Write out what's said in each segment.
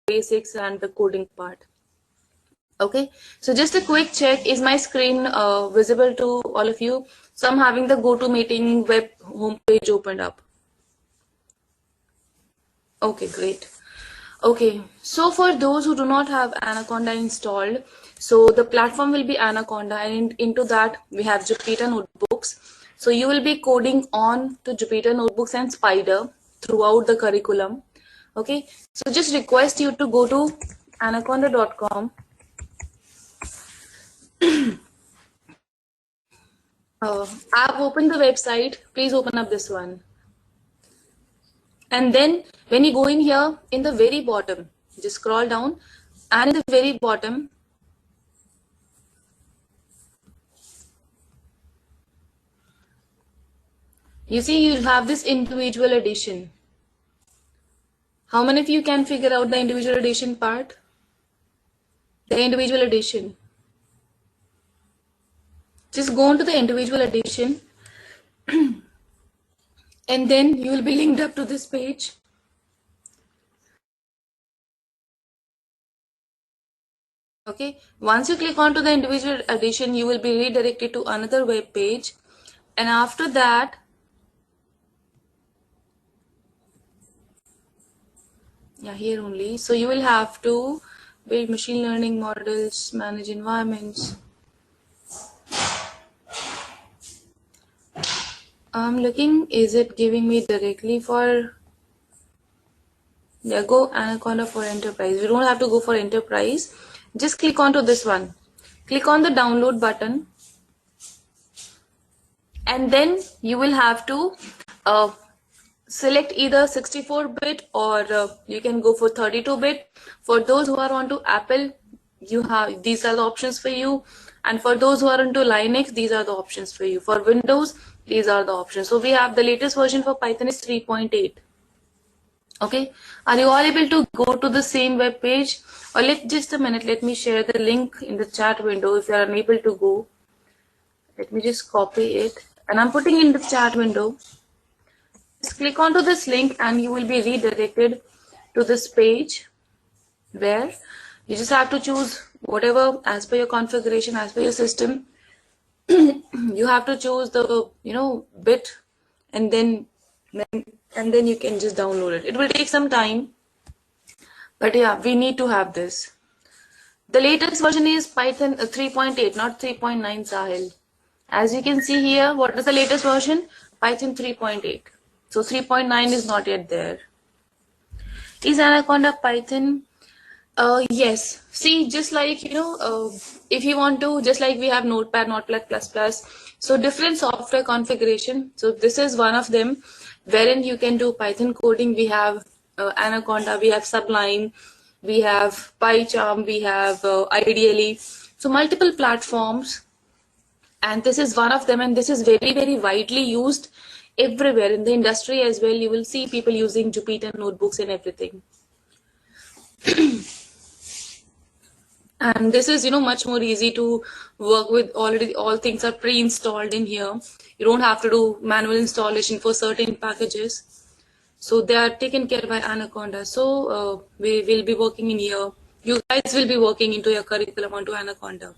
basics and the coding part. Okay, so just a quick check, is my screen visible to all of you? So I'm having the GoToMeeting web homepage opened up. Okay, great. Okay, so for those who do not have Anaconda installed, so the platform will be Anaconda, and into that we have Jupyter Notebooks. So you will be coding on to Jupyter Notebooks and Spider throughout the curriculum. Okay, so just request you to go to anaconda.com. I've opened the website. Please open up this one. And then when you go in here, in the very bottom, just scroll down, and in the very bottom, you see you have this individual edition. How many of you can figure out the individual edition part? The individual edition. Just go into the individual edition and then you will be linked up to this page. Okay, once you click onto the individual edition, you will be redirected to another web page, and after that, yeah, here only. So you will have to build machine learning models, manage environments. I'm looking, is it giving me directly for, yeah, go Anaconda for enterprise. We don't have to go for enterprise. Just click onto this one. Click on the download button. And then you will have to select either 64-bit or you can go for 32-bit. For those who are onto Apple, you have, these are the options for you. And for those who are into Linux, these are the options for you. For Windows, these are the options. So we have the latest version for Python is 3.8. Okay, are you all able to go to the same web page? Or just a minute, let me share the link in the chat window if you are unable to go. Let me just copy it and I'm putting in the chat window. Just click onto this link and you will be redirected to this page where you just have to choose whatever as per your configuration, as per your system. You have to choose the bit and then you can just download it. It will take some time, but yeah, we need to have this. The latest version is Python 3.8, not 3.9, Sahil. As you can see here, what is the latest version? Python 3.8. So 3.9 is not yet there. Is Anaconda Python? Yes. See, just like, if you want to, just like we have Notepad, Notepad++, so different software configuration. So this is one of them, wherein you can do Python coding. We have Anaconda, we have Sublime, we have PyCharm, we have Ideally. So multiple platforms. And this is one of them, and this is very, very widely used everywhere in the industry as well. You will see people using Jupyter notebooks and everything. And this is, much more easy to work with. Already all things are pre-installed in here. You don't have to do manual installation for certain packages. So they are taken care by Anaconda. So we will be working in here. You guys will be working into your curriculum onto Anaconda.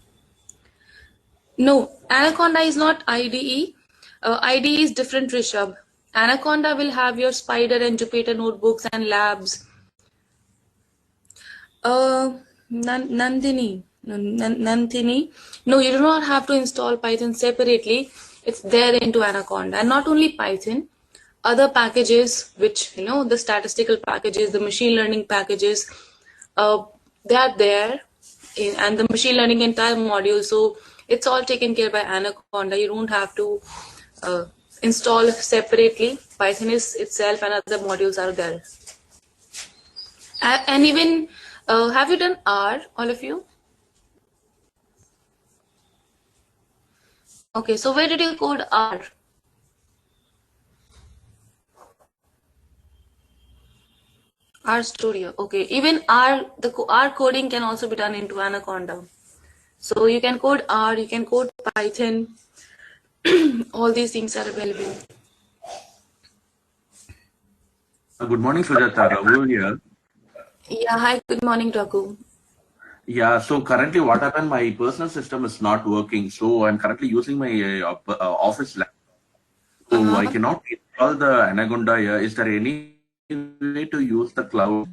No, Anaconda is not IDE. IDE is different, Rishabh. Anaconda will have your Spider and Jupyter notebooks and labs. Nandini. No, you do not have to install Python separately. It's there into Anaconda. And not only Python, other packages, which, the statistical packages, the machine learning packages, they are there. And the machine learning entire module. So it's all taken care by Anaconda. You don't have to install separately. Python is itself and other modules are there. And even, have you done R, all of you? Okay, so where did you code R? R Studio. Okay, even R coding can also be done into Anaconda. So you can code R, you can code Python. All these things are available. Good morning, Sujata. Raghu here. Yeah, hi, good morning, Raghu. Yeah, so currently what happened, my personal system is not working. So I'm currently using my office laptop. So I Uh-huh. cannot install the Anaconda here. Is there any way to use the cloud?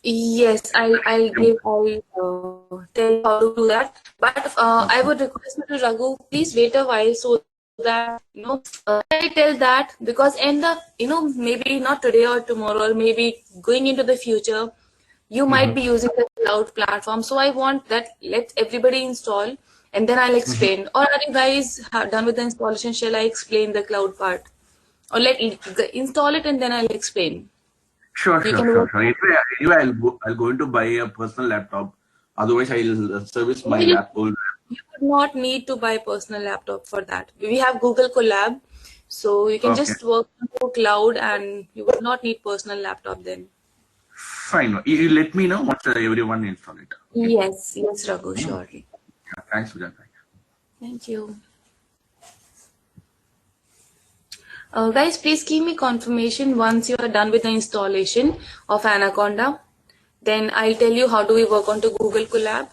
Yes, I'll tell you how to do that. But I Okay. would request Mr. Raghu, please wait a while so that why I tell that because in the maybe not today or tomorrow or maybe going into the future, you might Mm-hmm. be using the cloud platform. So I want that let everybody install and then I'll Mm-hmm. explain. Or are you guys done with the installation? Shall I explain the cloud part? Or install it and then I'll explain. Sure, You sure, can sure, work. sure. Anyway, I'll going to buy a personal laptop. Otherwise, I'll service No, my old. you would not need to buy personal laptop for that. We have Google Collab, so you can Okay, just work on cloud and you would not need personal laptop then. fine. You let me know once everyone install it. Okay. Yes, yes, Raghu, Mm. surely. Yeah, thanks, Vijay. Thank you. Guys, please give me confirmation once you are done with the installation of Anaconda. Then I'll tell you how do we work on to Google Collab.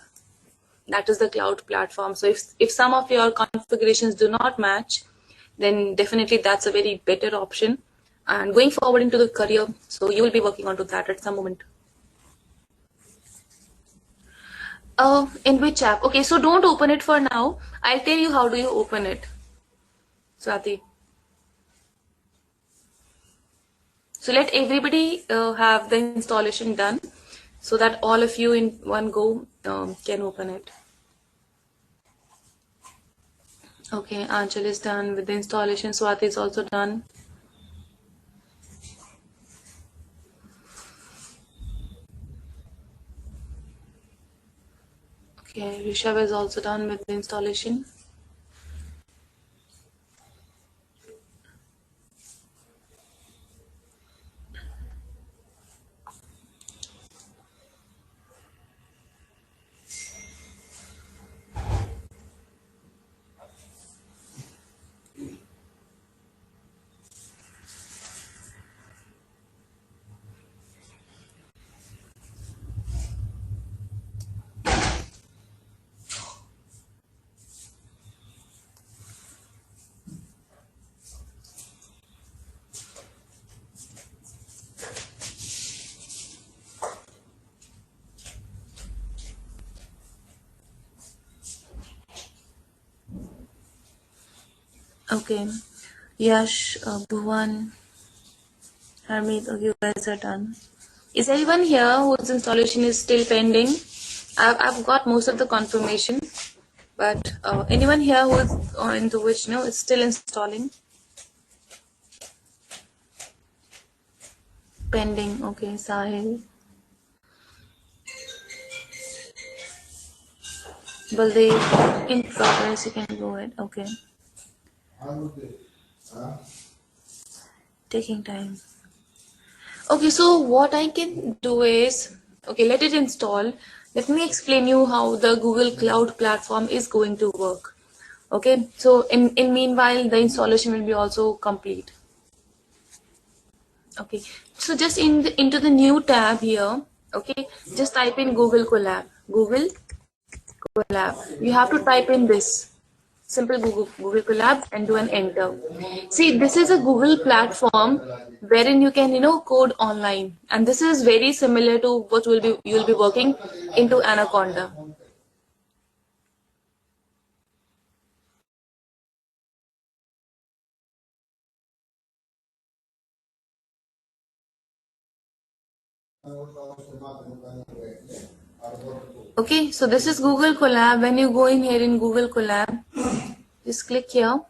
That is the cloud platform. So if some of your configurations do not match, then definitely that's a very better option. And going forward into the career, so you will be working onto that at some moment. In which app? Okay, so don't open it for now. I'll tell you how do you open it, Swati. So let everybody have the installation done so that all of you in one go can open it. Okay, Anchal is done with the installation. Swati is also done. Okay, Rishabh is also done with the installation. Okay, Yash, Bhuvan, Harmeet, okay, you guys are done. Is anyone here whose installation is still pending? I've got most of the confirmation, but anyone here who is into which is still installing? Pending, okay, Sahil, Baldev, in progress, you can go ahead, okay, taking time. Okay, so what I can do is, okay, let it install. Let me explain you how the Google Cloud platform is going to work. Okay, so in meanwhile, the installation will be also complete. Okay, so just into the new tab here, okay, just type in Google Collab. Google Collab. You have to type in this simple Google Collab and do an enter. See, this is a Google platform wherein you can code online, and this is very similar to what will be you'll be working into Anaconda. Okay, so this is Google Collab. When you go in here in Google Collab, just click here,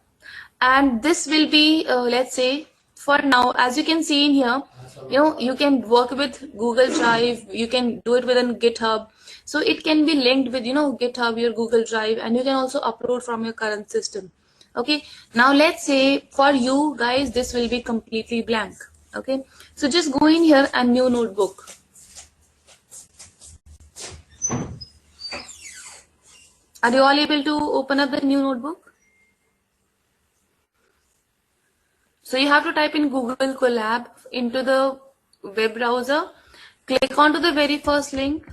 and this will be let's say for now, as you can see in here, you can work with Google Drive, you can do it within GitHub, so it can be linked with GitHub, your Google Drive, and you can also upload from your current system. Okay, now let's say for you guys this will be completely blank. Okay, so just go in here and new notebook. Are you all able to open up the new notebook? So you have to type in Google Colab into the web browser, Click onto the very first link.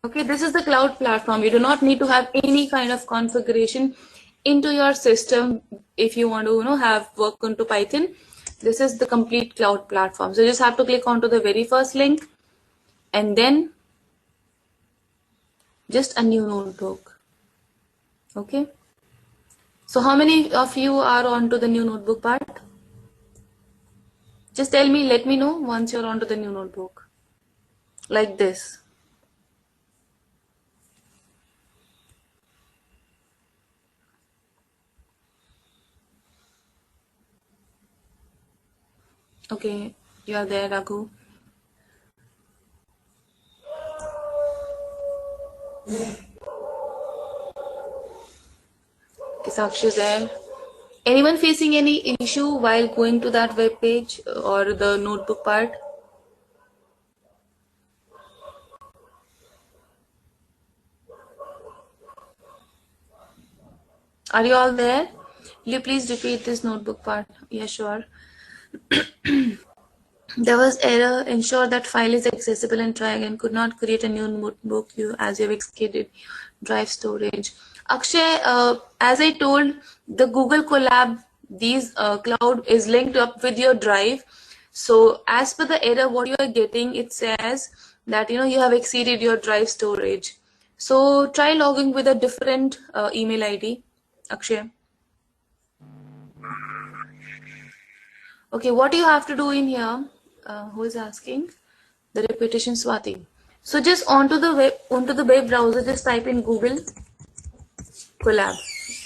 Okay, this is the cloud platform. You do not need to have any kind of configuration into your system if you want to, have work into Python. This is the complete cloud platform. So you just have to click onto the very first link and then just a new notebook. Okay. So how many of you are onto the new notebook part? Just tell me, let me know once you're onto the new notebook. Like this. Okay, you are there, Raghu. Sakshi is there. Anyone facing any issue while going to that web page or the notebook part? Are you all there? Will you please repeat this notebook part? Yeah, sure. There was error. Ensure that file is accessible and try again. Could not create a new notebook as you have exceeded drive storage. Akshay, as I told, the Google Colab, these cloud is linked up with your drive. So as per the error, what you are getting, it says that you have exceeded your drive storage. So try logging with a different email ID, Akshay. Okay, what you have to do in here? Who is asking? The repetition, Swati. So just onto the web browser, just type in Google Colab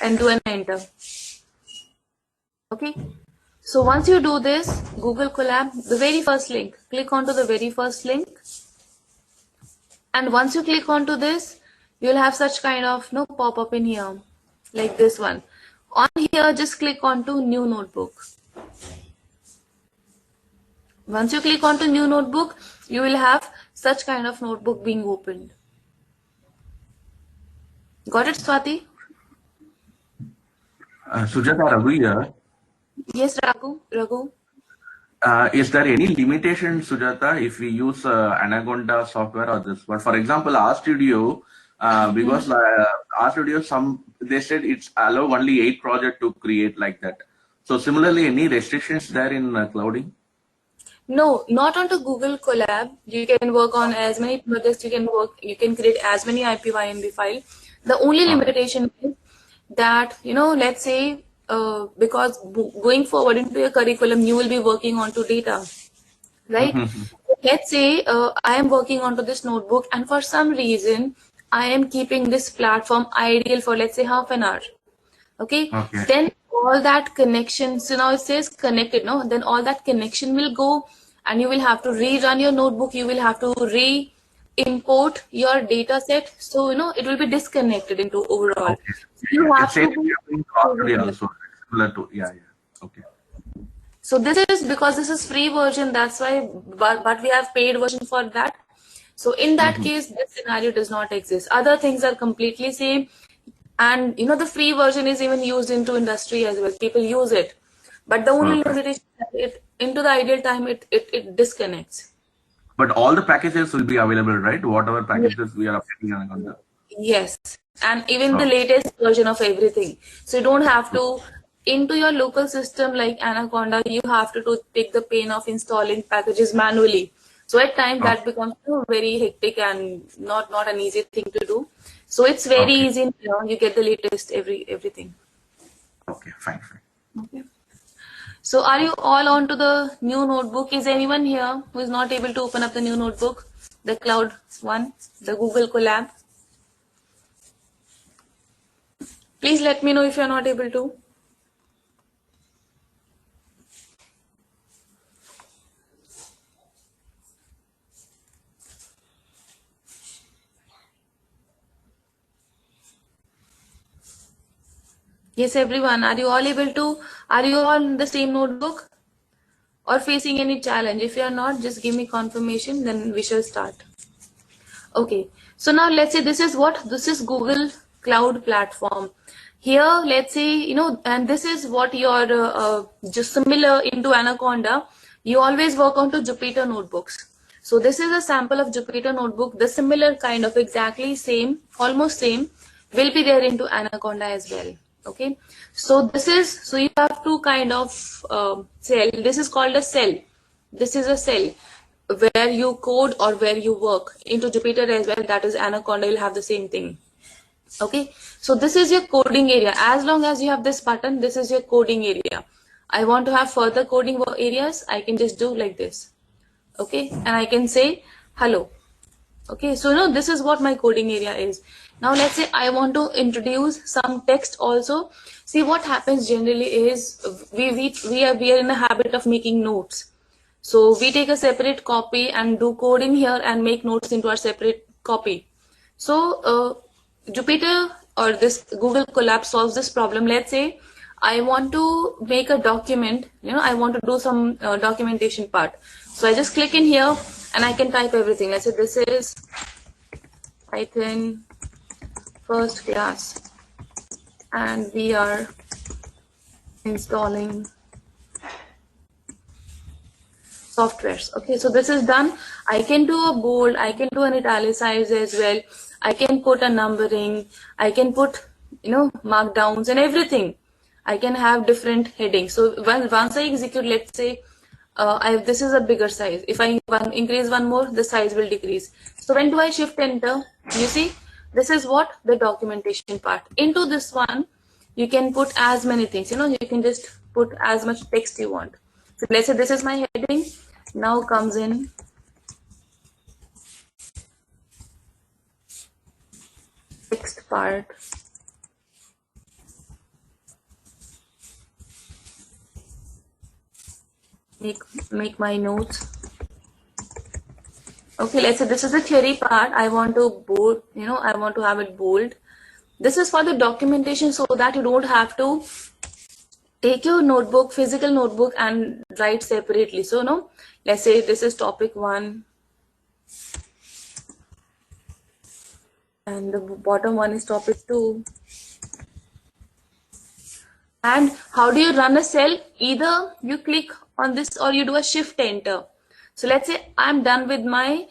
and do an enter. Okay. So once you do this, Google Colab, the very first link, click onto the very first link. And once you click onto this, you'll have such kind of pop-up in here, like this one. On here, just click onto new notebook. Once you click onto new notebook, you will have such kind of notebook being opened. Got it, Swati? Sujata, Raghu here. Yes, Raghu. Is there any limitation, Sujata, if we use Anaconda software or this? But for example, RStudio, because RStudio, they said it's allow only 8 projects to create like that. So similarly, any restrictions there in clouding? No, not onto Google Colab. You can work on as many projects. You can create as many IPYNB file. The only limitation is that let's say because going forward into your curriculum, you will be working onto data, right? Let's say I am working onto this notebook, and for some reason I am keeping this platform ideal for, let's say, half an hour. Okay. Then all that connection, so now it says connected, no? Then all that connection will go, and you will have to rerun your notebook. You will have to re-import your data set. So it will be disconnected into overall. Okay. So you have to also similar to okay. So this is because this is free version, that's why, but we have paid version for that. So in that case, this scenario does not exist. Other things are completely same. And the free version is even used into industry as well. People use it, but the only limitation into the ideal time it disconnects. But all the packages will be available, right? Whatever packages we are updating on Anaconda. Yes, and even the latest version of everything. So you don't have to into your local system like Anaconda. You have to take the pain of installing packages manually. So at times that becomes very hectic and not an easy thing to do. So it's very easy. You get the latest everything. Okay, fine. Okay. So are you all on to the new notebook? Is anyone here who is not able to open up the new notebook, the cloud one, the Google Colab? Please let me know if you are not able to. Yes, everyone. Are you all able to? Are you all in the same notebook or facing any challenge? If you are not, just give me confirmation, then we shall start. Okay. So now let's say this is Google Cloud Platform. Here, let's say, and this is what your just similar into Anaconda. you always work on to Jupyter notebooks. So this is a sample of Jupyter notebook. The similar kind of exactly same, almost same, will be there into Anaconda as well. Okay, so this is, so you have to kind of cell. This is called a cell. This is a cell where you code or where you work. Into Jupyter as well, that is Anaconda, you'll have the same thing. Okay, so this is your coding area. As long as you have this button, this is your coding area. I want to have further coding areas, I can just do like this. Okay, and I can say hello. Okay, so now this is what my coding area is. Now let's say I want to introduce some text also. See, what happens generally is we are in a habit of making notes. So we take a separate copy and do coding here and make notes into our separate copy. So Jupyter or this Google Colab solves this problem. Let's say I want to make a document, I want to do some documentation part. So I just click in here and I can type everything. Let's say this is Python first class and we are installing softwares. Okay, so this is done. I can do a bold, I can do an italicize as well. I can put a numbering, I can put, markdowns and everything. I can have different headings. So once I execute, let's say, this is a bigger size. If I increase one more, the size will decrease. So when do I shift enter? You see, this is what the documentation part. Into this one, you can put as many things. You can just put as much text you want. So let's say this is my heading. Now comes in text part. Make my notes. Okay, let's say this is the theory part. I want to bold, I want to have it bold. This is for the documentation so that you don't have to take your notebook, physical notebook, and write separately. So let's say this is topic 1 and the bottom one is topic 2. And how do you run a cell? Either you click on this or you do a shift enter. So let's say I'm done with my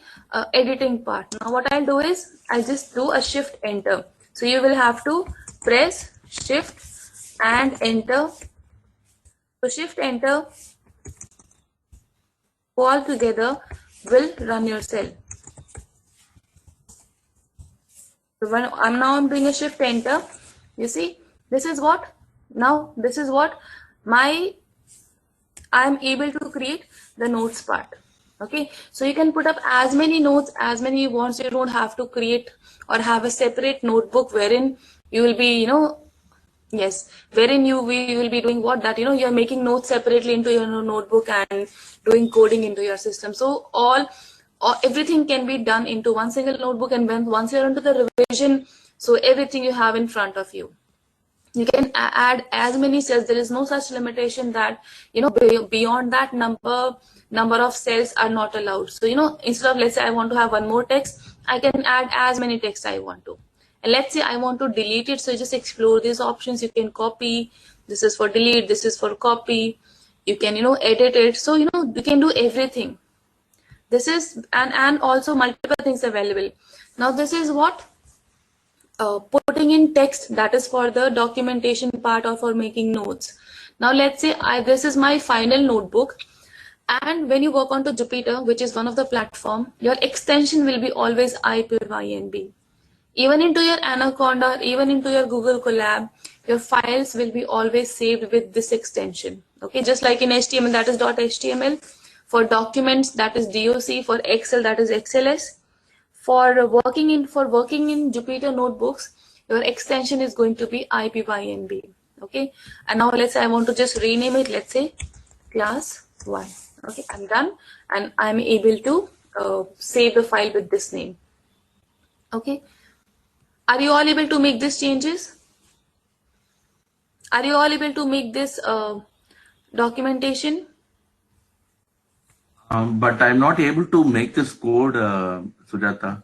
editing part. Now what I'll do is I just do a shift enter. So you will have to press shift and enter. So shift enter all together will run your cell. So when I'm doing a shift enter, you see, this is what I'm able to create the notes part. Okay, so you can put up as many notes as many you want. So you don't have to create or have a separate notebook wherein you will be, wherein you will be doing what, that you're making notes separately into your notebook and doing coding into your system. So everything can be done into one single notebook, and once you're into the revision, so everything you have in front of you. You can add as many cells. There is no such limitation that beyond that number of cells are not allowed. So instead of, let's say I want to have one more text, I can add as many text I want to. And let's say I want to delete it, so you just explore these options. You can copy, this is for delete, this is for copy. You can edit it. So you can do everything. This is and also multiple things available. Now this is what putting in text, that is for the documentation part or for making notes. Now let's say this is my final notebook, and when you work onto Jupyter, which is one of the platform, your extension will be always IPYNB. Even into your Anaconda, even into your Google Colab, your files will be always saved with this extension. Okay, just like in HTML, that is .html. For documents, that is DOC. For Excel, that is XLS. For working in Jupyter notebooks, your extension is going to be IPYNB. Okay, and now let's say I want to just rename it. Let's say class 1. Okay, I'm done, and I'm able to save the file with this name. Okay, are you all able to make these changes? Are you all able to make this documentation? But I'm not able to make this code, Sujata.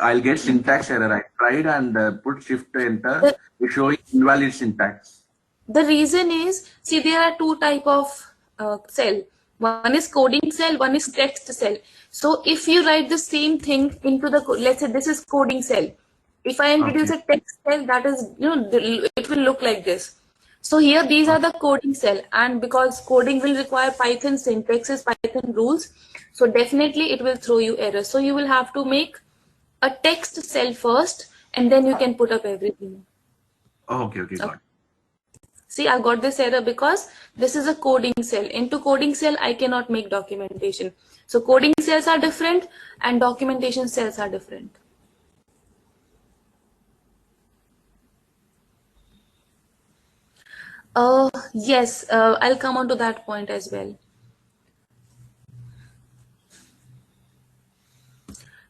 I'll get syntax error. I tried and put shift enter. It's showing invalid syntax. The reason is, see, there are two type of cell. One is coding cell, one is text cell. So if you write the same thing into the, let's say this is coding cell. If I introduce Okay. a text cell, that is, it will look like this. So here these are the coding cell, and because coding will require Python syntaxes, Python rules, so definitely it will throw you errors. So you will have to make a text cell first, and then you can put up everything. Okay, okay, got Okay. it. See, I got this error because this is a coding cell. Into coding cell, I cannot make documentation. So coding cells are different and documentation cells are different. Yes, I'll come on to that point as well.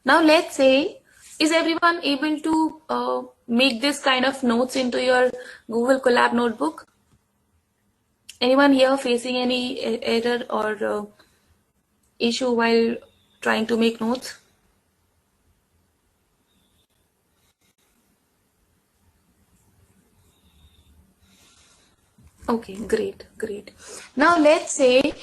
Now let's say, is everyone able to make this kind of notes into your Google Colab notebook? Anyone here facing any error or issue while trying to make notes? Okay, great, great. Now let's say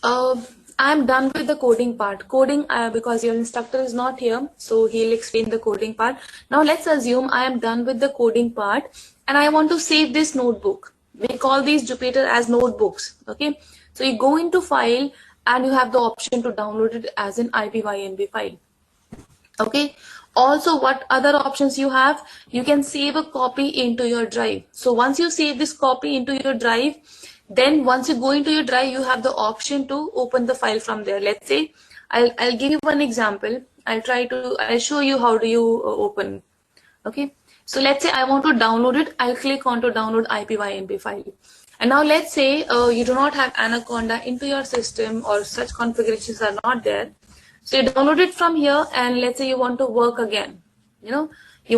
I'm done with the coding part. Coding, because your instructor is not here, so he'll explain the coding part. Now let's assume I am done with the coding part and I want to save this notebook. We call these Jupyter as notebooks. Okay, so you go into file and you have the option to download it as an IPYNB file. Okay, also what other options you have, you can save a copy into your drive. So once you save this copy into your drive, then once you go into your drive, you have the option to open the file from there. Let's say I'll give you one example. I'll show you how do you open. Okay, so let's say I want to download it. I'll click on to download IPYNB file. And now let's say you do not have Anaconda into your system or such configurations are not there. So you download it from here and let's say you want to work again. You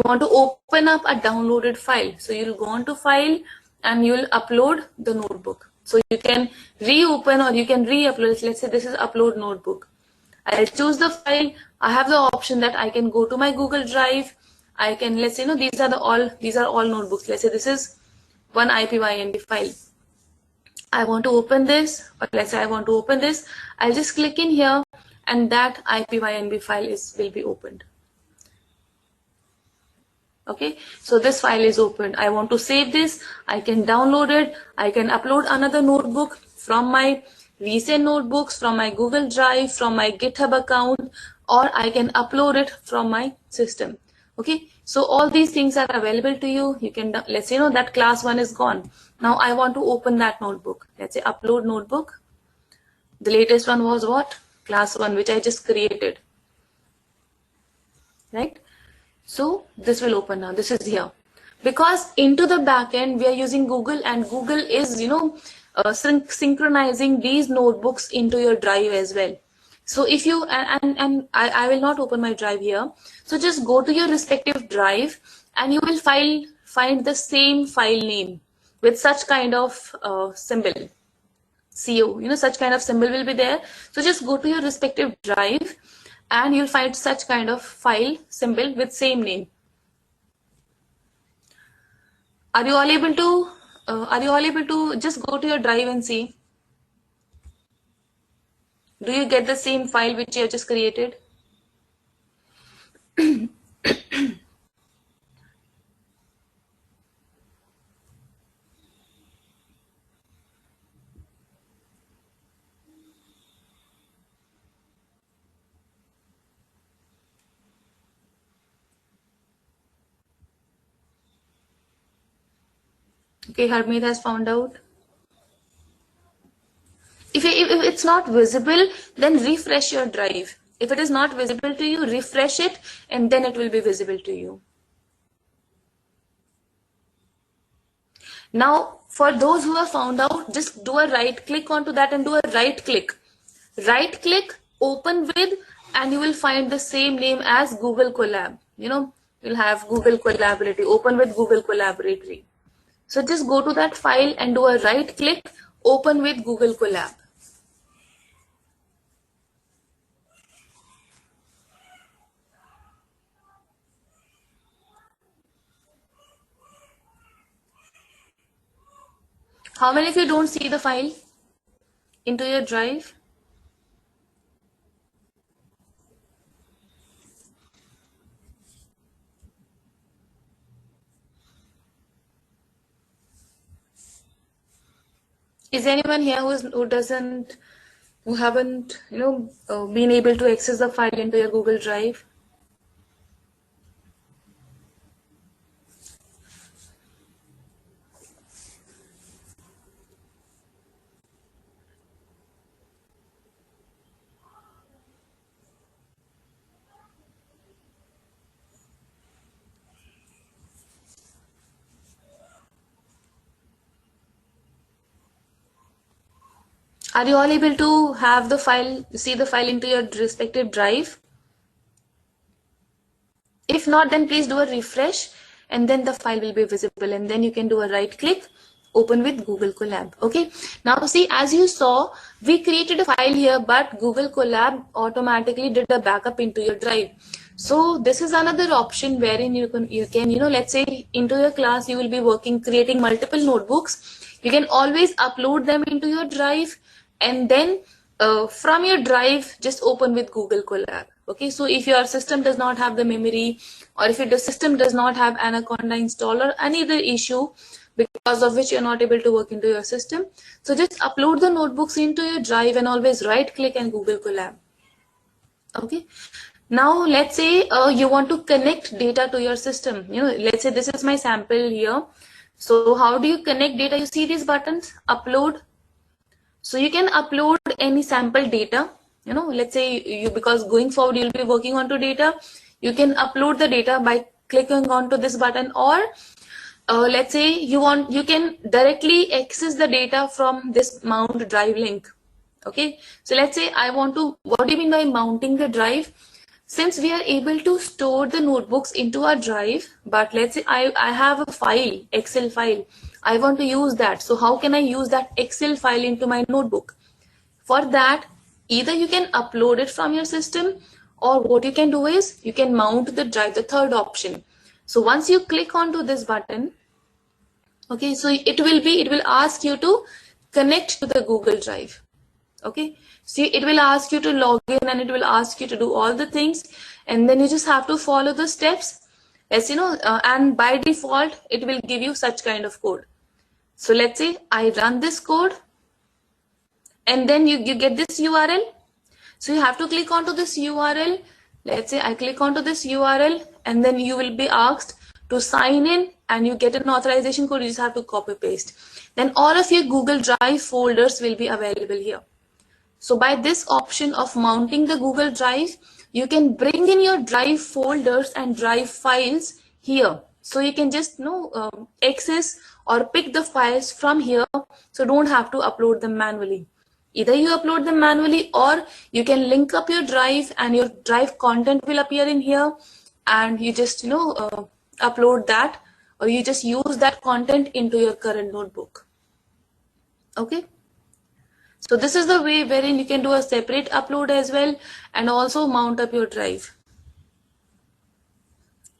want to open up a downloaded file. So you'll go on to file and you'll upload the notebook. So you can reopen or you can re-upload. Let's say this is upload notebook. I'll choose the file. I have the option that I can go to my Google Drive. I can, let's say, these are all notebooks. Let's say this is one IPYNB file. I want to open this, or let's say I want to open this. I'll just click in here and that IPYNB file will be opened. Okay, so this file is opened. I want to save this. I can download it. I can upload another notebook from my recent notebooks, from my Google Drive, from my GitHub account, or I can upload it from my system. Okay, so all these things are available to you. You can, let's say, that class 1 is gone. Now I want to open that notebook. Let's say upload notebook. The latest one was what? Class 1, which I just created. Right? So this will open now. This is here. Because into the backend, we are using Google and Google is, synchronizing these notebooks into your drive as well. So if you, and I will not open my drive here. So just go to your respective drive and you will find the same file name with such kind of symbol. CO, such kind of symbol will be there. So just go to your respective drive and you'll find such kind of file symbol with same name. Are you all able to just go to your drive and see? Do you get the same file which you have just created? Okay, Harmeet has found out. If it's not visible, then refresh your drive. If it is not visible to you, refresh it and then it will be visible to you. Now, for those who have found out, just do a right click onto that and do a right click. Right click, open with, and you will find the same name as Google Colab. You'll have Google Collaboratory, open with Google Collaboratory. So just go to that file and do a right click, open with Google Colab. How many of you don't see the file into your drive? Is anyone here who haven't, been able to access the file into your Google Drive? Are you all able to have the file, see the file into your respective drive? If not, then please do a refresh and then the file will be visible, and then you can do a right click, open with Google Colab. Okay, now see, as you saw, we created a file here, but Google Colab automatically did a backup into your drive. So this is another option wherein you can let's say into your class you will be creating multiple notebooks. You can always upload them into your drive, and then from your drive just open with Google Colab. Okay, so if your system does not have the memory, or if the system does not have Anaconda installed, or any other issue because of which you're not able to work into your system, so just upload the notebooks into your drive and always right click and Google Colab. Okay, now let's say you want to connect data to your system. Let's say this is my sample here. So how do you connect data? You see these buttons, upload. So you can upload any sample data. Let's say because going forward you'll be working onto data, you can upload the data by clicking onto this button, or let's say you can directly access the data from this mount drive link. Okay, so let's say what do you mean by mounting the drive? Since we are able to store the notebooks into our drive, but let's say I have a file, Excel file, I want to use that. So how can I use that Excel file into my notebook? For that, either you can upload it from your system, or what you can do is you can mount the drive, the third option. So once you click onto this button, okay, so it will ask you to connect to the Google Drive. Okay, see, it will ask you to log in and it will ask you to do all the things, and then you just have to follow the steps, as and by default it will give you such kind of code. So let's say I run this code, and then you get this URL. So you have to click onto this URL. Let's say I click onto this URL, and then you will be asked to sign in, and you get an authorization code. You just have to copy paste. Then all of your Google Drive folders will be available here. So by this option of mounting the Google Drive, you can bring in your drive folders and drive files here. So you can just access or pick the files from here. So don't have to upload them manually. Either you upload them manually, or you can link up your drive and your drive content will appear in here, and you just upload that, or you just use that content into your current notebook. Okay. So this is the way wherein you can do a separate upload as well, and also mount up your drive.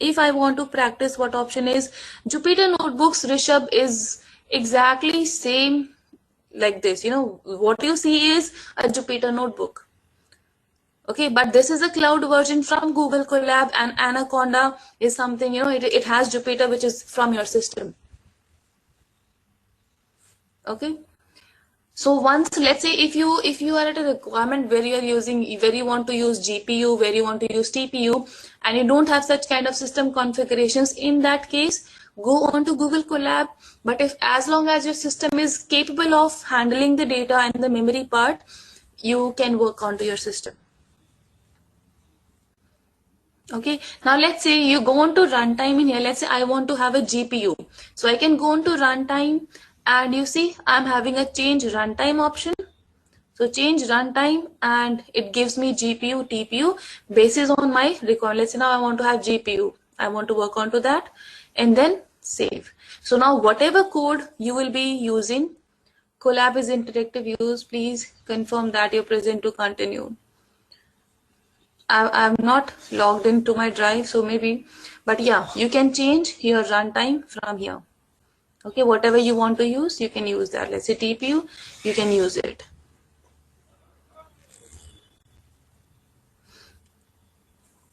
If I want to practice, what option is Jupyter Notebooks? Rishabh, is exactly same like this. What you see is a Jupyter Notebook. Okay, but this is a cloud version from Google Colab, and Anaconda is something, it has Jupyter, which is from your system. Okay. So once, let's say if you are at a requirement where you want to use GPU, where you want to use TPU, and you don't have such kind of system configurations, in that case, go on to Google Colab. But as long as your system is capable of handling the data and the memory part, you can work onto your system. Okay, now let's say you go on to runtime in here. Let's say I want to have a GPU. So I can go on to runtime, and you see I'm having a change runtime option. So change runtime, and it gives me GPU, TPU basis on my requirement. Let's say now I want to have GPU. I want to work onto that, and then save. So now whatever code you will be using, Colab is interactive use. Please confirm that you're present to continue. I'm not logged into my drive, so maybe, but yeah, you can change your runtime from here. Okay, whatever you want to use, you can use that. Let's say TPU, you can use it.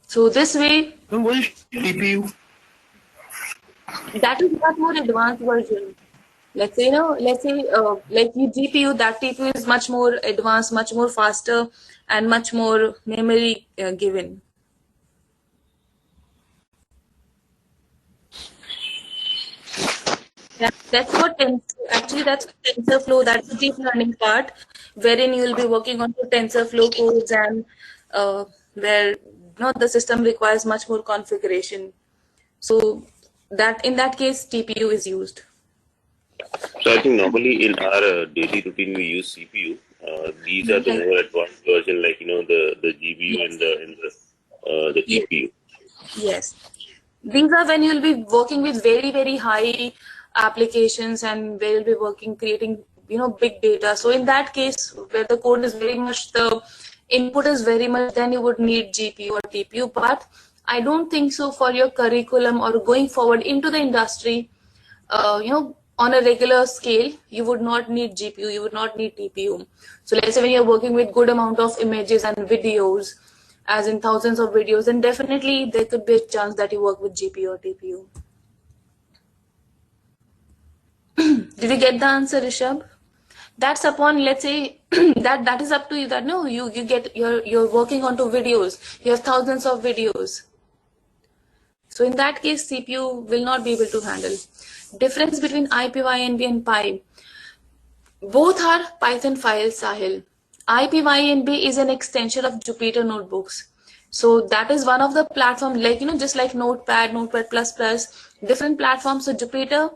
So this way, What is TPU? that is not more advanced version. Let's say, like your GPU, that TPU is much more advanced, much more faster, and much more memory given. Yeah, that's what actually that's TensorFlow. That's the deep learning part, wherein you will be working on the TensorFlow codes and where the system requires much more configuration. So that in that case, TPU is used. So I think normally in our daily routine we use CPU. These are the Right. more advanced version, like the GPU Yes. and the Yes. TPU. Yes. These are when you'll be working with very, very high applications and where you'll be working, creating, big data. So in that case, where the code is very much, the input is very much, then you would need GPU or TPU. But I don't think so for your curriculum or going forward into the industry, on a regular scale, you would not need GPU, you would not need TPU. So let's say when you're working with good amount of images and videos, as in thousands of videos, then definitely there could be a chance that you work with GPU or TPU. Did you get the answer, Rishabh? That's upon, let's say, that is up to you, that no, you get, you're working onto videos, you have thousands of videos. So in that case, CPU will not be able to handle. Difference between IPYNB and Pi. Both are Python files, Sahil. IPYNB is an extension of Jupyter notebooks. So that is one of the platform, like, just like Notepad, Notepad++, different platforms. So Jupyter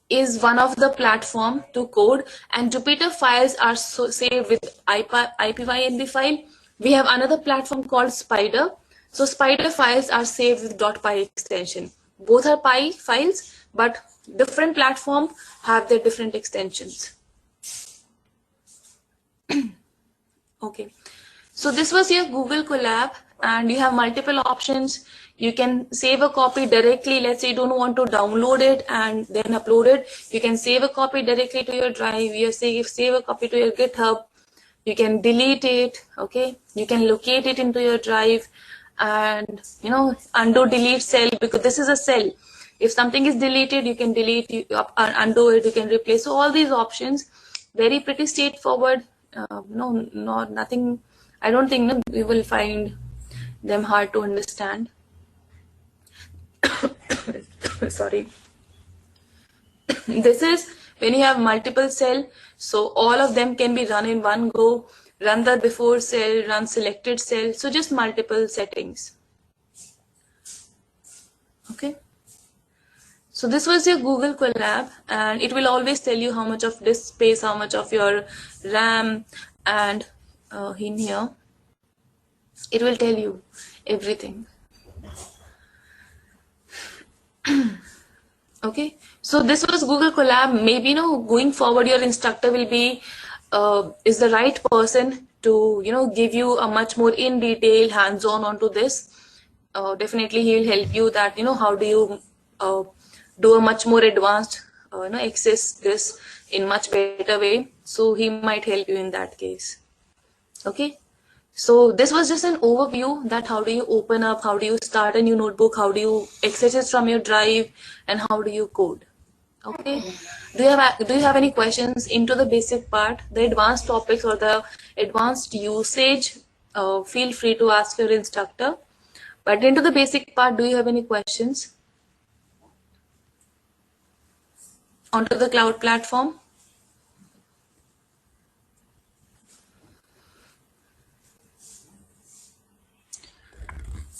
is one of the platform to code, and Jupyter files are saved with IPYNB file. We have another platform called Spider. So Spider files are saved with .py extension. Both are Py files, but different platform have their different extensions. Okay, so this was your Google Colab, and you have multiple options. You can save a copy directly. Let's say you don't want to download it and then upload it. You can save a copy directly to your drive. You save a copy to your GitHub. You can delete it. Okay, you can locate it into your drive, and undo delete cell, because this is a cell. If something is deleted, you can delete, undo it, you can replace. So all these options, very pretty straightforward. No, not nothing. I don't think we will find them hard to understand. Sorry. This is when you have multiple cell, so all of them can be run in one go. Run the before cell, run selected cell. So just multiple settings. Okay. So this was your Google Colab, and it will always tell you how much of disk space, how much of your RAM, and in here, it will tell you everything. Okay, so this was Google Colab. Maybe going forward, your instructor will be is the right person to give you a much more in detail hands-on onto this. Definitely, he will help you that how do you do a much more advanced access this in much better way. So he might help you in that case. Okay. So this was just an overview that how do you open up, how do you start a new notebook, how do you access it from your drive, and how do you code. Okay. Do you have any questions into the basic part, the advanced topics or the advanced usage? Feel free to ask your instructor. But into the basic part, do you have any questions onto the cloud platform?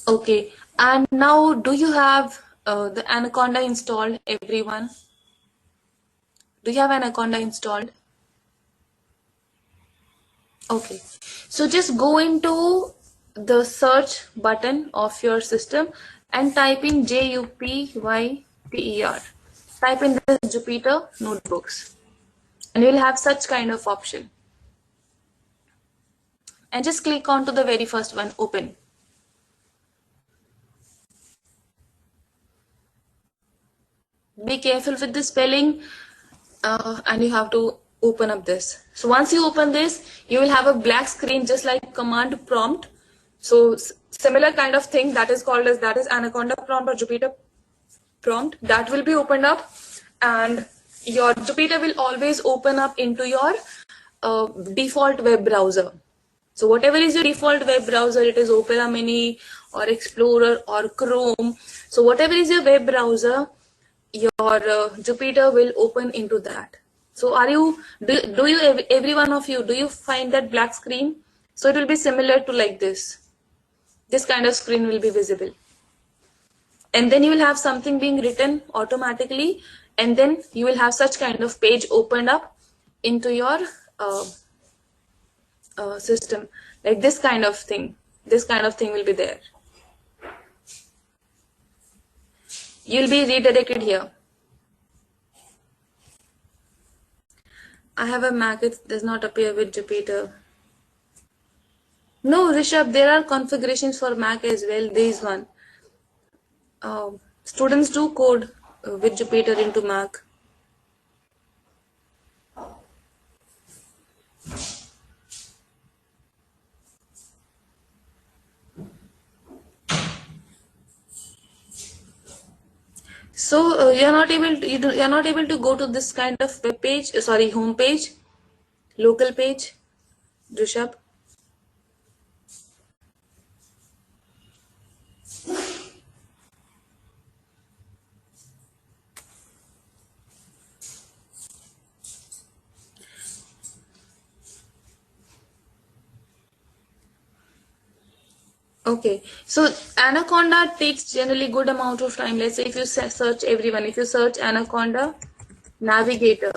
Okay, and now do you have the Anaconda installed, everyone? Do you have Anaconda installed? Okay, so just go into the search button of your system and type in JUPYTER. Type in the Jupyter notebooks, and you'll have such kind of option. And just click on to the very first one, open. Be careful with the spelling, and you have to open up this. So once you open this, you will have a black screen just like command prompt. So similar kind of thing that is called as Anaconda prompt or Jupyter prompt, that will be opened up, and your Jupyter will always open up into your default web browser. So whatever is your default web browser, it is Opera Mini or Explorer or Chrome. So whatever is your web browser, your Jupyter will open into that. So are you, do you, every one of you, do you find that black screen? So it will be similar to like this. This kind of screen will be visible. And then you will have something being written automatically, and then you will have such kind of page opened up into your system, like this kind of thing. This kind of thing will be there. You'll be redirected here. I have a Mac, it does not appear with Jupyter. No, Rishabh, there are configurations for Mac as well. There is one. Students do code with Jupyter into Mac. So you're not able to, you're not able to go to this kind of web page, sorry, home page, local page, Rishabh. Okay, so Anaconda takes generally good amount of time. Let's say if you search everyone, if you search Anaconda Navigator,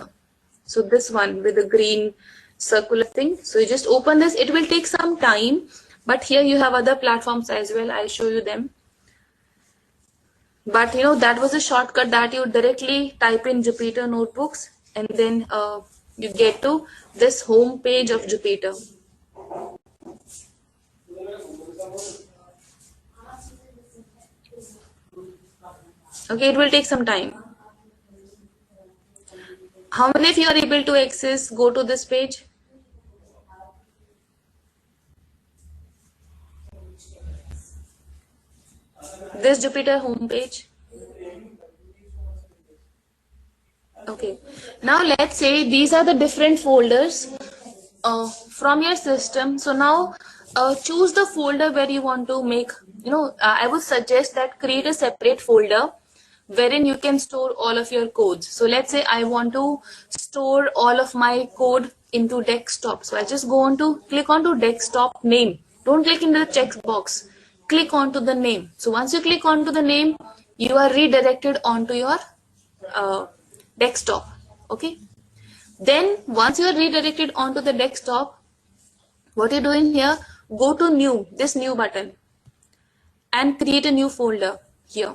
so this one with the green circular thing, so you just open this, it will take some time, but here you have other platforms as well. I'll show you them. But you know, that was a shortcut that you directly type in Jupyter Notebooks, and then you get to this home page of Jupyter. Okay, it will take some time. How many of you are able to access, go to this page? This Jupyter homepage. Okay, now let's say these are the different folders from your system. So now choose the folder where you want to make, you know, I would suggest that create a separate folder wherein you can store all of your codes. So let's say I want to store all of my code into desktop. So I just go on to click on to desktop name. Don't click in the checkbox. Click onto the name. So once you click onto the name, you are redirected onto your desktop. Okay. Then once you are redirected onto the desktop, what you're doing here, go to new, this new button, and create a new folder here.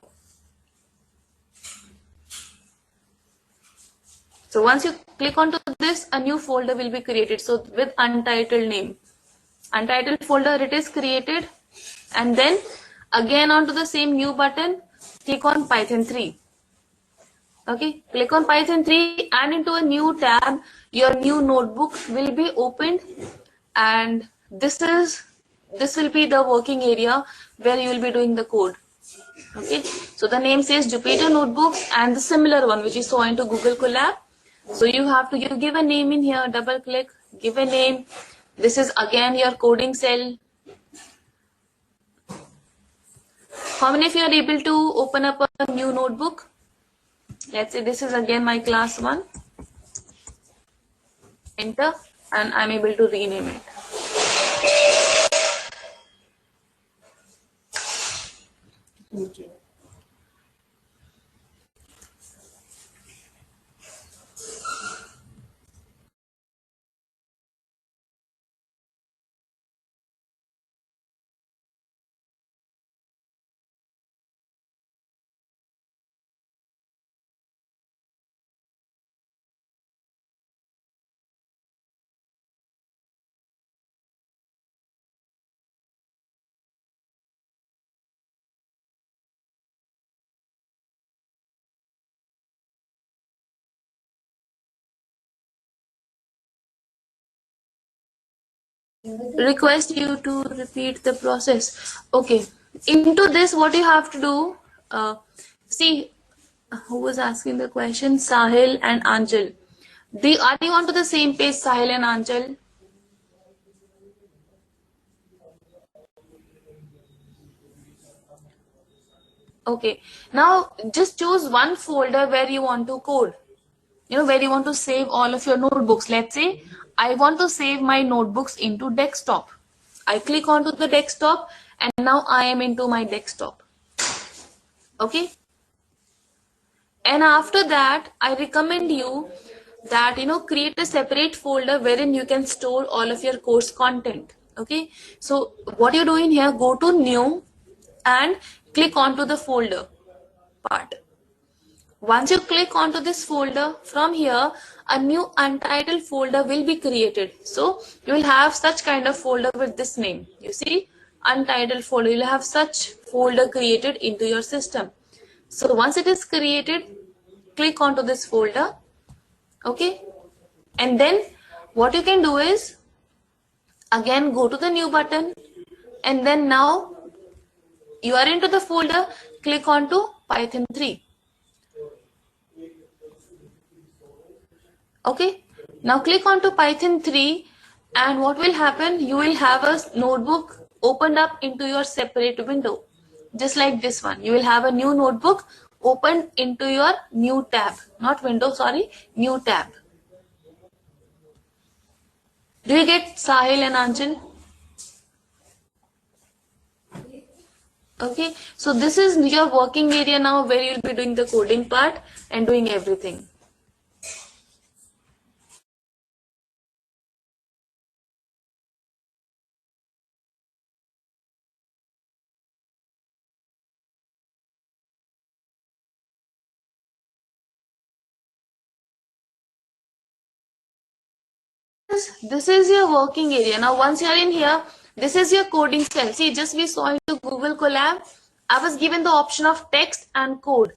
So once you click onto this, a new folder will be created. So with untitled name, untitled folder, it is created. And then again onto the same new button, click on Python 3. Okay, click on Python 3 and into a new tab, your new notebook will be opened, and this will be the working area where you will be doing the code. Okay, so the name says Jupyter Notebooks, and the similar one which you saw into Google Colab. So you have to give a name in here, double click, give a name. This is again your coding cell. How many of you are able to open up a new notebook? Let's say this is again my class 1. Enter, and I'm able to rename it. Okay. Request you to repeat the process. Okay, into this what you have to do, see, Who was asking the question? Sahil and Anjal. Are you onto the same page, Sahil and Anjal? Okay. Now just choose one folder where you want to code. Where you want to save all of your notebooks. Let's say I want to save my notebooks into desktop. I click onto the desktop and now I am into my desktop. Okay. And after that, I recommend you that, create a separate folder wherein you can store all of your course content. Okay. So what you're doing here, go to new and click onto the folder part. Once you click onto this folder, from here, a new untitled folder will be created. So you will have such kind of folder with this name. You see, untitled folder, you'll have such folder created into your system. So once it is created, click onto this folder. Okay. And then what you can do is, again, go to the new button. And then now you are into the folder, click onto Python 3. Okay, now click onto Python 3 and what will happen? You will have a notebook opened up into your separate window. Just like this one. You will have a new notebook opened into your new tab. Not window, sorry, new tab. Do you get Sahil and Anjal? Okay, so this is your working area now where you'll be doing the coding part and doing everything. This is your working area. Now once you're in here, this is your coding cell. See, just we saw into Google Colab, I was given the option of text and code.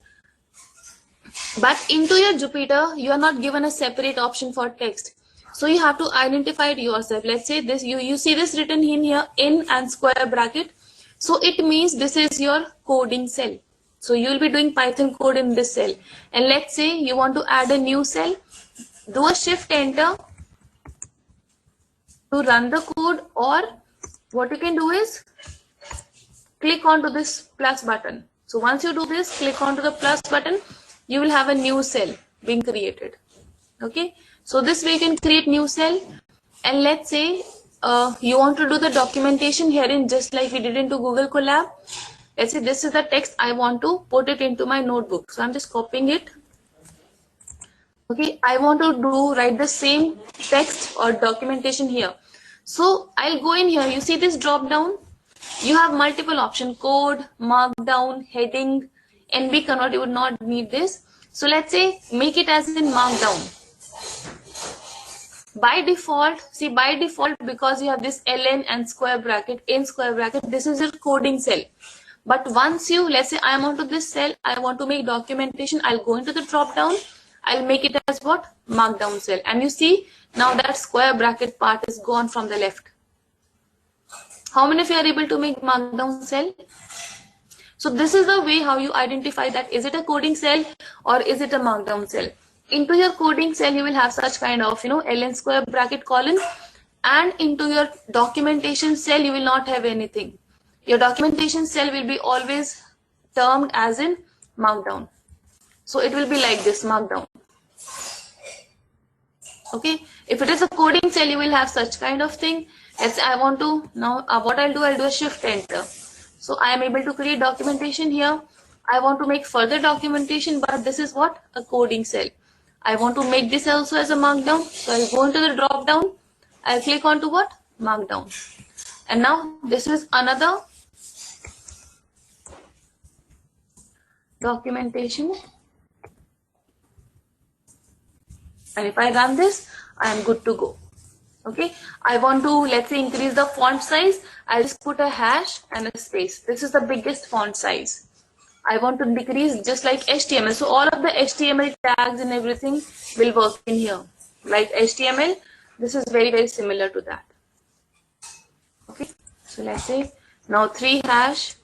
But into your Jupyter, you are not given a separate option for text. So you have to identify it yourself. Let's say this, you see this written in here, in and square bracket. So it means this is your coding cell. So you will be doing Python code in this cell. And let's say you want to add a new cell, do a shift enter to run the code, or what you can do is click onto this plus button. So once you do this, click onto the plus button, you will have a new cell being created. Okay, so this way you can create new cell. And let's say you want to do the documentation herein just like we did into Google Colab. Let's say this is the text I want to put it into my notebook. So I'm just copying it. Okay, I want to write the same text or documentation here. So I'll go in here. You see this drop down? You have multiple options: code, markdown, heading, NB convert. You would not need this. So let's say make it as in markdown. By default, because you have this ln and square bracket, in square bracket, this is your coding cell. But once you, let's say I am onto this cell, I want to make documentation, I'll go into the drop down, I'll make it as what? Markdown cell. And you see now that square bracket part is gone from the left. How many of you are able to make markdown cell? So this is the way how you identify that is it a coding cell or is it a markdown cell. Into your coding cell, you will have such kind of, ln square bracket colon, and into your documentation cell, you will not have anything. Your documentation cell will be always termed as in markdown. So it will be like this, markdown. Okay. If it is a coding cell, you will have such kind of thing. Let's say I want to, now what I'll do a shift enter. So I am able to create documentation here. I want to make further documentation, but this is what? A coding cell. I want to make this also as a markdown. So I'll go into the drop down. I'll click on to what? Markdown. And now this is another documentation. And if I run this, I am good to go. Okay. I want to, let's say, increase the font size. I'll just put a hash and a space. This is the biggest font size. I want to decrease just like HTML. So all of the HTML tags and everything will work in here. Like HTML, this is very, very similar to that. Okay. So let's say now 3 hash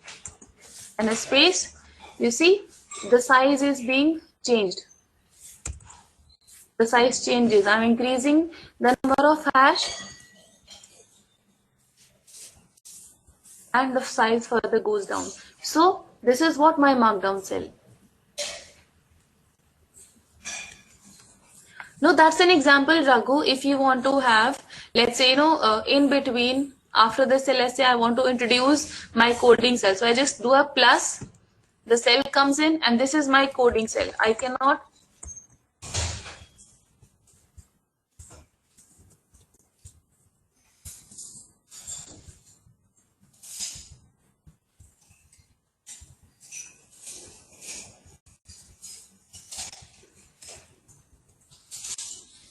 and a space. You see, the size is being changed. The size changes. I'm increasing the number of hash and the size further goes down. So this is what my markdown cell. No, that's an example, Raghu. If you want to have, let's say, in between, after the cell, let's say I want to introduce my coding cell. So I just do a plus, the cell comes in, and this is my coding cell. I cannot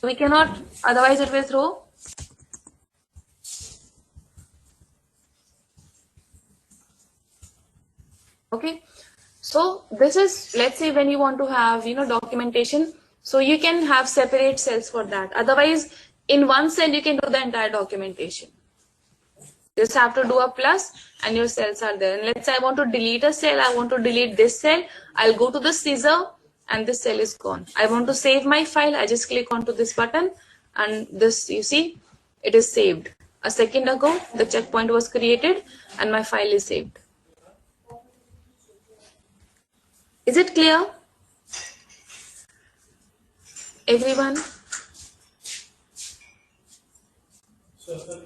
we cannot, otherwise it will throw. Okay, so this is, let's say, when you want to have documentation, so you can have separate cells for that. Otherwise, in one cell you can do the entire documentation. You just have to do a plus and your cells are there. And let's say I want to delete a cell, I want to delete this cell, I'll go to the scissor and this cell is gone. I want to save my file, I just click onto this button and this, you see, it is saved. A second ago the checkpoint was created and my file is saved. Is it clear, everyone?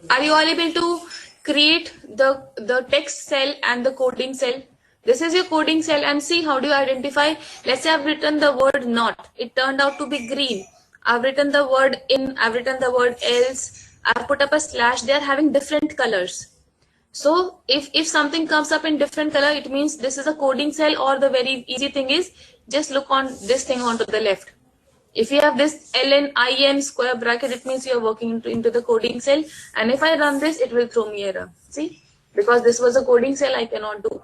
Are you all able to create the text cell and the coding cell? This is your coding cell, and see how do you identify. Let's say I've written the word not, it turned out to be green. I've written the word in, I've written the word else, I've put up a slash. They are having different colors. So if something comes up in different color, it means this is a coding cell. Or the very easy thing is just look on this thing onto the left. If you have this LNIN square bracket, it means you are working into the coding cell. And if I run this, it will throw me error. See, because this was a coding cell, I cannot do.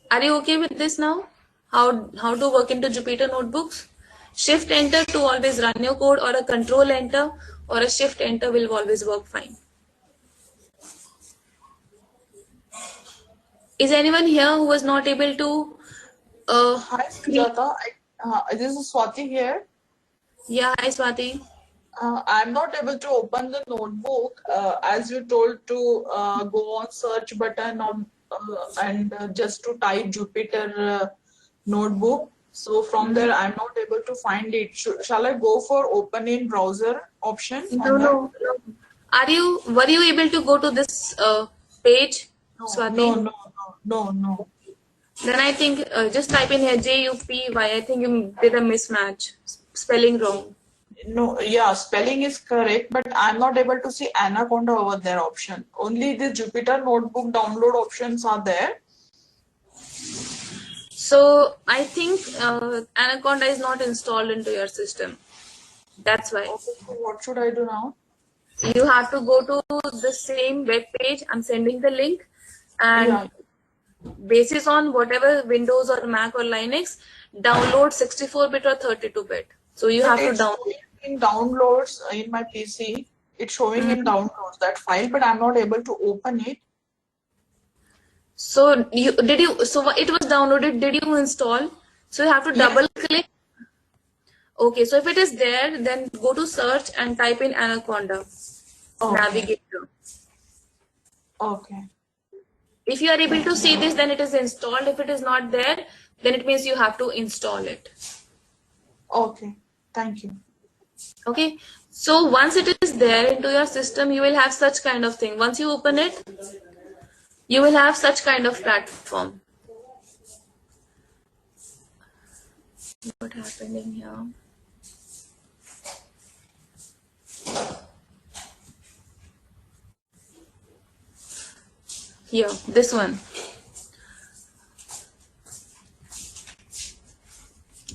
Are you okay with this now? How to work into Jupyter notebooks? Shift enter to always run your code, or a control enter or a shift enter will always work fine. Is anyone here who was not able to Hi Sujata, this is Swati here. Yeah, hi Swati. I'm not able to open the notebook as you told to go on search button on and just to type Jupyter notebook. So from there I'm not able to find it. Shall I go for open in browser option? No. Were you able to go to this page, Swati? No. Then I think just type in here JUPY. I think you did a mismatch, spelling wrong. No, yeah, spelling is correct, but I'm not able to see Anaconda over there option. Only the Jupyter notebook download options are there. So I think Anaconda is not installed into your system. That's why. Okay, so what should I do now? You have to go to the same web page. I'm sending the link, and basis on whatever Windows or Mac or Linux, download 64-bit or 32-bit. So you have to download. In downloads in my PC, it's showing in downloads that file, but I'm not able to open it. So it was downloaded. Did you install? So you have to double click. Okay, so if it is there, then go to search and type in Anaconda Navigator. Okay. If you are able to see this, then it is installed. If it is not there, then it means you have to install it. Okay, thank you. Okay, so once it is there into your system, you will have such kind of thing. Once you open it, you will have such kind of platform. What happened in here? Here, this one.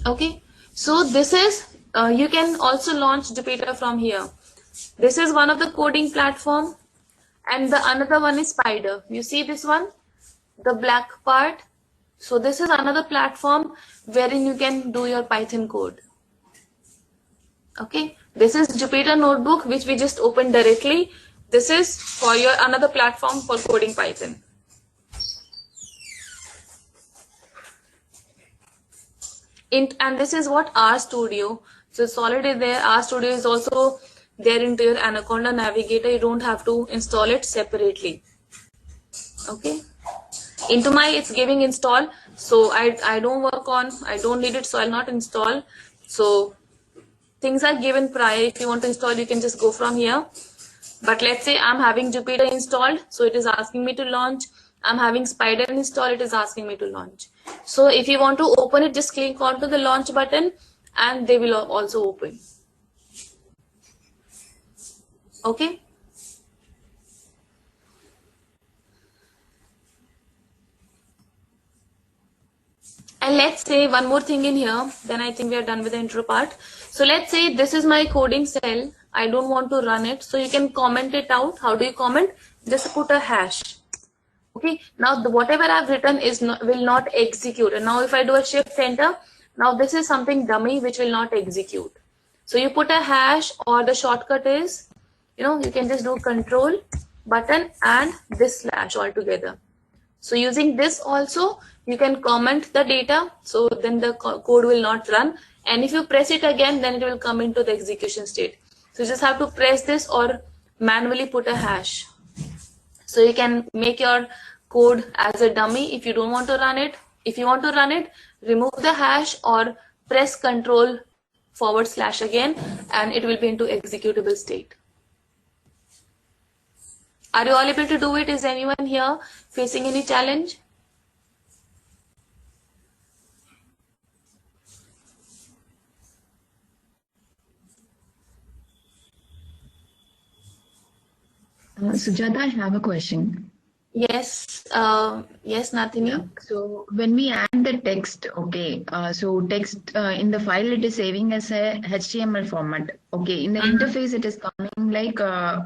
Okay, so this is, you can also launch Jupyter from here. This is one of the coding platform, and the another one is Spider. You see this one, the black part. So this is another platform wherein you can do your Python code. Okay, this is Jupyter notebook, which we just opened directly. This is for your another platform for coding Python. And this is what RStudio. So it's already there. RStudio is also there into your Anaconda Navigator. You don't have to install it separately. Okay. Into my it's giving install. So I don't work on, I don't need it, so I'll not install. So things are given prior. If you want to install, you can just go from here. But let's say I'm having Jupyter installed, so it is asking me to launch. I'm having Spider installed, it is asking me to launch. So if you want to open it, just click onto the launch button and they will also open. Okay. And let's say one more thing in here, then I think we are done with the intro part. So let's say this is my coding cell. I don't want to run it. So you can comment it out. How do you comment? Just put a hash. Okay. Now whatever I've written will not execute. And now if I do a shift enter, now this is something dummy which will not execute. So you put a hash, or the shortcut is, you can just do control button and this slash altogether. So using this also, you can comment the data, so then the code will not run. And if you press it again, then it will come into the execution state. So you just have to press this or manually put a hash. So you can make your code as a dummy if you don't want to run it. If you want to run it, remove the hash or press control / again, and it will be into executable state. Are you all able to do it? Is anyone here facing any challenge? Sujata, I have a question. Yes, yes, Nathini. Yeah. So when we add the text, okay, so text in the file it is saving as a HTML format. Okay, in the interface it is coming like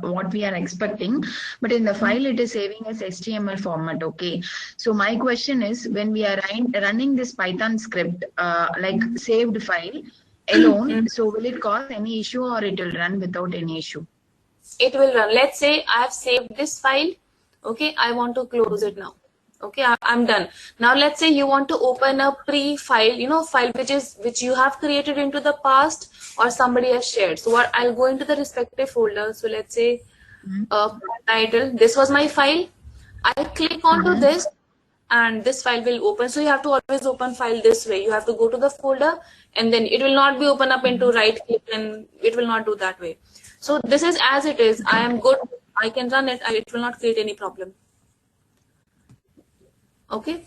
what we are expecting, but in the file it is saving as HTML format. Okay, so my question is, when we are running this Python script, like saved file alone, so will it cause any issue or it will run without any issue? It will run. Let's say I have saved this file. Okay, I want to close it now. Okay, I'm done. Now let's say you want to open a pre-file, file which you have created into the past or somebody has shared. So what, I'll go into the respective folder. So let's say title. This was my file. I'll click onto this and this file will open. So you have to always open file this way. You have to go to the folder and then it will not be open up into right click, and it will not do that way. So this is as it is. I am good. I can run it. It will not create any problem. Okay.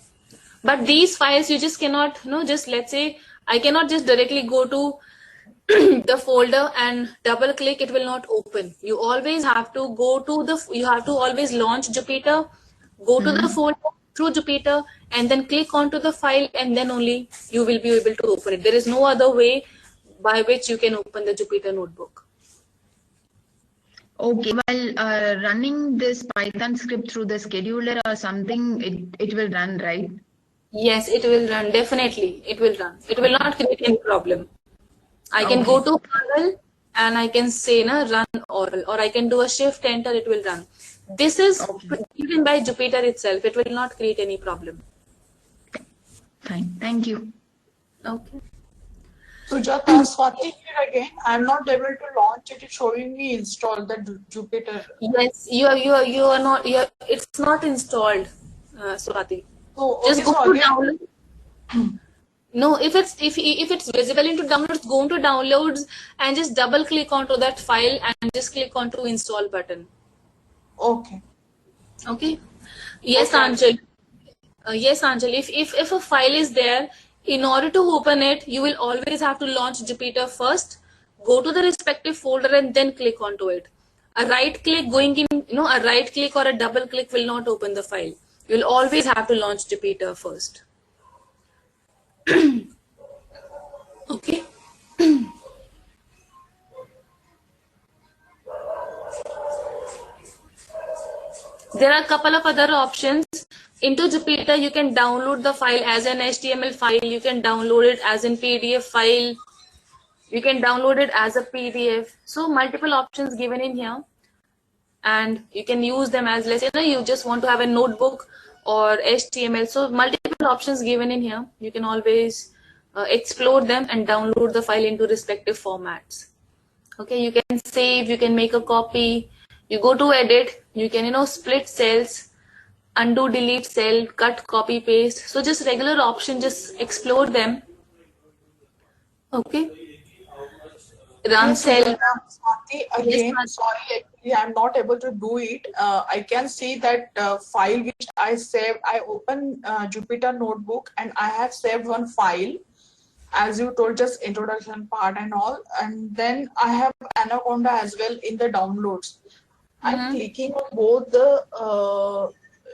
But these files you just cannot, just let's say I cannot just directly go to the folder and double click. It will not open. You always have to go to you have to always launch Jupyter, go to the folder through Jupyter and then click onto the file, and then only you will be able to open it. There is no other way by which you can open the Jupyter notebook. Okay, while running this Python script through the scheduler or something, it will run, right? Yes, it will run. Definitely, it will run. It will not create any problem. I can go to Oral and I can say run Oral, or I can do a shift enter. It will run. This is given by Jupyter itself. It will not create any problem. Fine. Thank you. Okay. Sujata, Swati here again. I'm not able to launch it. It's showing me install the Jupyter. Yes, you are not. It's not installed, Swati. So Just okay, go so to download. No, if it's visible into downloads, go into downloads and just double click onto that file and just click onto install button. Okay. Okay. Yes, okay. Anjali. Yes, Anjali. If a file is there, in order to open it, you will always have to launch Jupyter first, go to the respective folder and then click onto it. A right click going in, a right click or a double click will not open the file. You'll always have to launch Jupyter first. Okay. There are a couple of other options. Into Jupyter, you can download the file as an HTML file. You can download it as in PDF file. You can download it as a PDF. So multiple options given in here. And you can use them as, let's say, you just want to have a notebook or HTML. So multiple options given in here. You can always explore them and download the file into respective formats. Okay, you can save, you can make a copy, you go to edit, you can, split cells, undo, delete cell, cut, copy, paste. So just regular option, just explore them. Okay. Run Yes, cell. Swati, Yes, again, Swati. sorry, actually, I'm not able to do it. I can see that file which I saved. I open Jupyter Notebook and I have saved one file, as you told, just introduction part and all. And then I have Anaconda as well in the downloads. I'm clicking on both the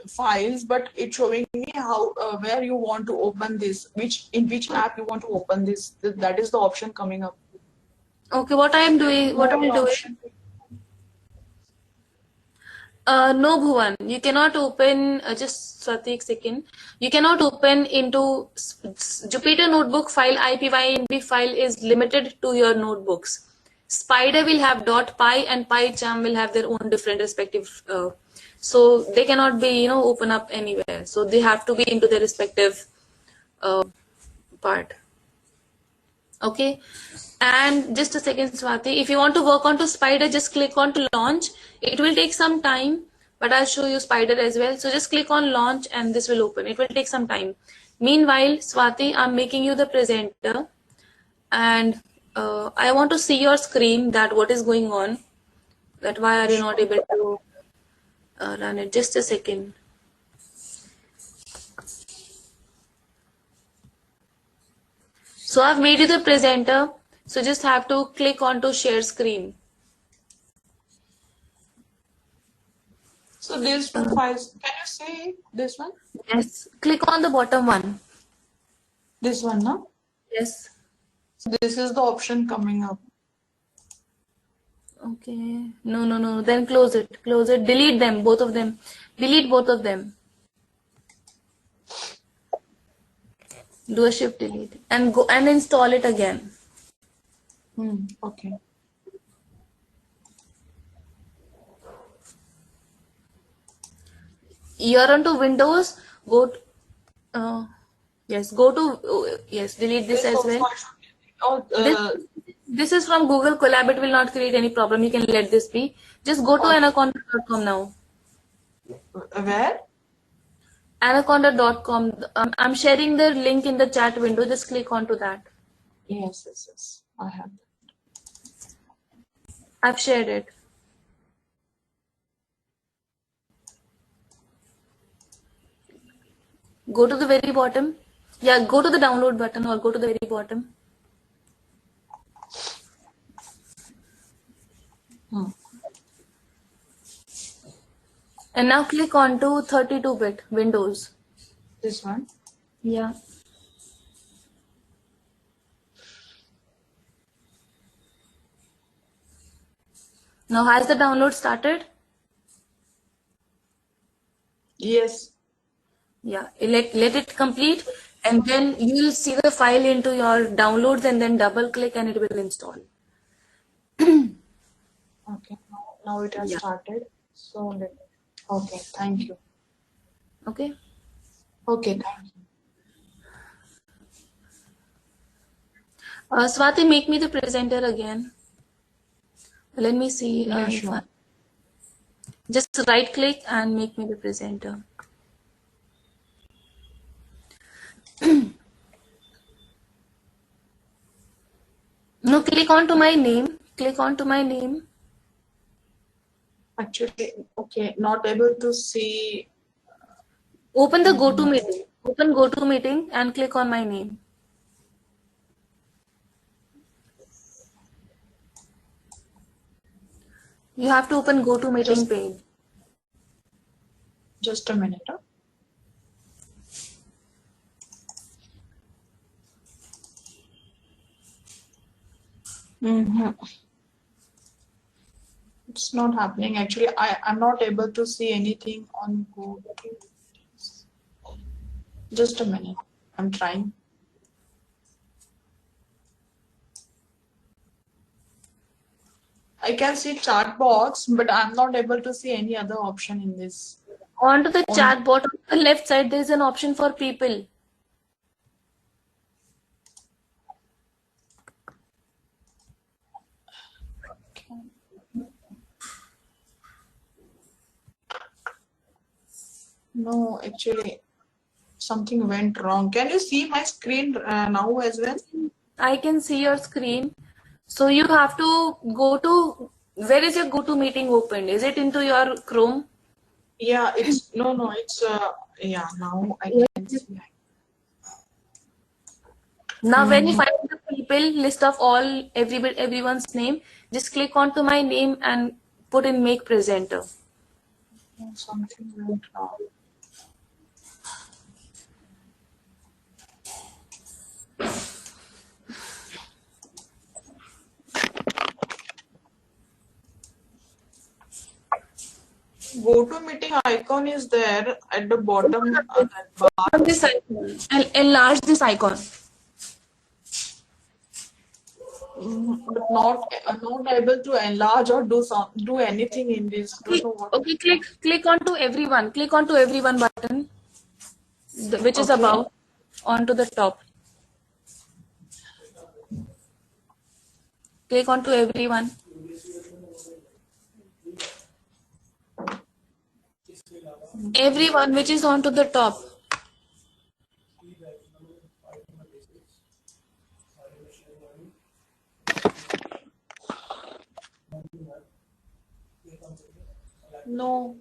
files, but it's showing me how where you want to open this, in which app you want to open this. That is the option coming up. Okay, what I am doing, what I will do is, no, Bhuvan, you cannot open, just Swatik second, you cannot open into Jupyter Notebook file, IPYNB file is limited to your notebooks. Spider will have .py and PyCharm will have their own different respective, so they cannot be, open up anywhere. So they have to be into their respective part. Okay, and just a second, Swati, if you want to work on to Spider, just click on to launch. It will take some time, but I'll show you Spider as well. So just click on launch and this will open. It will take some time. Meanwhile, Swati, I'm making you the presenter and I want to see your screen, that what is going on, that why are you not able to run it. Just a second. So I've made you the presenter. So just have to click on to share screen. So these two files, can you see this one? Yes, click on the bottom one. This one, no? Yes. So this is the option coming up. Okay. No. Then close it. Close it. Delete them, both of them. Delete both of them. Do a shift delete and go and install it again. Okay. You're onto Windows. Go to, yes. Go to yes. Delete this as well. This is from Google Colab. It will not create any problem. You can let this be. Just go to anaconda.com now. Where? Anaconda.com. I'm sharing the link in the chat window. Just click onto that. Yes. I have that. I've shared it. Go to the very bottom. Yeah, go to the download button or go to the very bottom. And now click on to 32-bit Windows. This one? Yeah. Now has the download started? Yes. Yeah, let it complete and then you will see the file into your downloads and then double click and it will install. Okay, now it has started. So okay, thank you. Okay. Okay, thank you. Swati, make me the presenter again. Let me see. Sure. Just right click and make me the presenter. No, click on to my name. Click on to my name. Actually, okay, not able to see. Open the GoToMeeting. Open GoToMeeting and click on my name. You have to open GoToMeeting page. Just a minute. Huh? It's not happening. Actually, I'm not able to see anything on Google. Just a minute. I'm trying. I can see chat box, but I'm not able to see any other option in this. Onto the chat bottom on the left side, there is an option for people. No, actually, something went wrong. Can you see my screen now as well? I can see your screen. So you have to go to, where is your GoToMeeting opened? Is it into your Chrome? Yeah, it's it's yeah, now I can see. Now when you find the people list of all everyone's name, just click onto my name and put in make presenter. Something went wrong. GoToMeeting icon is there at the bottom of that bar. On this icon, and enlarge this icon. But not able to enlarge or do anything in this. Don't know what. Okay, click onto everyone. Click onto everyone button, which is Okay. above, onto the top. Click onto everyone. Everyone which is onto the top. No,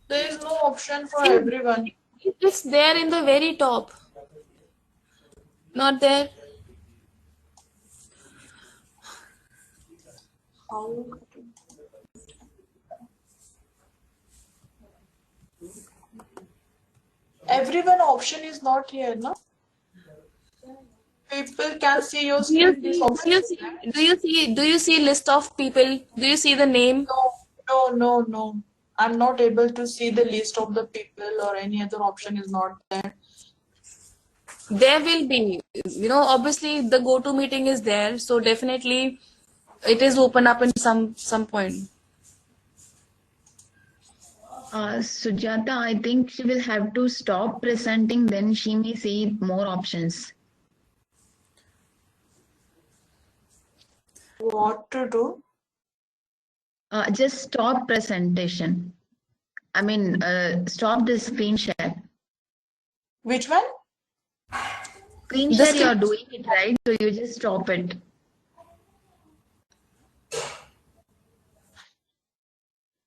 there is no option for everyone. It's there in the very top. Not there. How? Everyone option is not here, no? People can see your screen. This option is there. Do you see list of people? Do you see the name? No. I'm not able to see the list of the people or any other option is not there. There will be, obviously the GoToMeeting is there, so definitely it is open up in some point. Sujata, I think she will have to stop presenting, then she may see more options. What to do? Just stop presentation. I mean, stop the screen share. Which one? Screen share, you're doing it right, so you just stop it.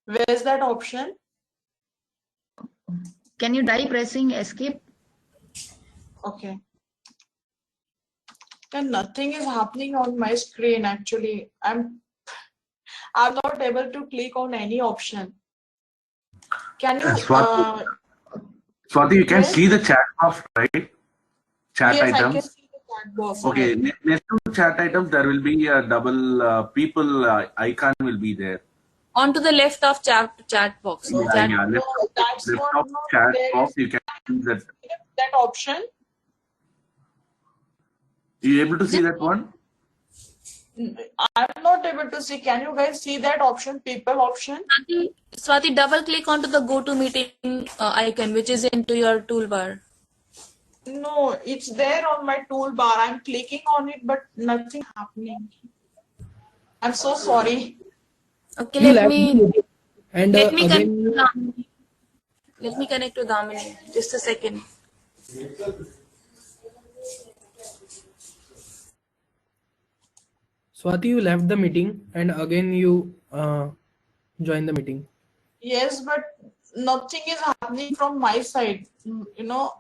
Where is that option? Can you try pressing escape? Okay. And nothing is happening on my screen actually. I'm not able to click on any option. Can you Swati, you can Yes. see the chat box, right? Chat yes, I can items. see the chat box. Okay, right. next to chat items, there will be a double people icon will be there. Onto the left of chat box. Yeah, Chat. yeah. No, that's Left what of not chat there box, is you can see that. that option. You able to see that one? I'm not able to see. Can you guys see that option? People option. Swati, double click onto the GoToMeeting icon, which is into your toolbar. No, it's there on my toolbar. I'm clicking on it, but nothing happening. I'm so sorry. Okay, You let left me the meeting and connect again to Damini. Let me connect to Damini. Just a second. Swati, you left the meeting and again you joined the meeting. Yes, but nothing is happening from my side. You know,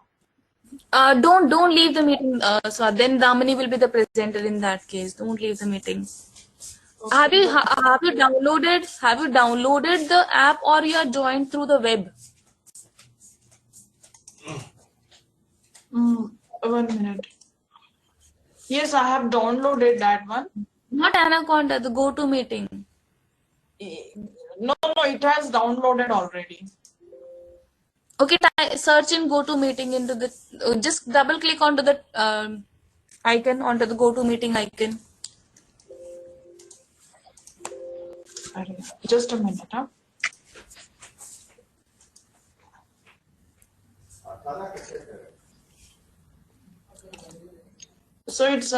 Don't leave the meeting. So then Damini will be the presenter in that case. Don't leave the meeting. Have you downloaded the app, or you are joined through the web? 1 minute. Yes, I have downloaded that one. Not Anaconda, the GoToMeeting. No, it has downloaded already. Okay, search in GoToMeeting into the. Just double click onto the icon, onto the GoToMeeting icon. Just a minute, huh? So it's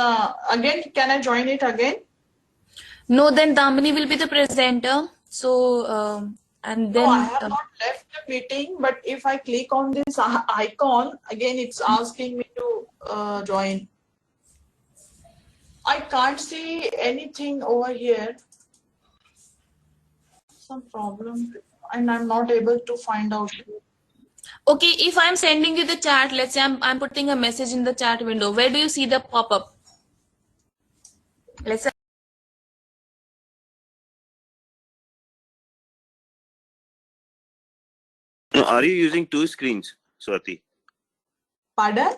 again. Can I join it again? No, then Damini will be the presenter. So and No, I then have not left the meeting, but if I click on this icon, again it's asking me to join. I can't see anything over here. Some problem, and I'm not able to find out. okay, if I'm sending you the chat, let's say I'm putting a message in the chat window, where do you see the pop-up? Let's say No, are you using two screens, Swati? Pardon?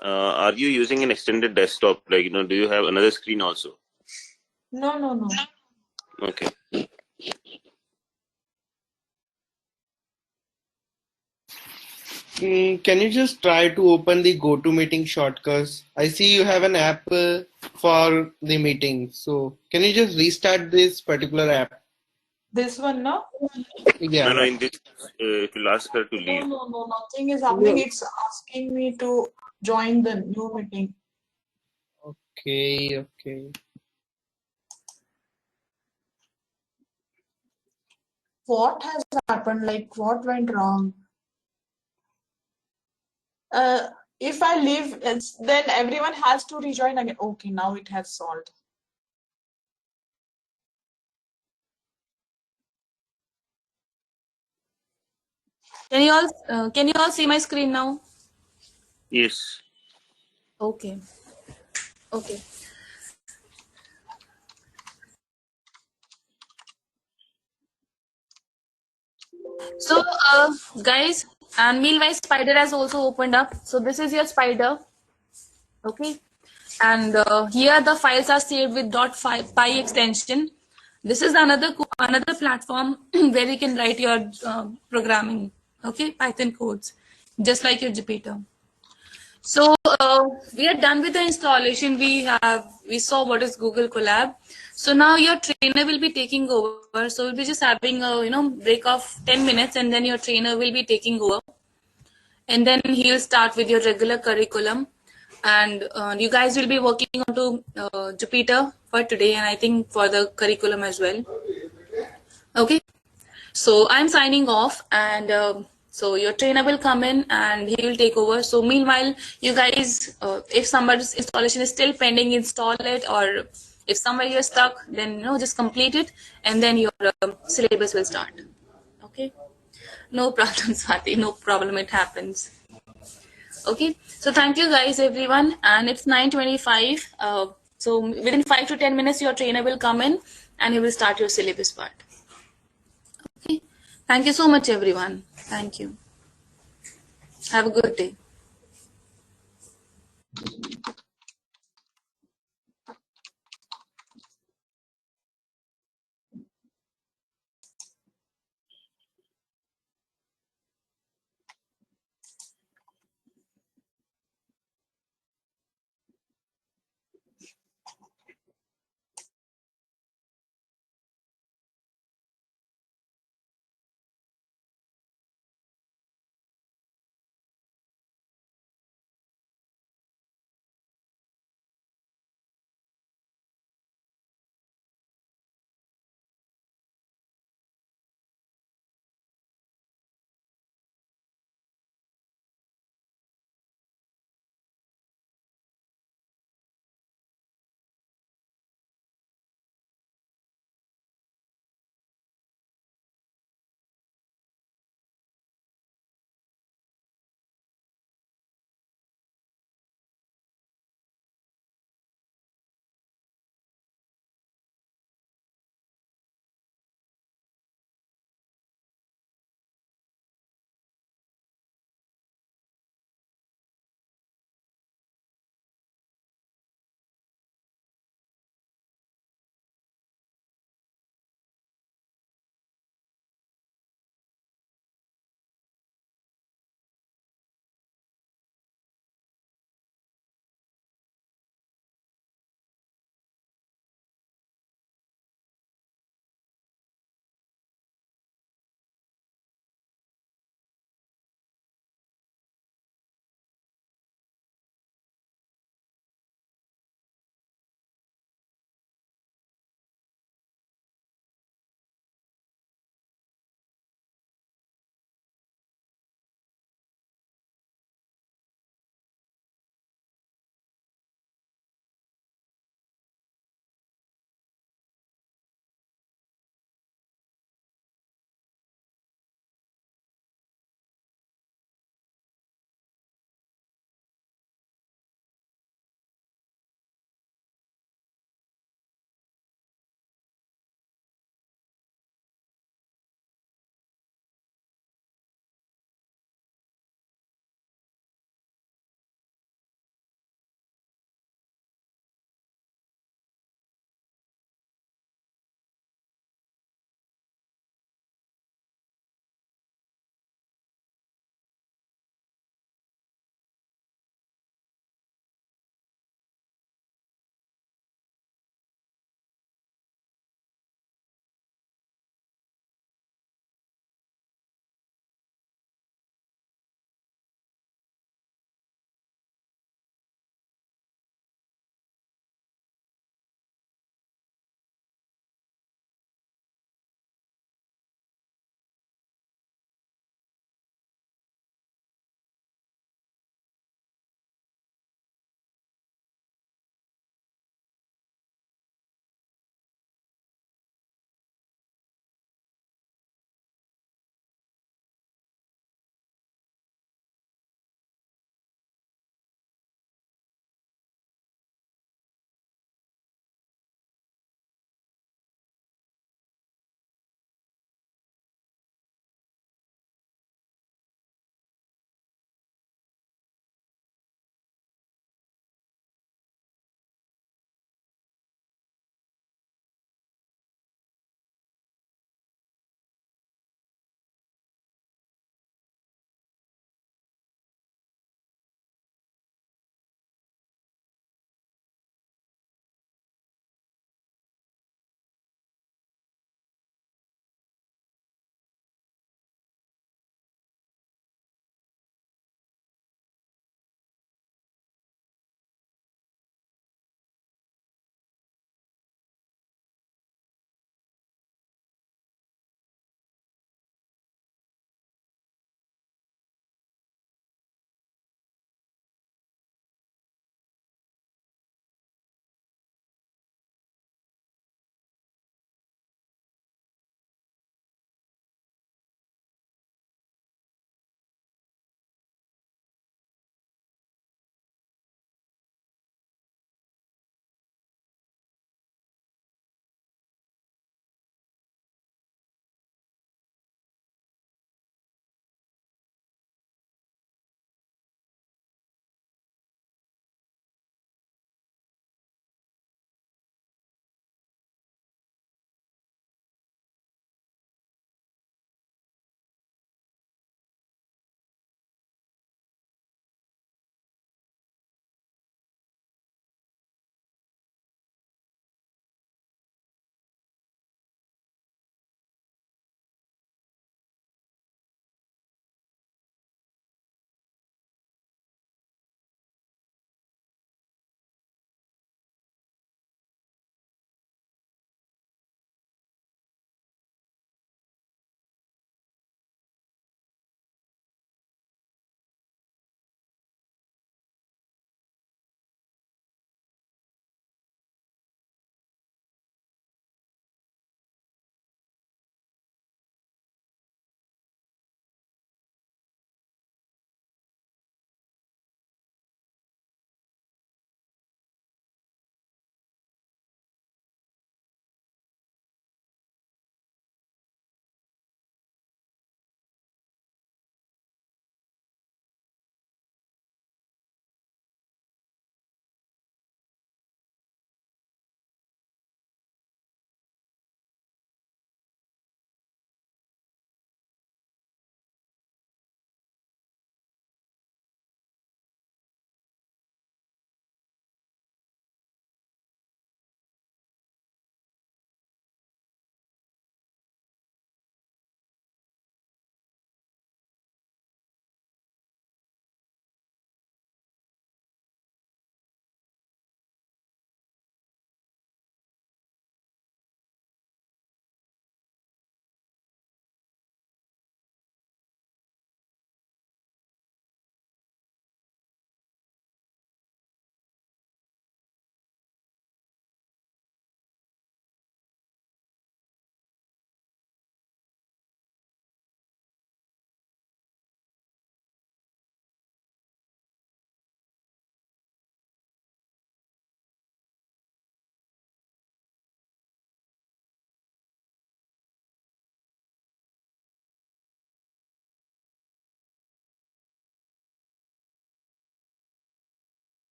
Are you using an extended desktop? Like, do you have another screen also? No, no, no. Okay. Can you just try to open the GoToMeeting shortcuts? I see you have an app for the meeting. So can you just restart this particular app? This one, no? Yeah. No, in this, it will ask her to No, leave. no, no, nothing is happening. It's asking me to join the new meeting. Okay, okay. What has happened? Like, what went wrong? If I leave, then everyone has to rejoin again. Okay, now it has solved. can you all see my screen now? Yes. Okay. Okay. So, guys, and meanwhile, Spider has also opened up. So this is your Spider, okay? And here the files are saved with .py extension. This is another platform where you can write your programming, okay, Python codes, just like your Jupyter. So we are done with the installation. We saw what is Google Colab. So now your trainer will be taking over. So we'll be just having a break of 10 minutes, and then your trainer will be taking over, and then he'll start with your regular curriculum, and you guys will be working on to Jupyter for today, and I think for the curriculum as well. Okay. So I'm signing off, and so your trainer will come in and he will take over. So meanwhile, you guys, if somebody's installation is still pending, install it, or if somewhere you're stuck, then just complete it, and then your syllabus will start. Okay, no problem, Swati. No problem. It happens. Okay, so thank you guys, everyone, and it's 9:25. So within 5 to 10 minutes, your trainer will come in and he will start your syllabus part. Okay. Thank you so much, everyone. Thank you. Have a good day.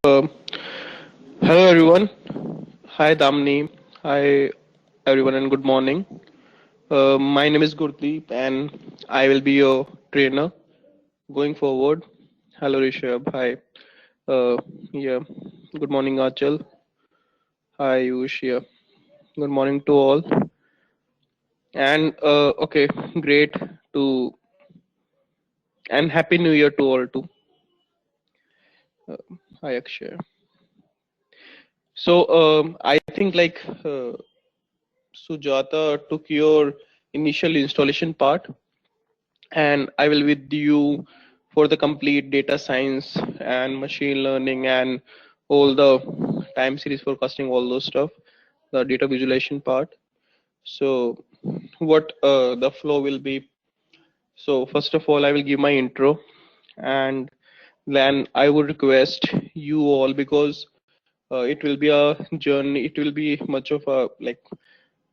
Uh, Hello everyone. Hi Damni. Hi everyone and good morning. My name is Gurdeep and I will be your trainer going forward. Hello Rishabh. Hi. Uh, yeah. Good morning Achal. Hi Yush. Yeah. Good morning to all. And okay, great to and happy New Year to all too. Hi Akshay. So I think like Sujata took your initial installation part, and I will with you for the complete data science and machine learning and all the time series forecasting, all those stuff, the data visualization part. So what the flow will be. So first of all, I will give my intro, and then I would request you all, because it will be a journey. It will be much of a like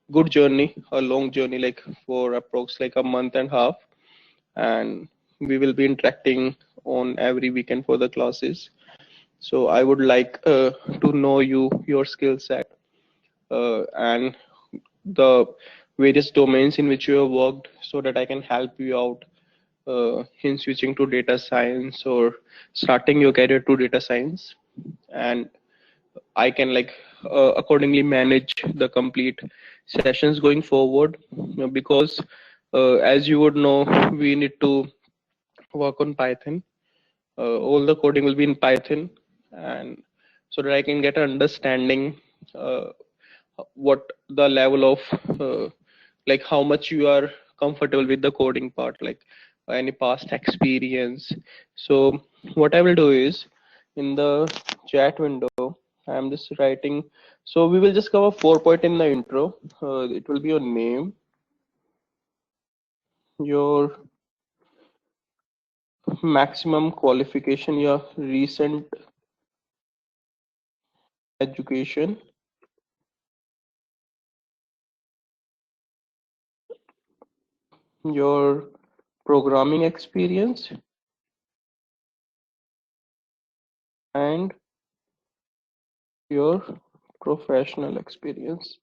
good journey, a long journey, like for approx like a month and a half, and we will be interacting on every weekend for the classes. So I would like to know your skill set, and the various domains in which you have worked, so that I can help you out in switching to data science or starting your career to data science. And I can like accordingly manage the complete sessions going forward, because as you would know, we need to work on Python. All the coding will be in Python, and so that I can get an understanding uh, what the level of like how much you are comfortable with the coding part, like any past experience. So what I will do is, in the chat window, I am just writing. So we will just cover 4 points in the intro. It will be your name, your maximum qualification, your recent education, your programming experience, and your professional experience.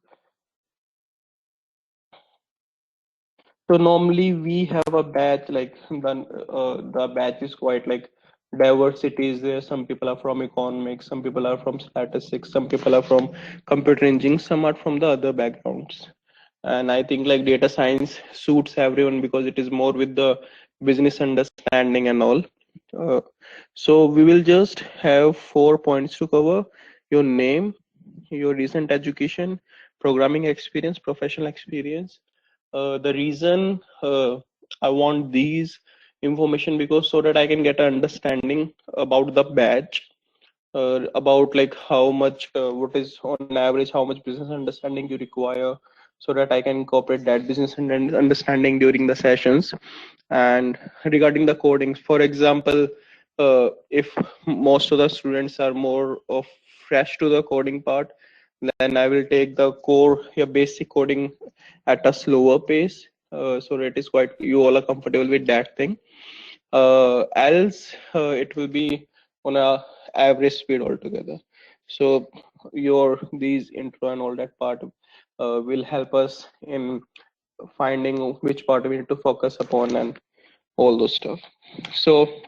So normally we have a batch, like the batch is quite like diversity is there. Some people are from economics, some people are from statistics, some people are from computer engineering, some are from the other backgrounds. And I think like data science suits everyone because it is more with the business understanding and all. Uh, so we will just have 4 points to cover: your name, your recent education, programming experience, professional experience. The reason I want these information, because so that I can get an understanding about the batch, about like how much, what is on average, how much business understanding you require, so that I can incorporate that business understanding during the sessions. And regarding the codings, for example, if most of the students are more of fresh to the coding part, then I will take the core, your basic coding at a slower pace, so that it is quite you all are comfortable with that thing. Else it will be on a average speed altogether. So your these intro and all that part will help us in finding which part we need to focus upon and all those stuff. So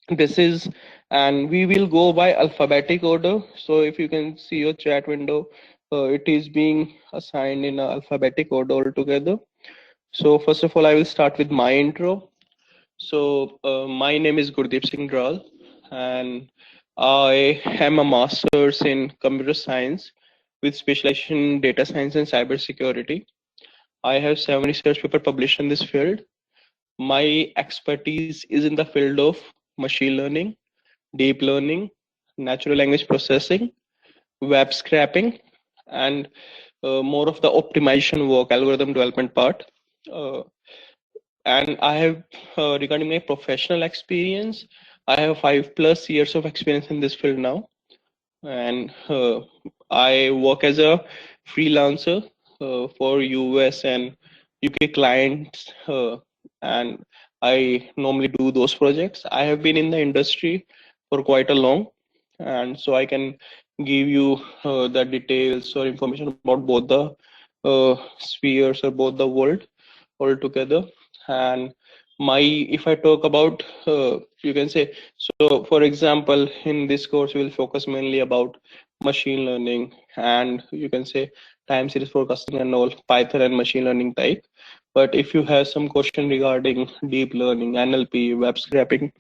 this is, and we will go by alphabetic order. So if you can see your chat window, it is being assigned in alphabetic order altogether. So first of all, I will start with my intro. So my name is Gurdeep Singh Dral, and I am a master's in computer science with specialization in data science and cybersecurity. I have 7 research papers published in this field. My expertise is in the field of machine learning, deep learning, natural language processing, web scraping, and more of the optimization work, algorithm development part. Uh, and I have, regarding my professional experience, I have 5+ years of experience in this field now, and I work as a freelancer for US and UK clients, and I normally do those projects. I have been in the industry for quite a long. and so I can give you the details or information about both the spheres or both the world altogether. And my, if I talk about, you can say, so for example, in this course we'll focus mainly about machine learning, and you can say time series forecasting and all, Python and machine learning type. But if you have some question regarding deep learning, NLP, web scraping,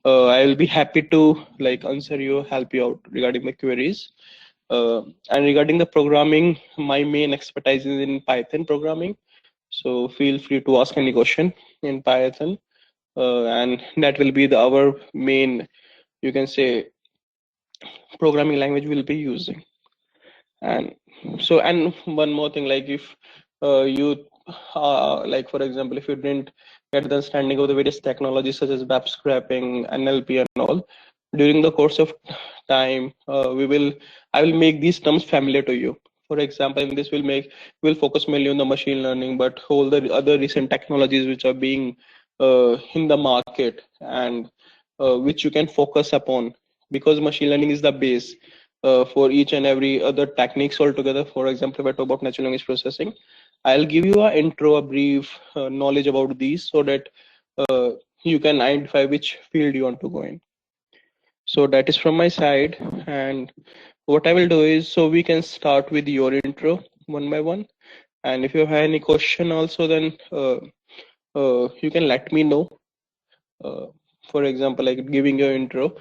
I will be happy to like answer you, help you out regarding the queries. And regarding the programming, my main expertise is in Python programming. So feel free to ask any question in Python, and that will be our main, you can say, programming language we'll be using. And so, and one more thing, like if you like for example, if you didn't get the understanding of the various technologies such as web scraping, NLP and all, during the course of time, I will make these terms familiar to you. For example, in this we'll focus mainly on the machine learning, but all the other recent technologies which are being in the market, and which you can focus upon, because machine learning is the base for each and every other techniques altogether. For example, if I talk about natural language processing, I'll give you a intro, a brief knowledge about these, so that you can identify which field you want to go in. So that is from my side, and what I will do is, so we can start with your intro one by one, and if you have any question also, then you can let me know. For example, like giving your intro.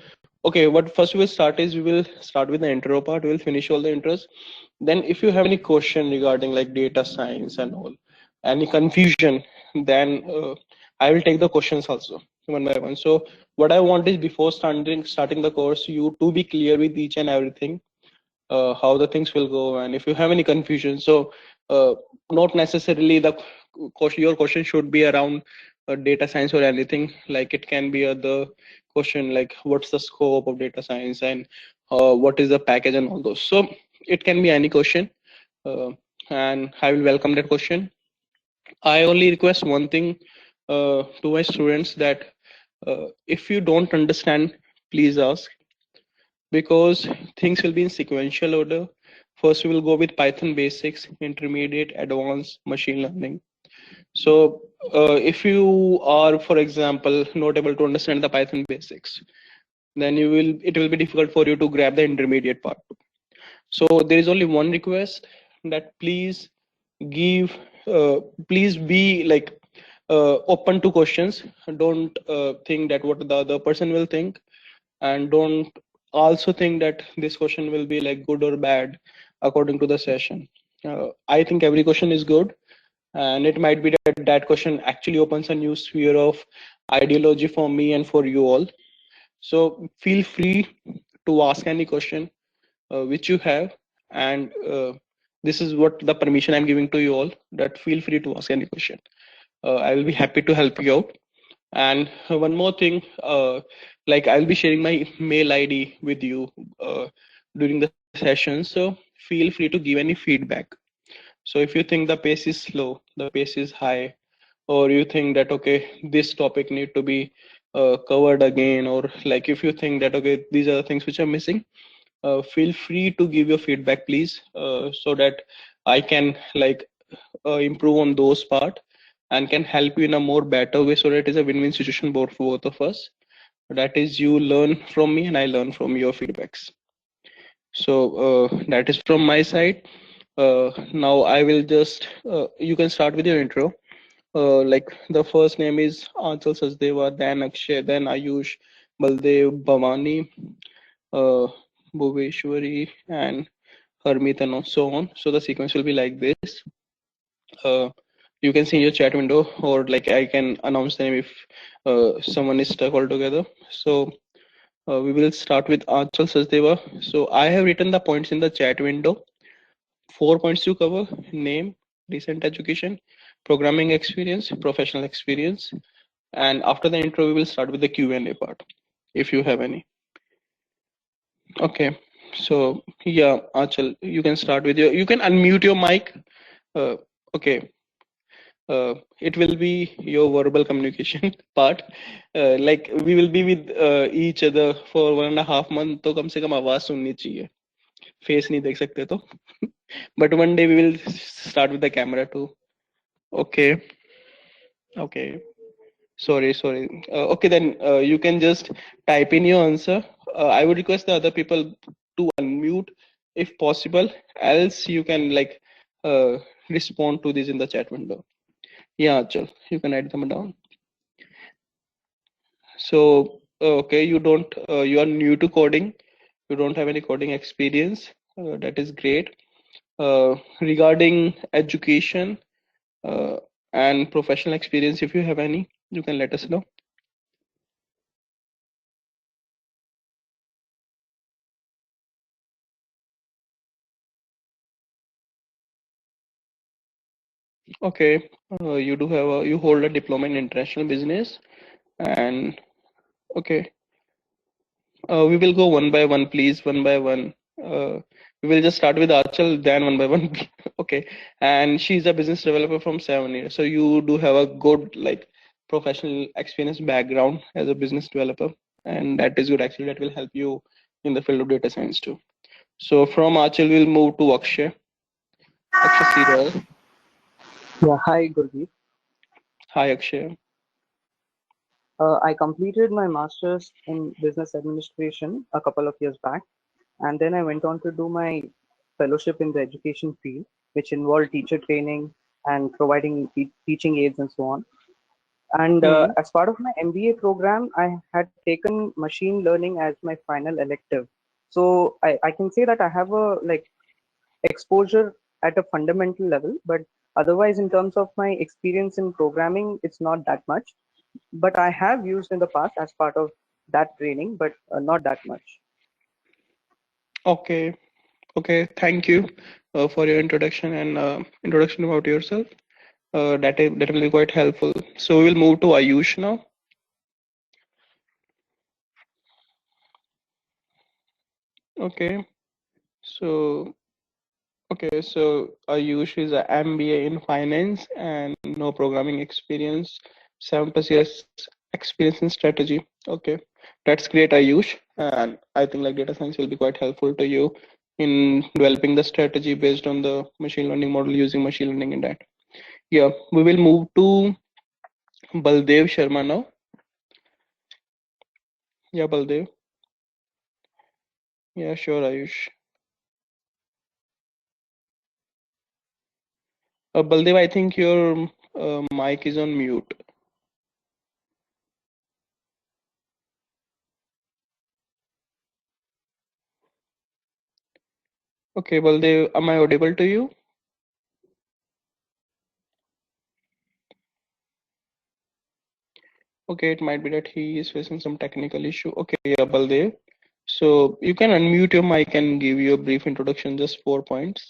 Okay, what first we'll start is, we will start with the intro part. We'll finish all the intros. Then if you have any question regarding like data science and all, any confusion, then I will take the questions also one by one. So what I want is, before starting the course, you to be clear with each and everything, how the things will go, and if you have any confusion, so not necessarily the question, your question should be around data science or anything. Like it can be other question, like what's the scope of data science, and what is the package and all those. So it can be any question, uh, and I will welcome that question. I only request one thing to my students, that if you don't understand, please ask, because things will be in sequential order. First, we will go with Python basics, intermediate, advanced, machine learning. So if you are, for example, not able to understand the Python basics, then it will be difficult for you to grab the intermediate part. So there is only one request, that give, please be like open to questions. Don't think that what the other person will think, and don't also think that this question will be like good or bad according to the session. I think every question is good, and it might be that that question actually opens a new sphere of ideology for me and for you all. So feel free to ask any question which you have, and this is what the permission I'm giving to you all, that feel free to ask any question. I will be happy to help you out. And one more thing, like I'll be sharing my mail ID with you during the session, so feel free to give any feedback. So if you think the pace is slow, the pace is high, or you think that okay, this topic need to be covered again, or like if you think that okay, these are the things which are missing, feel free to give your feedback, please, so that I can like improve on those part, and can help you in a more better way, so that it is a win-win situation both for both of us. That is, you learn from me and I learn from your feedbacks. So that is from my side. Now I will just, you can start with your intro. Like the first name is Anchal Sachdeva, then Akshay, then Ayush, Baldev, Bhavani, Bhuveshwari, and Harmeet, and so on. So the sequence will be like this. You can see in your chat window, or like I can announce the name if someone is stuck altogether. So we will start with Anchal Sachdeva. So I have written the points in the chat window. 4 points to cover: name, recent education, programming experience, professional experience. And after the intro, we will start with the Q&A part, if you have any. Okay, so yeah, Achal, you can start with you can unmute your mic. Okay, It will be your verbal communication part. Like we will be with each other for 1.5 months, तो कम से कम आवाज सुननी चाहिए, face नहीं देख सकते तो. But one day we will start with the camera too. Okay, okay. Sorry. Okay, then you can just type in your answer. I would request the other people to unmute if possible, else you can like respond to this in the chat window. Yeah, Achal, you can write them down. So, okay, you are new to coding. You don't have any coding experience. That is great. Regarding education and professional experience, if you have any, you can let us know. Okay, you hold a diploma in international business, and okay, we will go one by one, please, one by one. We will just start with Achal, then one by one. Okay, and she's a business developer from 7 years, so you do have a good like professional experience background as a business developer, and that is good actually. That will help you in the field of data science too. So from Achal, we'll move to Akshay. Akshay Siral. Yeah, hi Gurdeep. Hi Akshay. I completed my master's in business administration a couple of years back, and then I went on to do my fellowship in the education field, which involved teacher training and providing teaching aids and so on. And Hmm. as part of my MBA program, I had taken machine learning as my final elective. So I can say that I have a like exposure at a fundamental level, but otherwise, in terms of my experience in programming, it's not that much. But I have used in the past as part of that training, but not that much. Okay. Okay, thank you for your introduction and introduction about yourself. That will be quite helpful. So we will move to Ayush now. Okay, so Ayush is a MBA in finance and no programming experience, 7+ years experience in strategy. Okay, that's great, Ayush. And I think like data science will be quite helpful to you in developing the strategy based on the machine learning model using machine learning in that. Yeah, we will move to Baldev Sharma now. Yeah, Baldev. Yeah, sure, Ayush. Baldev, I think your mic is on mute. Okay, Baldev, am I audible to you? Okay, it might be that he is facing some technical issue. Okay, yeah, Baldev. So you can unmute your mic and give you a brief introduction, just 4 points.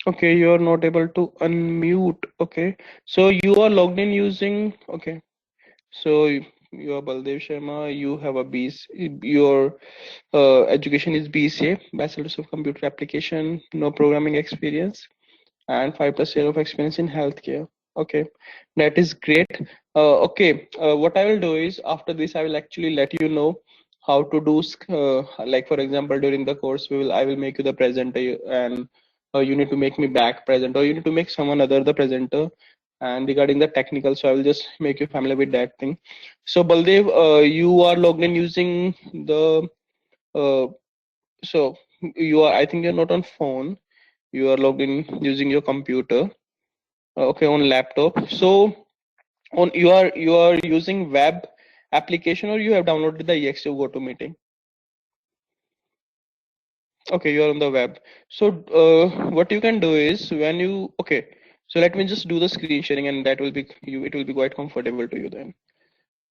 Okay, you are not able to unmute. Okay, so you are logged in using, okay. So you are Baldev Sharma, you have a your education is BCA, Bachelor's of Computer Application, no programming experience, and 5+ year of experience in healthcare. Okay, that is great. Okay, what I will do is after this, I will actually let you know how to do like for example during the course I will make you the presenter and you need to make me back present or you need to make someone other the presenter, and regarding the technical, so I will just make you familiar with that thing. So Baldev, you are logged in using the so you are, I think you're not on phone, you are logged in using your computer. Okay, on laptop. So on you are using web application or you have downloaded the EXE GoToMeeting? Okay, you are on the web. So what you can do is when you, okay, so let me just do the screen sharing and that will be you, it will be quite comfortable to you then.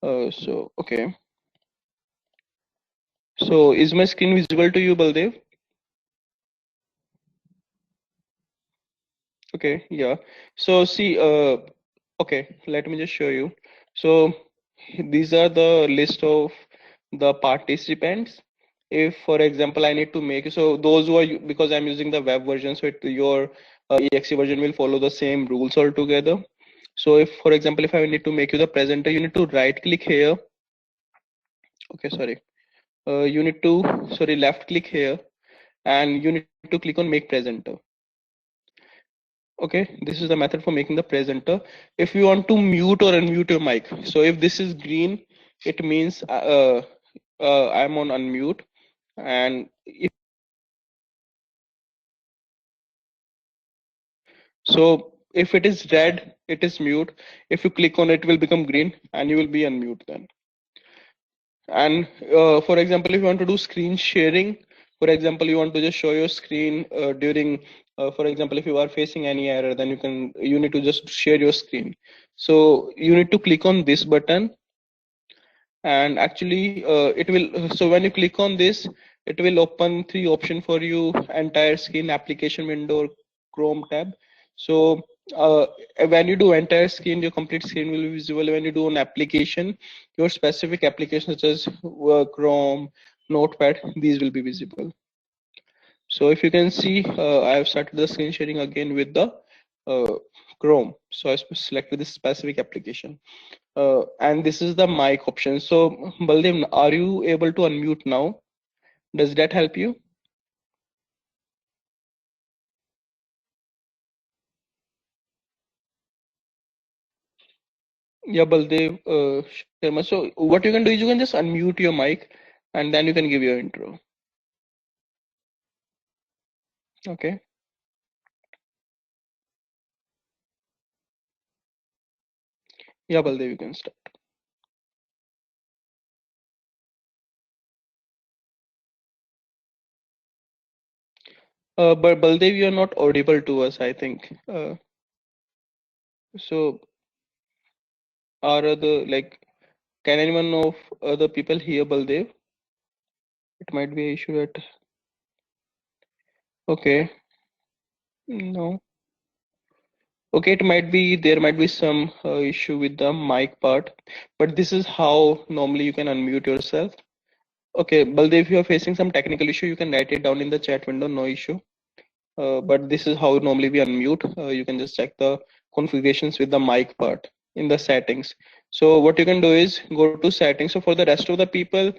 So okay. So is my screen visible to you, Baldev? Okay, yeah. So see, Okay, let me just show you. So these are the list of the participants. If, for example, I need to make, so those who are, because I'm using the web version, so your exe version will follow the same rules altogether. So if, for example, if I need to make you the presenter, you need to right click here. Okay, sorry. You need to, sorry, left click here, and you need to click on make presenter. Okay, this is the method for making the presenter. If you want to mute or unmute your mic, so if this is green, it means I'm on unmute, and if it is red, it is mute. If you click on it, it will become green, and you will be unmute then. And for example, if you want to do screen sharing, for example, you want to just show your screen during, for example, if you are facing any error, then you need to just share your screen. So you need to click on this button, and actually it will, so when you click on this, it will open 3 options for you: entire screen, application window, Chrome tab. So when you do entire screen, your complete screen will be visible. When you do an application, your specific applications such as Chrome, Notepad, these will be visible. So if you can see, I have started the screen sharing again with the Chrome. So I select with this specific application. And this is the mic option. So Baldev, are you able to unmute now? Does that help you? Yeah, Baldev Sharma. So what you can do is you can just unmute your mic, and then you can give your intro. Okay. Yeah, Baldev, you can start. But Baldev, you are not audible to us, I think. So are other, like, can anyone of other people hear Baldev? It might be an issue that, okay, no. Okay, it might be, there might be some issue with the mic part, but this is how normally you can unmute yourself. Okay, Baldev, if you are facing some technical issue, you can write it down in the chat window, no issue. But this is how normally we unmute. You can just check the configurations with the mic part in the settings. So what you can do is go to settings. So for the rest of the people,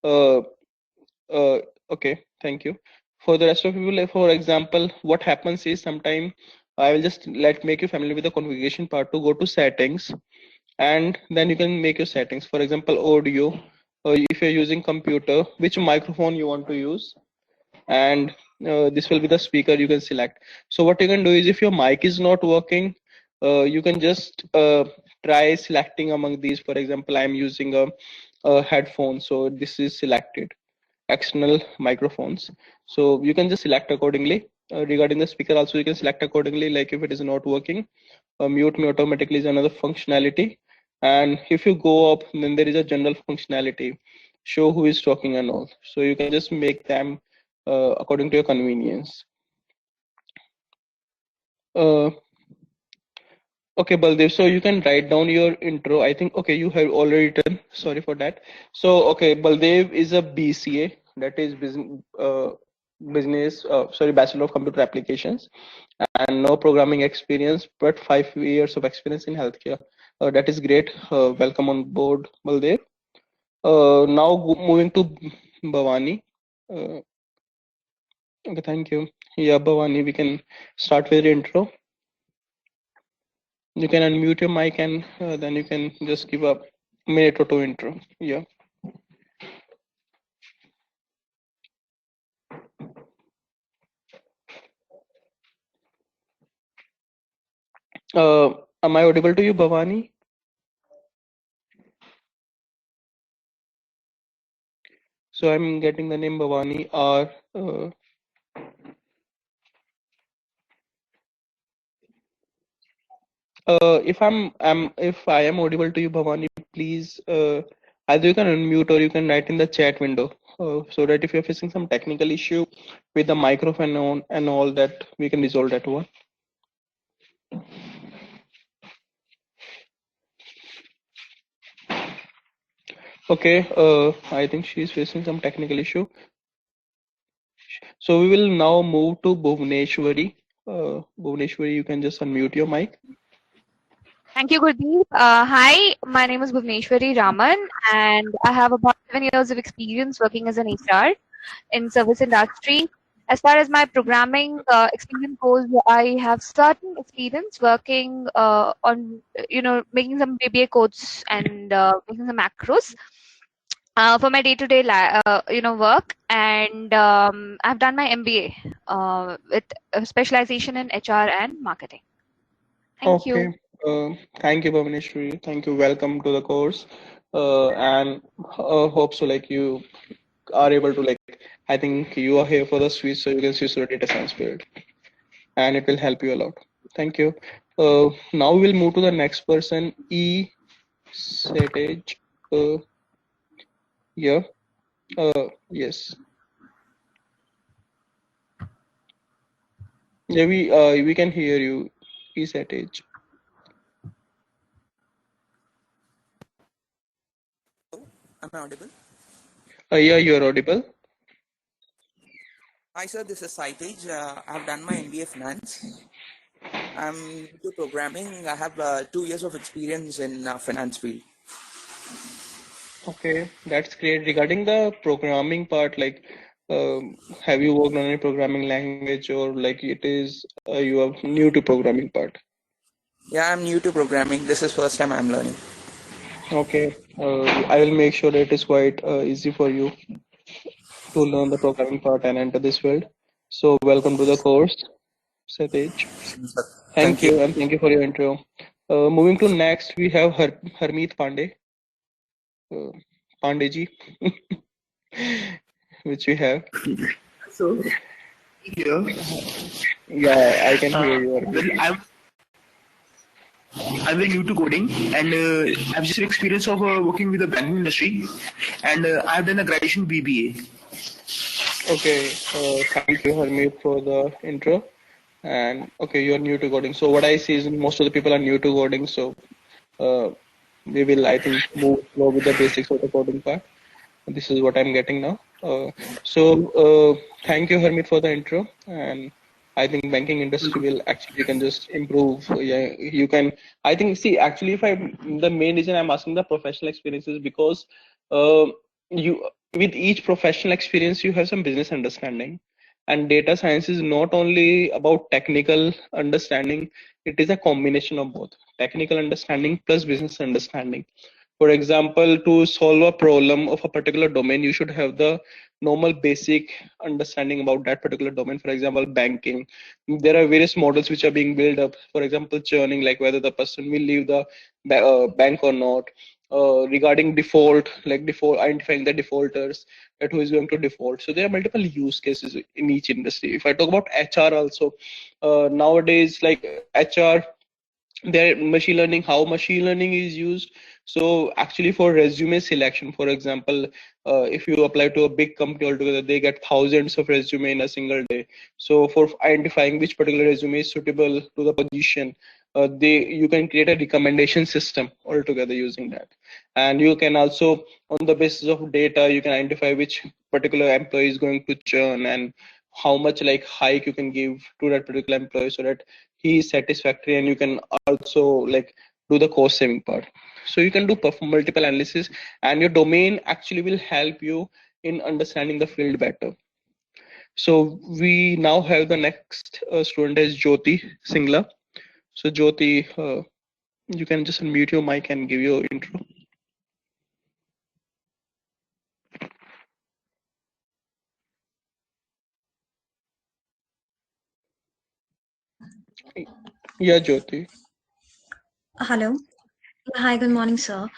uh, okay, thank you. For the rest of people, like, for example, what happens is sometime I will just make you familiar with the configuration part to go to settings, and then you can make your settings. For example, audio, if you're using computer, which microphone you want to use, and this will be the speaker you can select. So what you can do is if your mic is not working, you can just try selecting among these. For example, I'm using a headphone, so this is selected external microphones, so you can just select accordingly. Regarding the speaker also, you can select accordingly, like if it is not working, mute me automatically is another functionality. And if you go up, then there is a general functionality, show who is talking and all, so you can just make them according to your convenience. uh, Okay, Baldev, so you can write down your intro. I think, okay, you have already written. Sorry for that. So, okay, Baldev is a BCA, that is Bachelor of Computer Applications, and no programming experience, but 5 years of experience in healthcare. That is great. Welcome on board, Baldev. Now moving to Bhavani. Uh, okay, thank you. Yeah, Bhavani, we can start with your intro. You can unmute your mic, and then you can just give a minute or two intro. Yeah. Am I audible to you, Bhavani? So I'm getting the name Bhavani. If I am audible to you, Bhavani, please either you can unmute or you can write in the chat window, so that if you're facing some technical issue with the microphone on and all that, we can resolve that one. Okay, I think she's facing some technical issue. So we will now move to Bhuvneshwari. Bhuvneshwari, you can just unmute your mic. Thank you, Gurdeep. Hi, my name is Bhuvneshwari Raman, and I have about 7 years of experience working as an HR in service industry. As far as my programming experience goes, I have certain experience working on, making some VBA codes and making some macros for my day-to-day, work. And I've done my MBA with a specialization in HR and marketing. Thank you. Okay, thank you, Bhuvneshwari. Thank you. Welcome to the course. And hope so like you are able to I think you are here for the switch, so you can switch to the data science field, and it will help you a lot. Thank you. Now we'll move to the next person, Setage. Yeah. Yes. Yeah, we can hear you, Setage. Am I audible? Yeah, you're audible. Hi, sir. This is Saitej. I've done my MBA Finance. I'm into programming. I have 2 years of experience in finance field. Okay, that's great. Regarding the programming part, have you worked on any programming language, or like it is you are new to programming part? Yeah, I'm new to programming. This is first time I'm learning. Okay, I will make sure that it is quite easy for you to learn the programming part and enter this field. So welcome to the course, Satej. Thank Thank you. you, and thank you for your intro. Moving to next, we have Harmeet Pandey, Pandeyji, which we have. So here, Yeah, I can hear you. well, I'm very new to coding, and I've just experience of working with the banking industry, and I've done a graduation BBA. Okay, thank you, Harmeet, for the intro. And okay, you're new to coding. So what I see is most of the people are new to coding. So uh, we will, I think, move slow with the basics of the coding part. This is what I'm getting now. Thank you, Harmeet, for the intro. And I think banking industry will actually can just improve. Yeah, you can. I think see actually, if I the main reason I'm asking the professional experiences because uh, you with each professional experience you have some business understanding, and data science is not only about technical understanding. It is a combination of both technical understanding plus business understanding. For example, to solve a problem of a particular domain, you should have the normal basic understanding about that particular domain. For example, banking. There are various models which are being built up. For example, churning, like whether the person will leave the bank or not. Regarding default, like default, identifying the defaulters, that who is going to default. So there are multiple use cases in each industry. If I talk about HR also, nowadays like HR, there machine learning, how machine learning is used. So actually for resume selection, for example, if you apply to a big company altogether, they get thousands of resume in a single day. So for identifying which particular resume is suitable to the position, you can create a recommendation system altogether using that. And you can also, on the basis of data, you can identify which particular employee is going to churn, and how much like hike you can give to that particular employee so that he is satisfactory, and you can also like do the cost saving part. So you can do perform multiple analysis, and your domain actually will help you in understanding the field better. So we now have the next student is Jyoti Singla. So Jyoti, you can just unmute your mic and give your intro. Yeah, Jyoti. Hello. Hi, good morning, sir.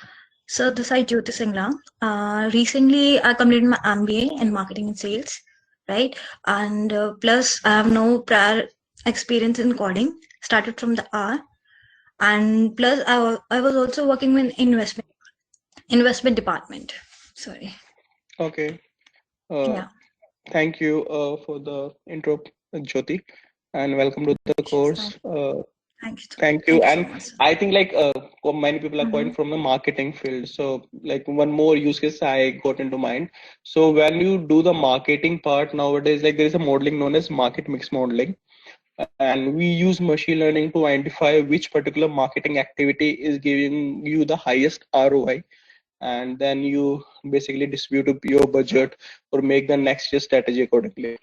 So this is Jyoti Singla. Recently, I completed my MBA in marketing and sales, right? And plus, I have no prior experience in coding. Started from the R, and plus, I was also working in investment department. Sorry. Okay. Yeah. Thank you for the intro, Jyoti, and welcome to the Cheers, course. thank you. Thank you. Thank you. Thank you so And much, sir. I think like many people are going from the marketing field. So like one more use case I got into mind. So when you do the marketing part nowadays, like there is a modeling known as market mix modeling. And we use machine learning to identify which particular marketing activity is giving you the highest ROI. And then you basically distribute your budget or make the next year strategy accordingly.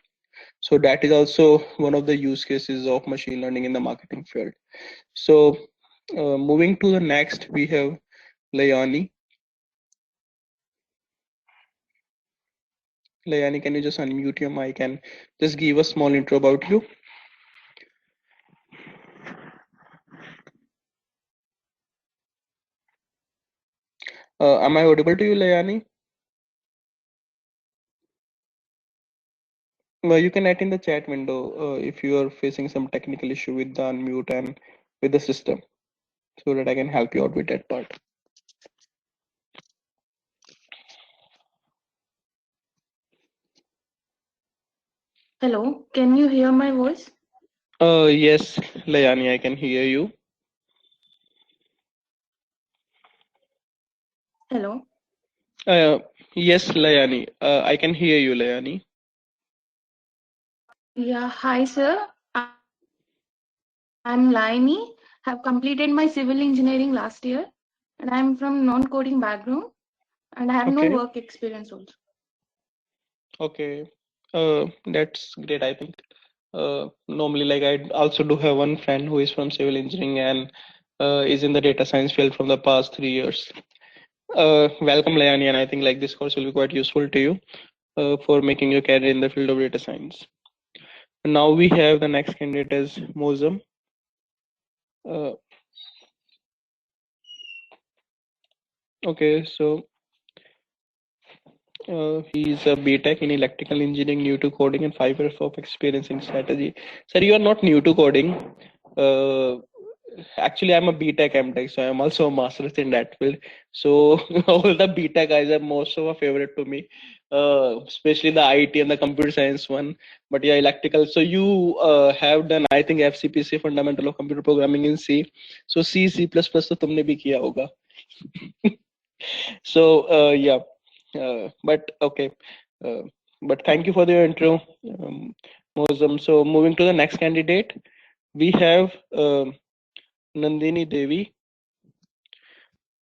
So that is also one of the use cases of machine learning in the marketing field. So moving to the next, we have Layani. Layani, can you just unmute your mic and just give a small intro about you? Am I audible to you, Layani? Well, you can add in the chat window if you are facing some technical issue with the unmute and with the system, so that I can help you out with that part. Hello, can you hear my voice? Yes, Layani, I can hear you. Hello. Yes, Layani, I can hear you, Layani. Yeah, hi, sir. I'm Laini. Have completed my civil engineering last year, and I'm from non-coding background, and I have no Okay. work experience also. Okay. That's great, I think. Normally, like I also do have one friend who is from civil engineering and is in the data science field from the past 3 years. Welcome, Layani, and I think like this course will be quite useful to you for making your career in the field of data science. And now we have the next candidate as Mozam. Okay, so he's a BTech in electrical engineering, new to coding, and 5 years of experience in strategy. Sir, you are not new to coding. Actually, I'm a BTech MTech, so I'm also a master's in that field. So all the BTech guys are most of a favorite to me, especially the IT and the computer science one. But yeah, electrical. So you have done, I think, FCPC, fundamental of computer programming in C. So C, C++ तो तुमने भी किया होगा. So yeah, but okay. But thank you for the intro, Mozam. So moving to the next candidate, we have Nandini Devi.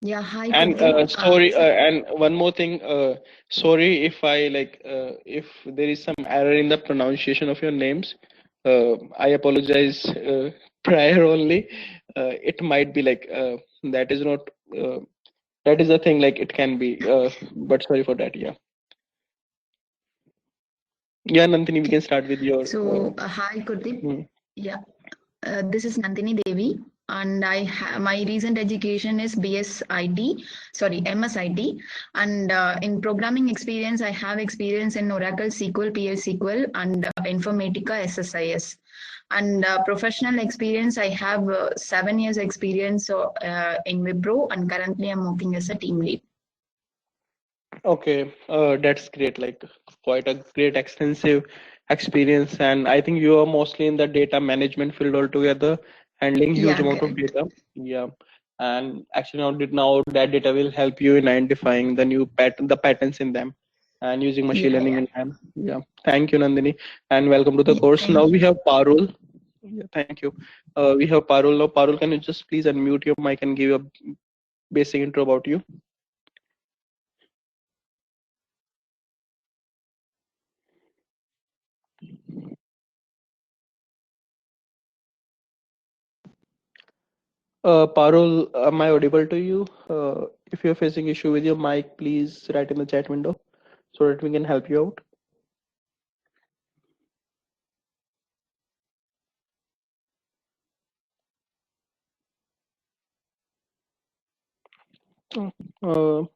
Yeah, hi, And Gurdeep. sorry, and one more thing. Sorry if I like if there is some error in the pronunciation of your names. I apologize prior only. It might be like that is not that is the thing. Like it can be, but sorry for that. Yeah. Yeah, Nandini, we can start with your. So, hi, Gurdeep. Yeah, this is Nandini Devi, and my recent education is MSIT, and in programming experience, I have experience in Oracle SQL, PL SQL, and Informatica SSIS. And professional experience, I have 7 years experience in Wipro, and currently I'm working as a team lead. Okay, that's great. Like quite a great extensive experience, and I think you are mostly in the data management field altogether, handling huge amount of data. Yeah, and actually now that data will help you in identifying the new patterns in them, and using machine learning in them. Yeah, thank you, Nandini, and welcome to the course. Now we have Parul. Yeah, thank you. We have Parul now. Parul, can you just please unmute your mic and give a basic intro about you? Parul, am I audible to you? If you're facing issue with your mic, please write in the chat window so that we can help you out.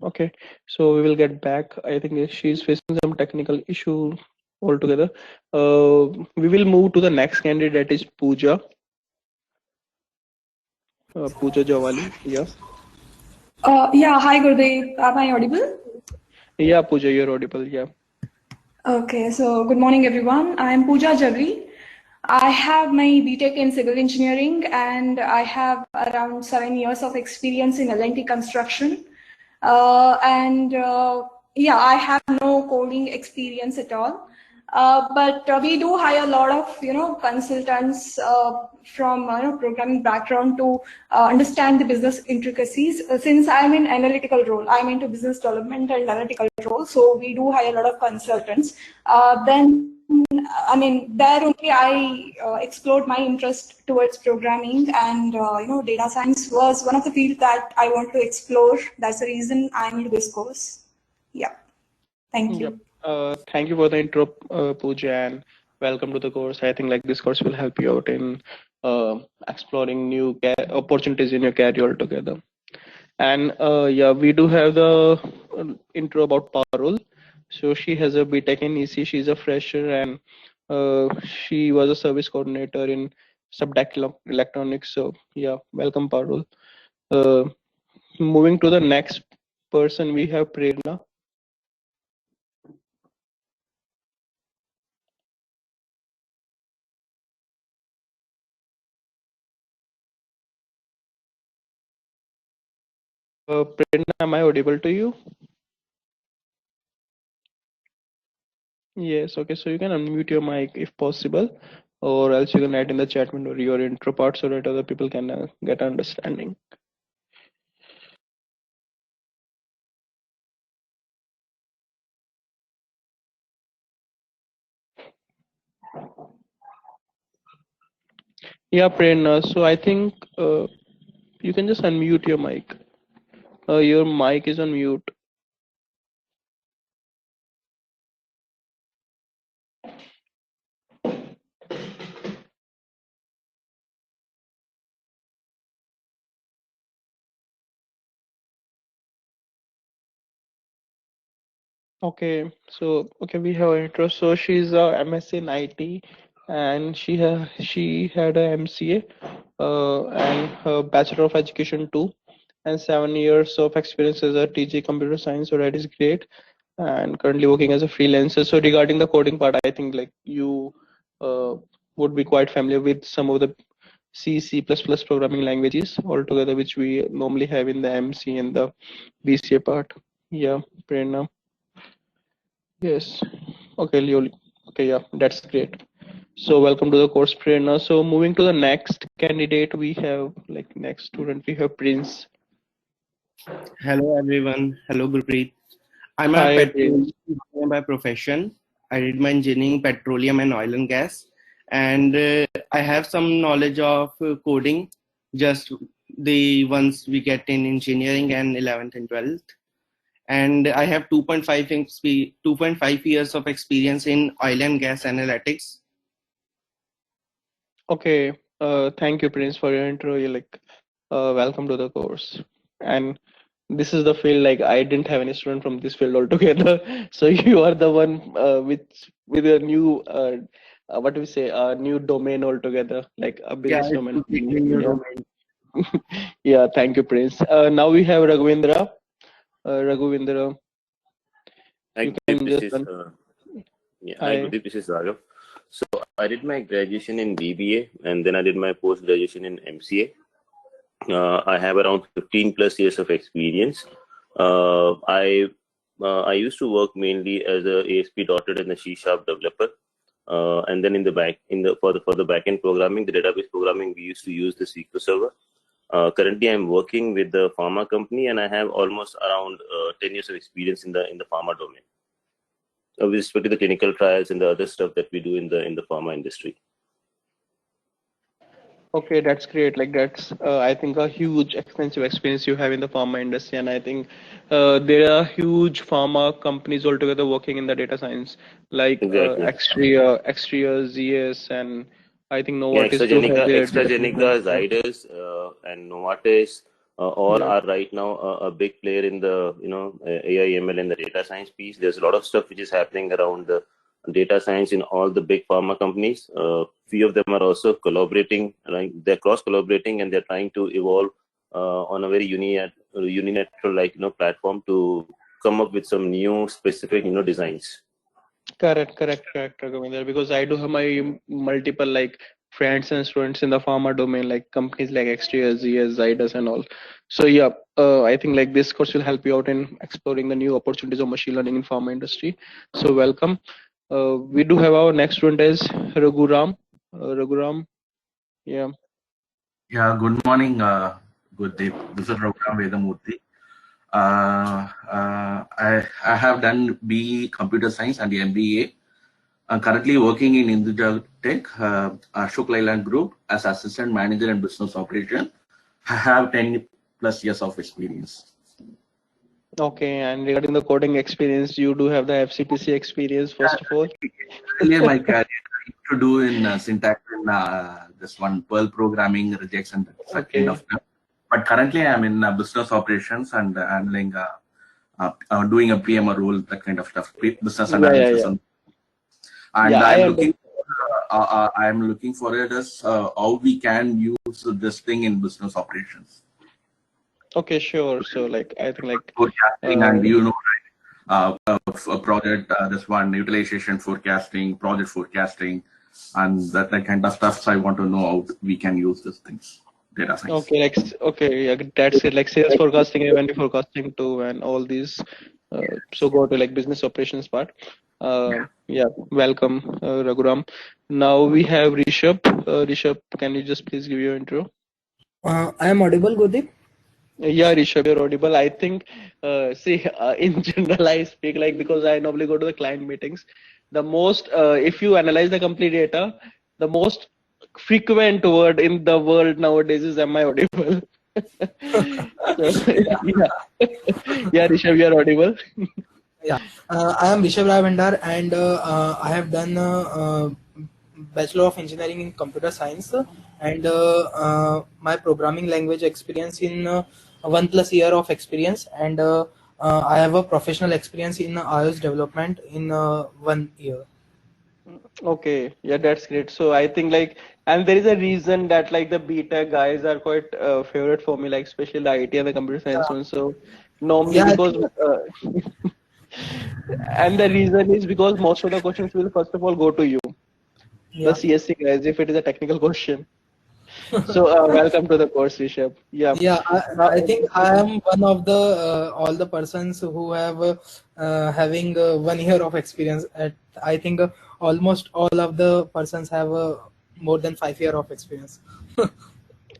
Okay, so we will get back. I think she's facing some technical issue altogether. We will move to the next candidate, that is Pooja. Pooja Jawali, yeah. Yeah, hi Gurdeep. Am I audible? Yeah, Pooja, you're audible, yeah. Okay, so good morning everyone. I am Pooja Javli. I have my BTech in civil engineering, and I have around 7 years of experience in L&T construction. Yeah, I have no coding experience at all. But we do hire a lot of consultants from programming background to understand the business intricacies. Since I'm in analytical role, I'm into business development and analytical role, so we do hire a lot of consultants. There only I explored my interest towards programming, and data science was one of the fields that I want to explore. That's the reason I'm into this course. Yeah, thank Yep. you. Thank you for the intro, Pooja, and welcome to the course. I think like this course will help you out in exploring new opportunities in your career altogether. And yeah, we do have the intro about Parul. So she has a BTech in EC. She's a fresher, and she was a service coordinator in Subdeck Electronics. So yeah, welcome, Parul. Moving to the next person, we have Prerna. Prerna, am I audible to you? Yes, okay, so you can unmute your mic if possible, or else you can add in the chat window your intro part so that other people can get understanding. Yeah, Prerna, so I think you can just unmute your mic. Your mic is on mute. Okay, so we have an intro. So she's a MSc in IT, and she had a MCA and her Bachelor of Education too, and 7 years of experience as a TG Computer Science. So that is great, and currently working as a freelancer. So regarding the coding part, I think like you would be quite familiar with some of the C++ programming languages altogether, which we normally have in the MC and the BCA part. Yeah, Prerna. Yes. Okay, Lioli. Okay, yeah, that's great. So welcome to the course, Prerna. So moving to the next candidate, we have like next student, we have Prince. Hello everyone. Hello Gurpreet. I'm a Hi, Prince. petroleum by profession. I did my engineering in petroleum and oil and gas, and I have some knowledge of coding, just the ones we get in engineering and 11th and 12th. And I have 2.5 years of experience in oil and gas analytics. Okay, thank you, Prince, for your intro. You're like, welcome to the course. And this is the field, like I didn't have any student from this field altogether. So you are the one with a new, what do we say, a new domain altogether, like a business Yeah, it's domain. completely new Yeah. domain. Yeah, thank you, Prince. Now we have Raghuvendra. Raghuvendra, Hi, you Gurdeep, can this just is hi, hi. Gurdeep, this is Raghav. So I did my graduation in BBA and then I did my post graduation in MCA. I have around 15 plus years of experience. I used to work mainly as a ASP.NET and a C# developer, and then in the for the backend programming, the database programming, we used to use the SQL Server. Currently, I'm working with the pharma company, and I have almost around 10 years of experience in the pharma domain, with respect to the clinical trials and the other stuff that we do in the pharma industry. Okay, that's great. Like that's, I think, a huge extensive experience you have in the pharma industry, and I think there are huge pharma companies altogether working in the data science, like Exactly. Extria, ZS, and I think Yeah, Novartis do have their data AstraZeneca, center. Zydus, and Novartis, all Yeah. are right now a big player in the AI, ML, and the data science piece. There's a lot of stuff which is happening around the data science in all the big pharma companies. Few of them are also collaborating, right? They're cross collaborating and they're trying to evolve on a very unilateral platform to come up with some new specific designs. Correct, Raghuvendra, because I do have my multiple like friends and students in the pharma domain, like companies like XTS, ZS, Zydus, and all. So yeah, I think like this course will help you out in exploring the new opportunities of machine learning in pharma industry. So welcome. We do have our next student is Raghuram. Raghuram, yeah. Yeah, good morning, Gurdeep. This is Raghuram Vedamurthy. I have done BE Computer Science and MBA. I'm currently working in Induja Tech, Ashok Leyland Group as Assistant Manager in Business Operation. I have 10 plus years of experience. Okay, and regarding the coding experience, you do have the FCPC experience, first of all. Earlier, my career I used to do in syntax in this one Perl programming, regex, and such kind of stuff. But currently, I'm in business operations and handling, doing a PMO role, that kind of stuff, business analysis. And Yeah, I'm looking for it as how we can use this thing in business operations. Okay, sure. So like I think like Forecasting and a project, this one utilization forecasting, project forecasting, and that kind of stuff. So I want to know how we can use these things. Data science. okay, like yeah, that's it. Like sales forecasting, revenue forecasting too, and all these. So go to like business operations part. Yeah, welcome, Raghuram. Now we have Rishabh. Rishabh, can you just please give your intro? I am audible, Gurdeep? Yeah, Rishabh, you're audible. I think, see, in general, I speak like because I normally go to the client meetings. The most, if you analyze the complete data, the most frequent word in the world nowadays is "Am I audible?" So, yeah, yeah, Rishabh, you're audible. Yeah, I am Rishabh Ravendar, and I have done Bachelor of Engineering in Computer Science, and my programming language experience in 1+ year of experience, and I have a professional experience in iOS development in 1 year. Okay, yeah, that's great. So I think like, and there is a reason that like the beta guys are quite favorite for me, like especially the IT and the computer science one. So normally Yeah, I because, think, and the reason is because most of the questions will first of all go to you, the yeah. CSC guys, if it is a technical question. So welcome to the course, Rishabh. Yeah. Yeah, Now, I think I am one of the all the persons who have having 1 year of experience. I think almost all of the persons have more than 5 year of experience.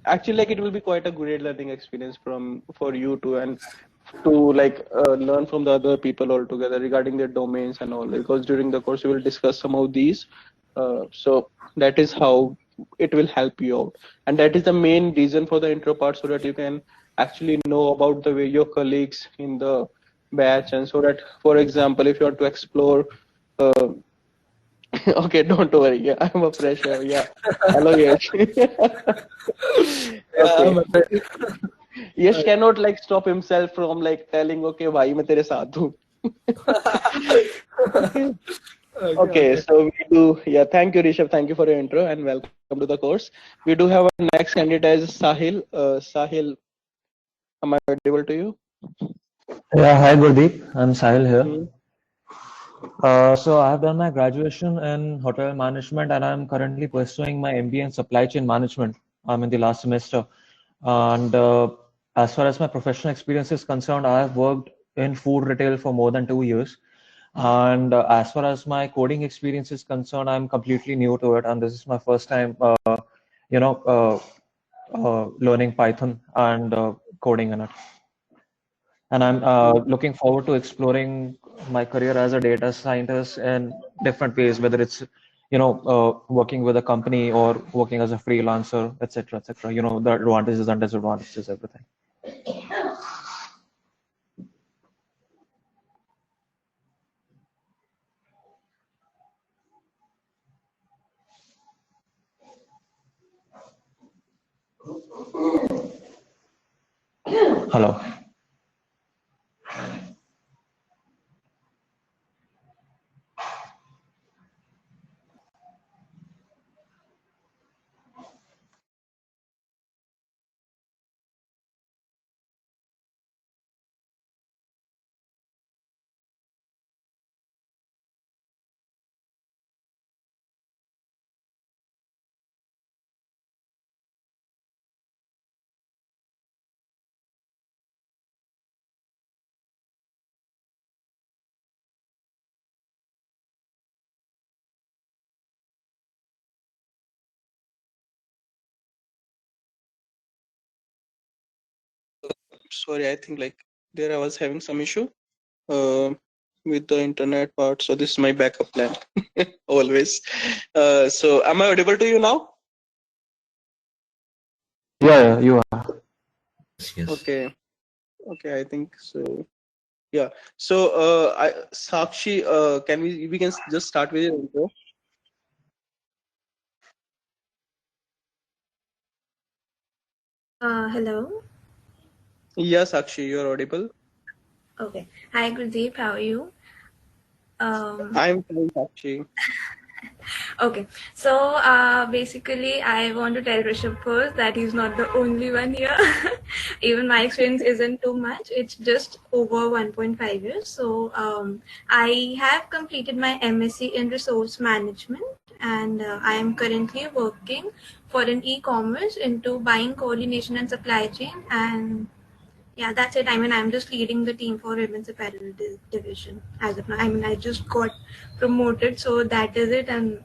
actually, like it will be quite a great learning experience from for you too, and to like learn from the other people altogether regarding their domains and all. Because during the course we will discuss some of these. So that is how it will help you out, and that is the main reason for the intro part, so that you can actually know about the way your colleagues in the batch, and so that, for example, if you want to explore. Okay, don't worry. Yeah, I'm a fresher. Yeah. Hello, yes. Okay. Yash cannot like stop himself from like telling, okay, bhai, मैं तेरे साथ हूँ. Okay, so we do. Yeah, thank you, Rishabh. Thank you for your intro and welcome to the course. We do have our next candidate as Sahil. Sahil, am I audible to you? Yeah, hi Gurdeep. I'm Sahil here. Hmm. So I have done my graduation in hotel management and I'm currently pursuing my MBA in supply chain management. I'm in the last semester. And as far as my professional experience is concerned, I have worked in food retail for more than 2 years. And as far as my coding experience is concerned, I'm completely new to it. And this is my first time, learning Python and coding in it. And I'm looking forward to exploring my career as a data scientist in different ways, whether it's working with a company or working as a freelancer, etc., etc. The advantages and disadvantages, everything. Hello. sorry, I think like there I was having some issue with the internet part. So this is my backup plan always. So am I audible to you now? Yeah, you are. Yes. Okay. Okay, I think so. Yeah. So Sakshi, can we can just start with your intro? Hello. Yes, Sakshi, you're audible. Okay. Hi, Gurdeep. How are you? I'm fine, Sakshi. Okay. So basically, I want to tell Rishabh first that he's not the only one here. Even my experience isn't too much. It's just over 1.5 years. So I have completed my MSc in resource management, and I am currently working for an e-commerce into buying coordination and supply chain. And yeah, that's it. I mean, I'm just leading the team for women's apparel division as of now. I mean, I just got promoted, so that is it. And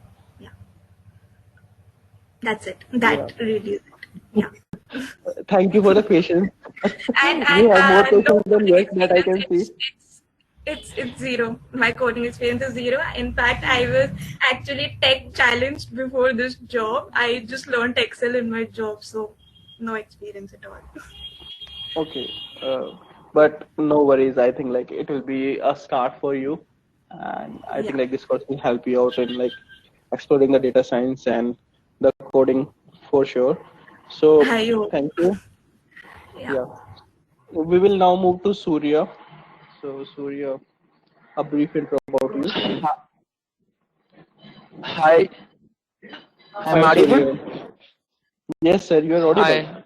that's it. That Yeah. really is it. Yeah. Thank you for the patience. And You have more no patience than coding yes, that I can see. experience. It's zero. My coding experience is zero. In fact, I was actually tech challenged before this job. I just learned Excel in my job, so no experience at all. Okay. But no worries. I think like it will be a start for you, and I think Yeah. like this course will help you out in like exploring the data science and the coding for sure. So I hope. thank you. Yeah. Yeah. We will now move to Surya. So Surya, a brief intro about you. Hi, I'm Hi audible. Surya. Yes, sir. You are audible.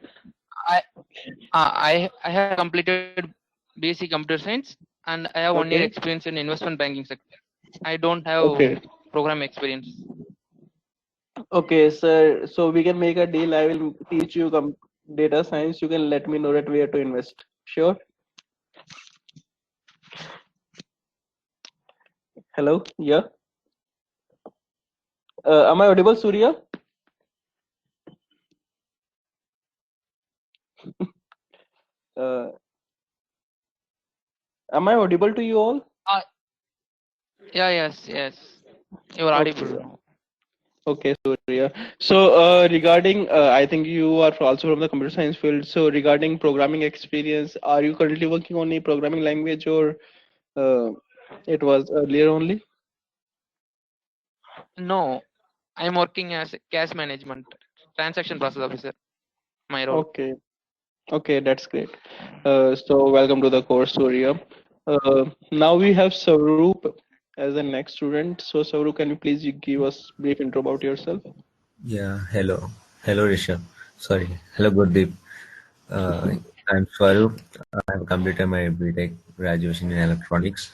I I have completed BSc Computer Science and I have 1 year Okay. experience in investment banking sector. I don't have Okay. program experience. Okay, sir. So we can make a deal. I will teach you data science. You can let me know that where to invest. Sure. Hello. Yeah. Am I audible, Surya? Uh, am I audible to you all? Yeah, yes. You are Okay. audible now. Okay, Surya. So regarding, I think you are also from the computer science field. So regarding programming experience, are you currently working on a programming language or it was earlier only? No, I'm working as a cash management transaction process officer. My role. Okay. Okay, that's great. So welcome to the course, Surya. Now we have Sarup as the next student. So Sarup, can you please give us brief intro about yourself? Yeah, hello. Hello, Rishabh. Sorry. Hello, Gurdeep. Uh, I'm Swarup. I have completed my BTech graduation in electronics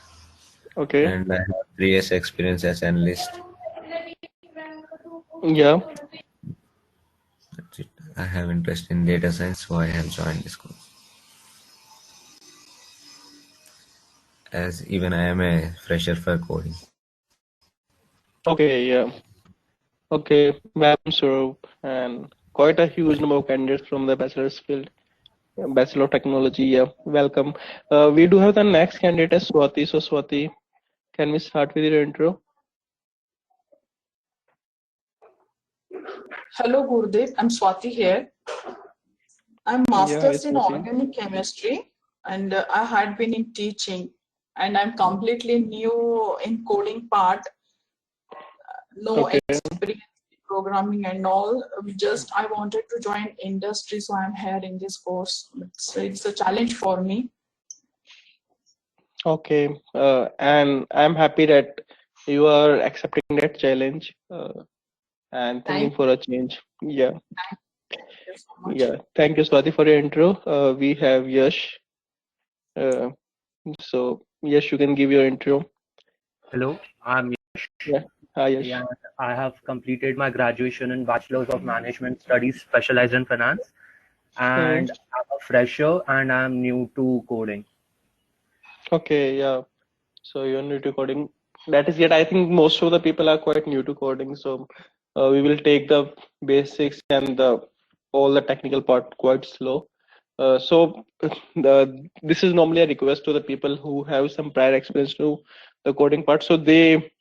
Okay. and I have 3 years experience as analyst. Yeah. That's it. I have interest in data science, so I have joined this course. As even I am a fresher for coding. Okay. Yeah. Okay. Welcome, Sarup, and quite a huge number of candidates from the bachelor's field. Bachelor of Technology. Yeah. Welcome. We do have the next candidate as Swati. So Swati, can we start with your intro? Hello, Gurdeep. I'm Swati here. I'm Yeah. Hi, master's in Swati. organic chemistry and I had been in teaching and I'm completely new in coding part, no Okay. experience in programming and all. Just I wanted to join industry, so I'm here in this course. It's a challenge for me. Okay, and I'm happy that you are accepting that challenge and thinking Thank for a change. Yeah, you so much. yeah. Thank you, Swati, for your intro. We have Yash. Uh, so, Yash, you can give your intro. Hello, I'm Yash. Yeah. Hi, Yash. Yeah, I have completed my graduation in Bachelor's of Management Studies, specialized in finance, and I'm a fresher and I'm new to coding. Okay, yeah. So you're new to coding. That is yet, I think most of the people are quite new to coding. So we will take the basics and the all the technical part quite slow. This is normally a request to the people who have some prior experience to the coding part. So they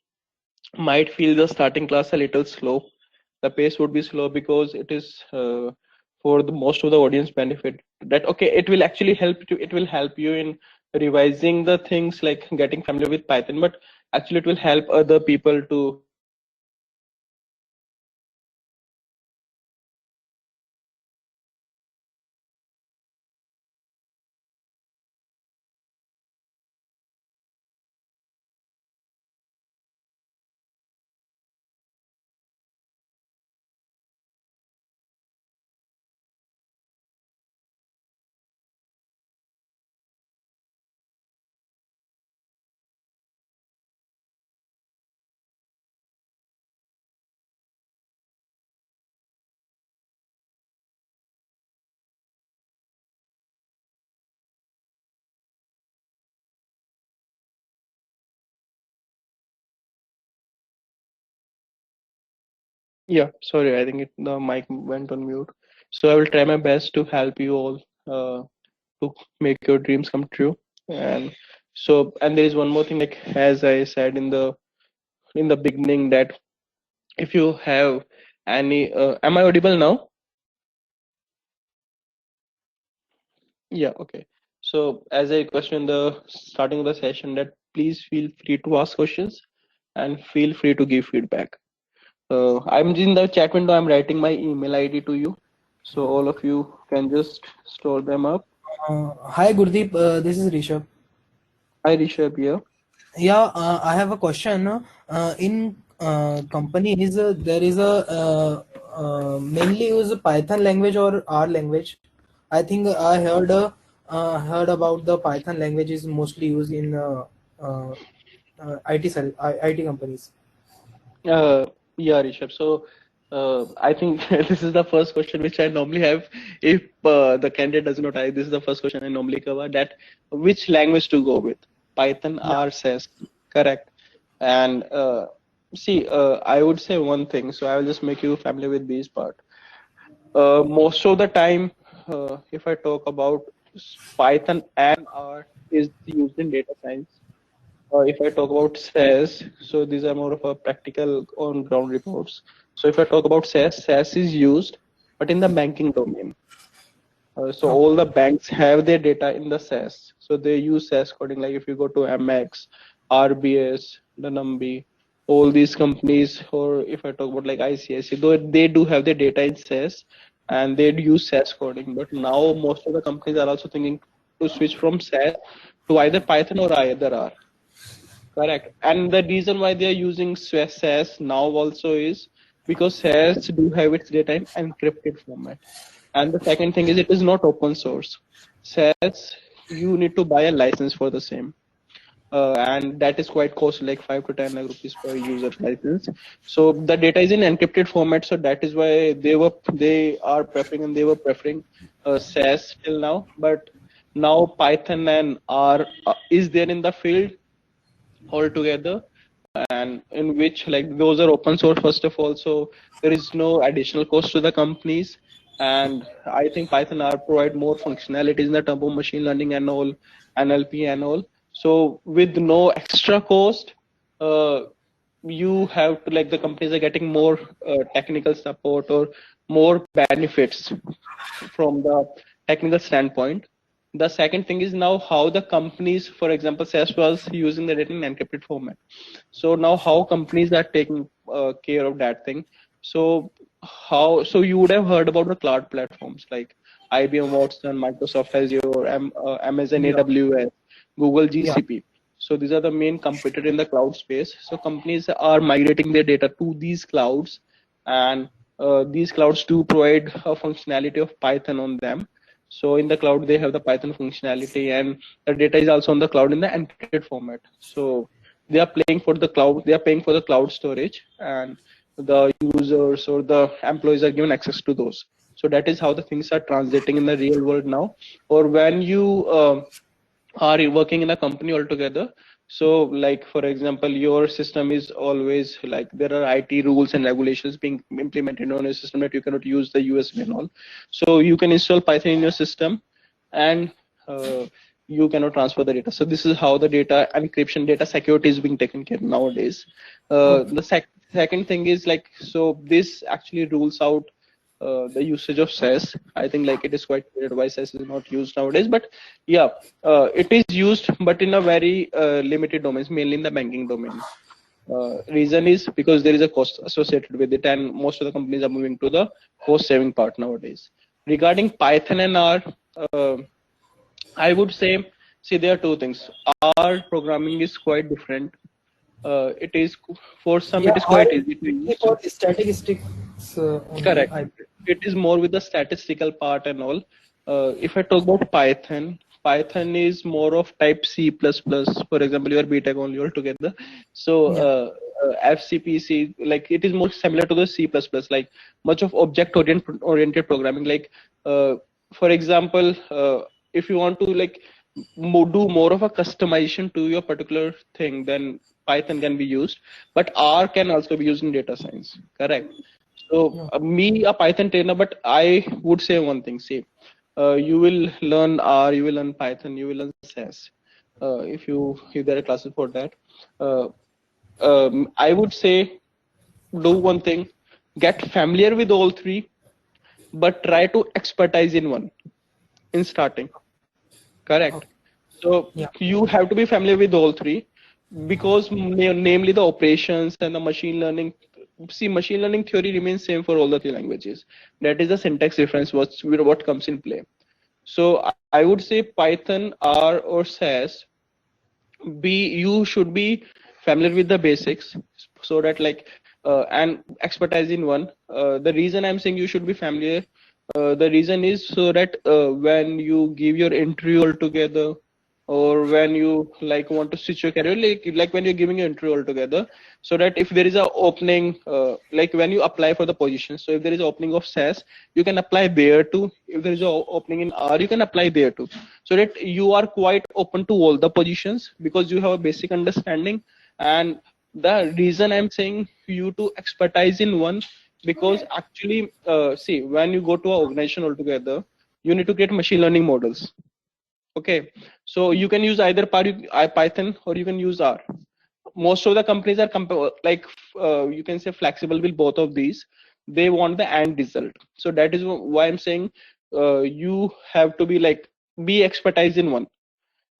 might feel the starting class a little slow. The pace would be slow because it is for the most of the audience benefit. That okay, it will actually help you. It will help you in revising the things like getting familiar with Python, but actually it will help other people to. Yeah, sorry, I think the mic went on mute. So I will try my best to help you all to make your dreams come true. And there is one more thing, like as I said in the beginning, that if you have any, am I audible now? Yeah, okay. So as I requested in the starting of the session, that please feel free to ask questions and feel free to give feedback. I'm in the chat window. I'm writing my email ID to you, so all of you can just store them up. Hi Gurdeep, this is Rishabh. Hi Rishabh here. Yeah, I have a question. In companies, there is a mainly use Python language or R language. I think I heard about the Python language is mostly used in uh, IT companies. Yeah, Rishabh. So I think this is the first question which I normally have if the candidate does not. This is the first question I normally cover. That which language to go with, Python or SAS? Correct. And see, I would say one thing. So I will just make you familiar with these part. Most of the time, if I talk about Python and R is used in data science. If I talk about SAS, so these are more of a practical on-ground reports. So if I talk about SAS, SAS is used, but in the banking domain. So all the banks have their data in the SAS. So they use SAS coding. Like if you go to MX, RBS, Danambi, all these companies, or if I talk about like ICICI, though they do have their data in SAS and they use SAS coding. But now most of the companies are also thinking to switch from SAS to either Python or either R. Correct. And the reason why they are using SAS now also is because SAS do have its data in encrypted format. And the second thing is it is not open source. SAS, you need to buy a license for the same. And that is quite costly, like 5 to 10 lakh rupees per user license. So the data is in encrypted format. So that is why they are preferring SAS till now. But now Python and R is there in the field altogether, and in which like those are open source first of all, so there is no additional cost to the companies. And I think Python R provide more functionalities in the term of machine learning and all, NLP and all. So with no extra cost, you have to, like, the companies are getting more technical support or more benefits from the technical standpoint. The second thing is now how the companies, for example, SAS was using the data in encrypted format. So now how companies are taking care of that thing. So you would have heard about the cloud platforms like IBM Watson, Microsoft Azure, Amazon AWS, Google GCP. So these are the main competitors in the cloud space. So companies are migrating their data to these clouds, and these clouds do provide a functionality of Python on them. So in the cloud, they have the Python functionality, and the data is also on the cloud in the encrypted format. So they are paying for the cloud. They are paying for the cloud storage, and the users or the employees are given access to those. So that is how the things are transiting in the real world now. Or when you are working in a company altogether, so like for example, your system is always like there are IT rules and regulations being implemented on your system that you cannot use the USB and all. So you can install Python in your system, and you cannot transfer the data. So this is how the data encryption, data security is being taken care nowadays. The second thing is like, so this actually rules out the usage of SAS. I think like it is quite clear why SAS is not used nowadays, but yeah, it is used, but in a very limited domains, mainly in the banking domain. Reason is because there is a cost associated with it, and most of the companies are moving to the cost saving part nowadays. Regarding Python and R, I would say, see, there are two things. R programming is quite different. It is, for some, it is quite easy to use. For statistics only. Correct. It is more with the statistical part and all. If I talk about Python, Python is more of type C++. For example, you are BTech only altogether. So FCPC, like it is more similar to the C++, like much of object-oriented programming. Like, for example, if you want to like do more of a customization to your particular thing, then Python can be used. But R can also be used in data science. Correct. So me, a Python trainer, but I would say one thing. See, you will learn R, you will learn Python, you will learn SAS. If there are classes for that, I would say do one thing: get familiar with all three, but try to expertise in one in starting. Correct. So you have to be familiar with all three, because namely the operations and the machine learning. See, machine learning theory remains same for all the three languages. That is the syntax difference what comes in play. So I would say Python, R, or SAS. You should be familiar with the basics, so that like and expertise in one. The reason I'm saying you should be familiar, the reason is so that when you give your interview altogether, or when you like want to switch your career, like when you're giving your interview altogether, so that if there is a opening, like when you apply for the position, so if there is opening of SAS, you can apply there too. If there is a opening in R, you can apply there too, so that you are quite open to all the positions, because you have a basic understanding. And the reason I'm saying you to expertise in one, because actually see, when you go to an organization altogether, you need to create machine learning models. Okay, so you can use either Python, or you can use R. Most of the companies are you can say flexible with both of these. They want the end result. So that is why I'm saying you have to be expertise in one,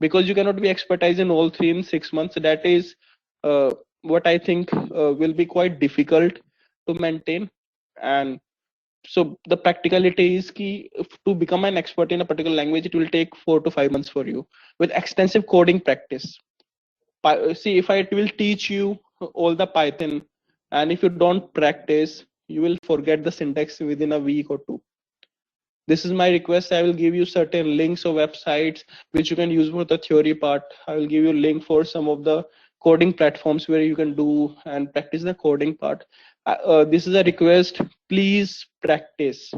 because you cannot be expertise in all three in 6 months. That is what I think will be quite difficult to maintain. And so the practicality is key. To become an expert in a particular language, it will take 4 to 5 months for you, with extensive coding practice. See, if I will teach you all the Python, and if you don't practice, you will forget the syntax within a week or two. This is my request. I will give you certain links or websites which you can use for the theory part. I will give you a link for some of the coding platforms where you can do and practice the coding part. This is a request. Please practice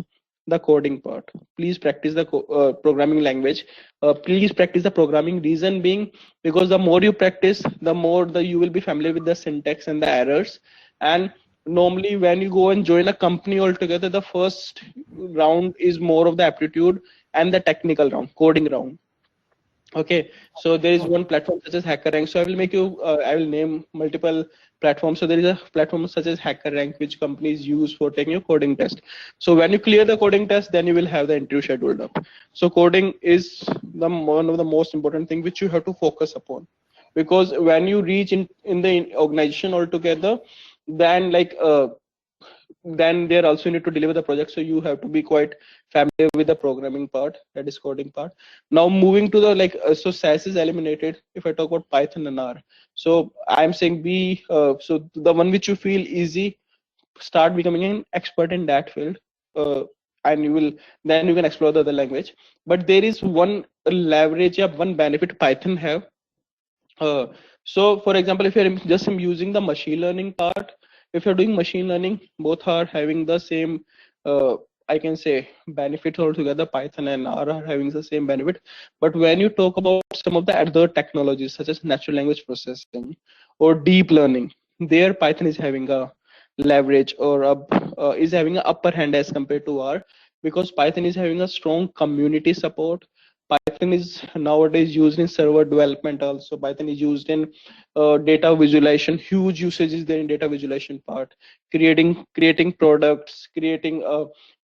the coding part. Please practice the programming language. Please practice the programming. Reason being, because the more you practice, the more you will be familiar with the syntax and the errors. And normally when you go and join a company altogether, the first round is more of the aptitude and the technical round, coding round. Okay, so there is one platform such as HackerRank. So I will name multiple platforms. So there is a platform such as HackerRank, which companies use for taking your coding test. So when you clear the coding test, then you will have the interview scheduled up. So coding is one of the most important thing which you have to focus upon, because when you reach in the organization altogether, then then they also need to deliver the project. So you have to be quite familiar with the programming part, that is coding part. Now moving to the so SAS is eliminated. If I talk about Python and R, so I'm saying so the one which you feel easy, start becoming an expert in that field, and then you can explore the other language. But there is one leverage, one benefit Python have. So for example, if you're just using the machine learning part, if you're doing machine learning, both are having the same I can say benefits altogether. Python and R are having the same benefit. But when you talk about some of the other technologies such as natural language processing or deep learning, there Python is having a leverage, or is having an upper hand as compared to R, because Python is having a strong community support. Python is nowadays used in server development also. Python is used in data visualization. Huge usage is there in data visualization part, creating products, creating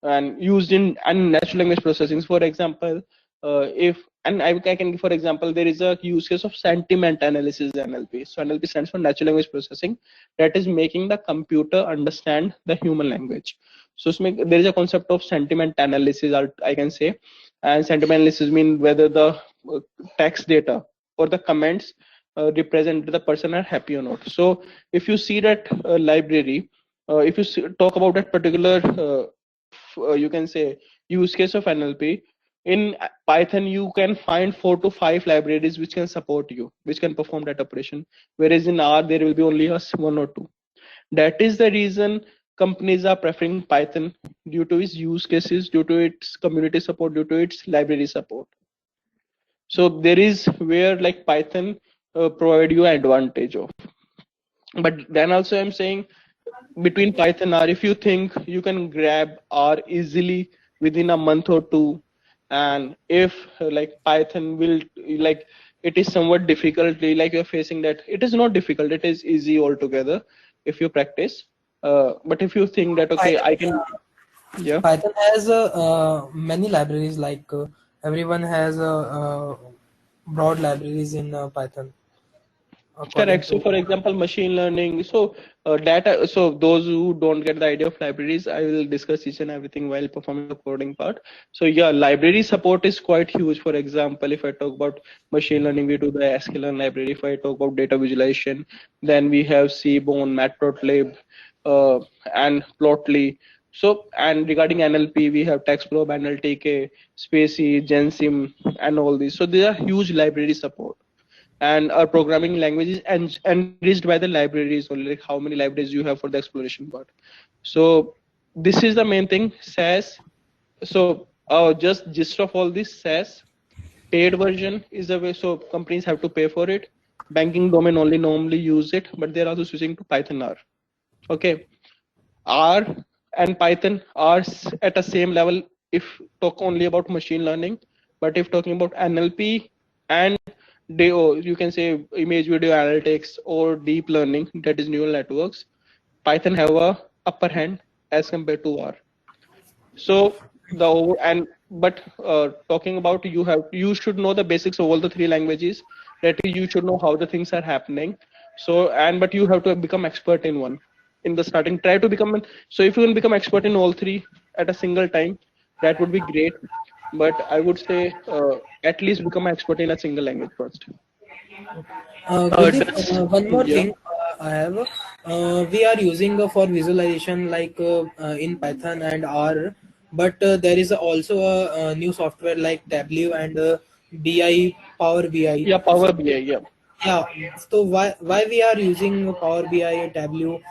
and used in and natural language processing. For example, if and I can give for example, there is a use case of sentiment analysis NLP. So NLP stands for natural language processing, that is making the computer understand the human language. So there is a concept of sentiment analysis, I can say, and sentiment analysis mean whether the text data or the comments represent the person are happy or not. So if you see that library, if you talk about that particular, you can say use case of NLP, in Python you can find 4 to 5 libraries which can support you, which can perform that operation, whereas in R there will be only one or two. That is the reason companies are preferring Python, due to its use cases, due to its community support, due to its library support. So there is where like Python provide you advantage of. But then also I'm saying between Python R, if you think you can grab R easily within a month or two, and if like Python will like it is somewhat difficultly like you're facing that, it is not difficult, it is easy altogether if you practice. But if you think that okay, I can, yeah. Python has many libraries, like everyone has broad libraries in Python. Correct. So for example, machine learning. So data. So those who don't get the idea of libraries, I will discuss each and everything while performing the coding part. So yeah, library support is quite huge. For example, if I talk about machine learning, we do the sklearn library. If I talk about data visualization, then we have Seaborn, Matplotlib, and Plotly. So and regarding NLP, we have TextProbe, NLTK, Spacey, GenSim, and all these. So they are huge library support. And our programming language is enriched by the libraries only, like how many libraries you have for the exploration part. So this is the main thing. SAS. So just gist of all this, SAS paid version is a way, so companies have to pay for it. Banking domain only normally use it, but they're also switching to Python R. Okay, R and Python are at the same level if talk only about machine learning, but if talking about NLP and DO, you can say image video analytics or deep learning, that is neural networks, Python have a upper hand as compared to R. So talking about, you should know the basics of all the three languages, that you should know how the things are happening. So but you have to become expert in one in the starting. Try to become so if you can become expert in all three at a single time, that would be great. But I would say at least become an expert in a single language first. Gurdeep, one more thing I have. We are using for visualization like in Python and R, but there is also a new software like Tableau and BI, Power BI. Yeah, Power BI. Yeah. Yeah. So why we are using Power BI, Tableau?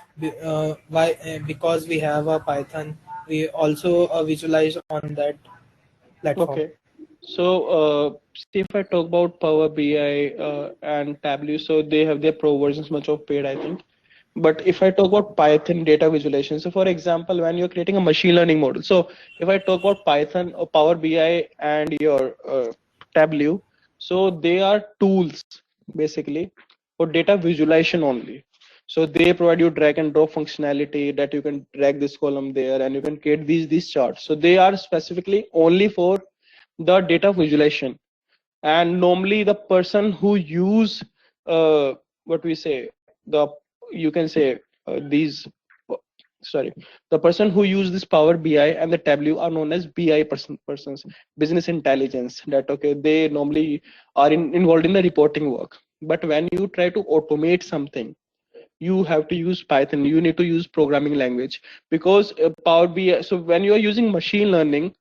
Why? Because we have a Python. We also visualize on that platform. Okay. So see, if I talk about Power BI and Tableau, so they have their pro versions, much of paid, I think. But if I talk about Python data visualization, so for example, when you're creating a machine learning model, so if I talk about Python or Power BI and your Tableau, so they are tools basically for data visualization only. So they provide you drag and drop functionality, that you can drag this column there and you can create these charts. So they are specifically only for the data visualization. And normally the person who use what we say, the you can say the person who use this Power BI and the Tableau are known as BI persons, business intelligence, that okay, they normally are involved in the reporting work. But when you try to automate something, you have to use Python, you need to use programming language, because Power BI, so when you are using machine learning,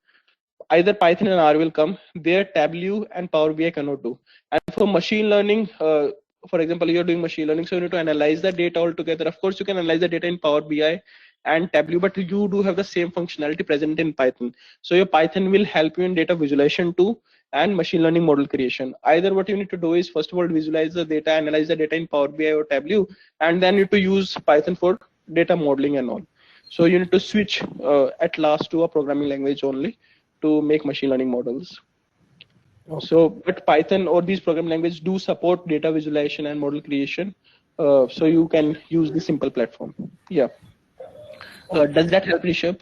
either Python and R will come, there Tableau and Power BI cannot do. And for machine learning, for example, you're doing machine learning, so you need to analyze the data altogether. Of course, you can analyze the data in Power BI and Tableau, but you do have the same functionality present in Python. So your Python will help you in data visualization too, and machine learning model creation. Either what you need to do is, first of all, visualize the data, analyze the data in Power BI or Tableau, and then you need to use Python for data modeling and all. So you need to switch at last to a programming language only to make machine learning models. So, but Python or these programming languages do support data visualization and model creation. So you can use the simple platform. Yeah. Does that help, Rishabh?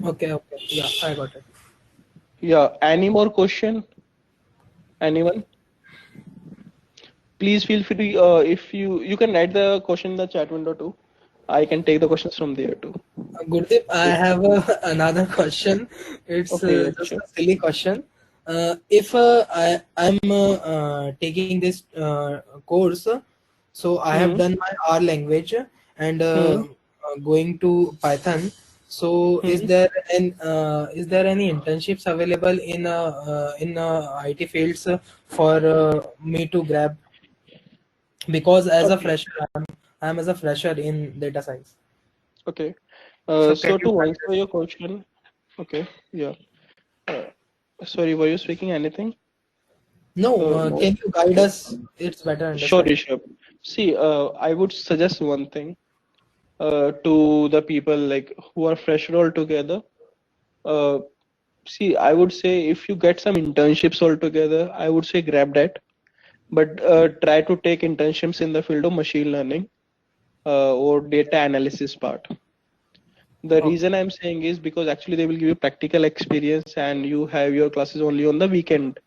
Okay. Yeah, I got it. Yeah. Any more question? Anyone? Please feel free. If you can write the question in the chat window too. I can take the questions from there too. Gurdeep, I have another question. It's Okay, just sure. a silly question. If I'm taking this course, so I have done my R language and going to Python. So is there any internships available in IT fields for me to grab? Because as a Okay. fresher, I'm as a fresher in data science. Okay. So So can you to answer your question, okay, yeah. Sorry, were you speaking anything? No, No. can you guide us? It's better Sure, understand. Rishabh. See, I would suggest one thing to the people like who are fresh altogether. See, I would say if you get some internships altogether, I would say grab that. But try to take internships in the field of machine learning or data analysis part. The reason I'm saying is because actually they will give you practical experience and you have your classes only on the weekend.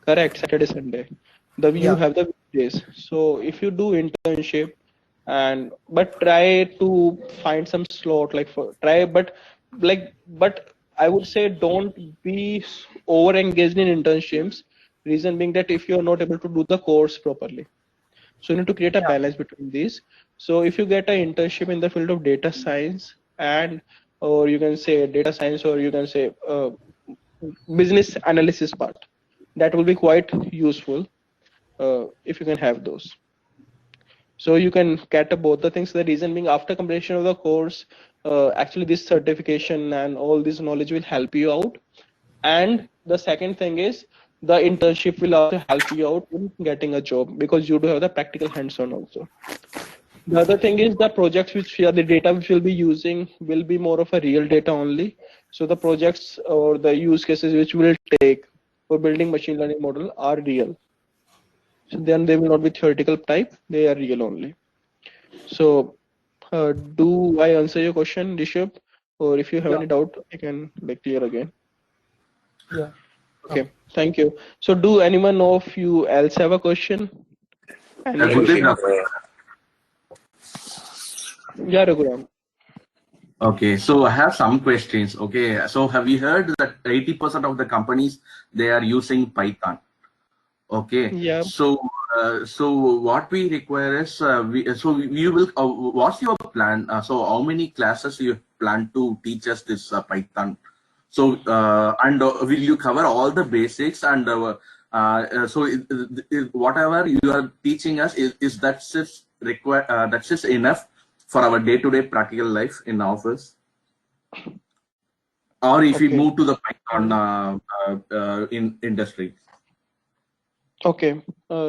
Correct, Saturday, Sunday. You Yeah. have the weekdays. So if you do internship but try to find some slot but I would say don't be over engaged in internships. Reason being that if you're not able to do the course properly. So you need to create a balance between these. So if you get an internship in the field of data science or you can say data science or you can say business analysis part, that will be quite useful if you can have those. So you can cater both the things. The reason being after completion of the course, actually this certification and all this knowledge will help you out. And the second thing is the internship will also help you out in getting a job because you do have the practical hands-on also. The other thing is the projects the data which we'll be using will be more of a real data only. So the projects or the use cases which we'll take for building machine learning model are real. So then they will not be theoretical type, they are real only. So do I answer your question, Rishabh? Or if you have any doubt, I can clear again. Yeah. Okay, thank you. So do anyone of you else have a question? Any question? Yeah, Raghuram. Okay, so I have some questions. Okay, so have you heard that 80% of the companies they are using Python? Okay, yeah. So what we require is we will. What's your plan? So how many classes you plan to teach us this Python? So will you cover all the basics and whatever you are teaching us is that just that's just enough for our day-to-day practical life in office? Or if we Okay. move to the Python in industry. Okay,